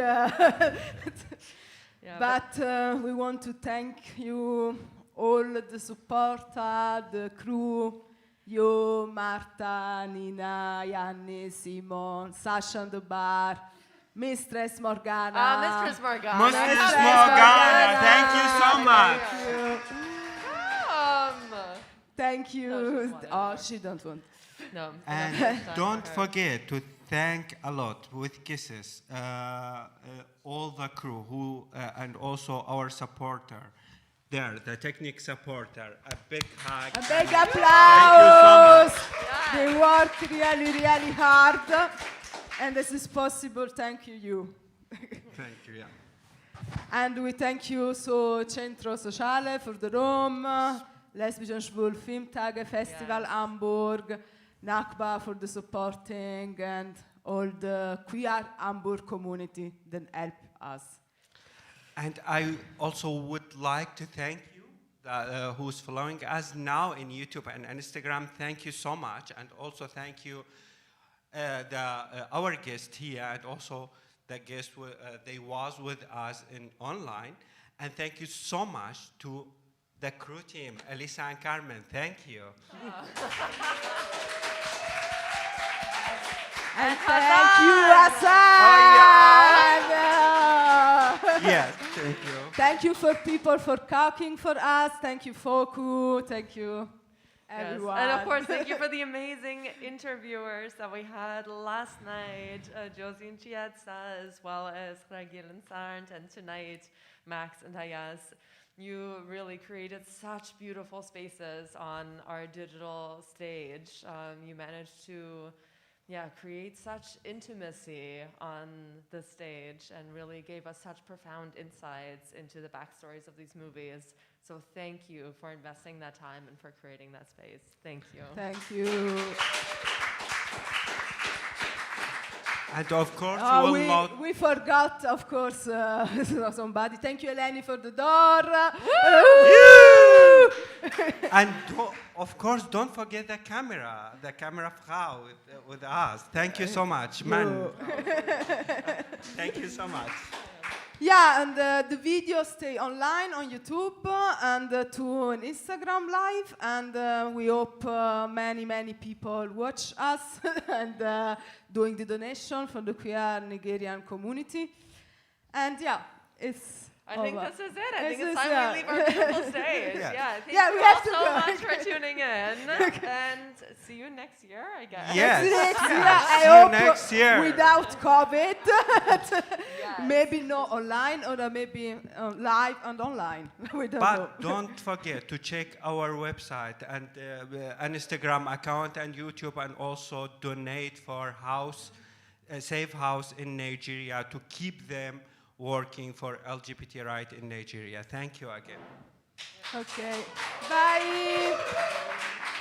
But we want to thank you, all the supporter, the crew, you, Marta, Nina, Yanni, Simon, Sasha on the bar, Mistress Morgana. Mistress Morgana. Mistress Morgana, thank you so much. Thank you. Oh, she don't want. No. And don't forget to thank a lot with kisses all the crew who and also our supporter. There, the technique supporter. A big hug. A big applause. Thank you so much. They work really, really hard. And this is possible. Thank you. Thank you, yeah. And we thank you so Centro Sociale for the room, Lesbian Schwul Filmtage Festival Hamburg, NACBA for the supporting, and all the queer Hamburg community that help us. And I also would like to thank you who's following us now in YouTube and Instagram. Thank you so much. And also thank you our guest here, and also the guest they was with us in online. And thank you so much to the crew team, Elisa and Carmen. Thank you. And thank you, Hassan. Oh, yeah. Yes, thank you. Thank you for people for cooking for us. Thank you, Foku. Thank you, everyone. Yes. And of course, thank you for the amazing interviewers that we had last night, Josie and Chietza, as well as Ragil and Sarnt, and tonight, Max and Ayaz. You really created such beautiful spaces on our digital stage. You managed to create such intimacy on the stage and really gave us such profound insights into the backstories of these movies. So thank you for investing that time and for creating that space. Thank you. Thank you. And of course, we forgot, of course, somebody. Thank you, Eleni, for the door. And of course, don't forget the camera Frau with us. Thank you so much, man. Thank you so much. Yeah, and the videos stay online on YouTube and to an Instagram live, and we hope many people watch us and doing the donation for the queer Nigerian community. And I think this is it. I think it's This time is, we leave our beautiful stage. Yes. Thank Yeah, you we all have to so go. much for tuning in. And see you next year, I guess. Yes. Next year, Yes. I See you hope next year. without COVID. Maybe not online, or maybe live and online. We don't know. But don't forget to check our website and Instagram account and YouTube, and also donate for a safe house in Nigeria to keep them working for LGBT rights in Nigeria. Thank you again. Okay. Bye.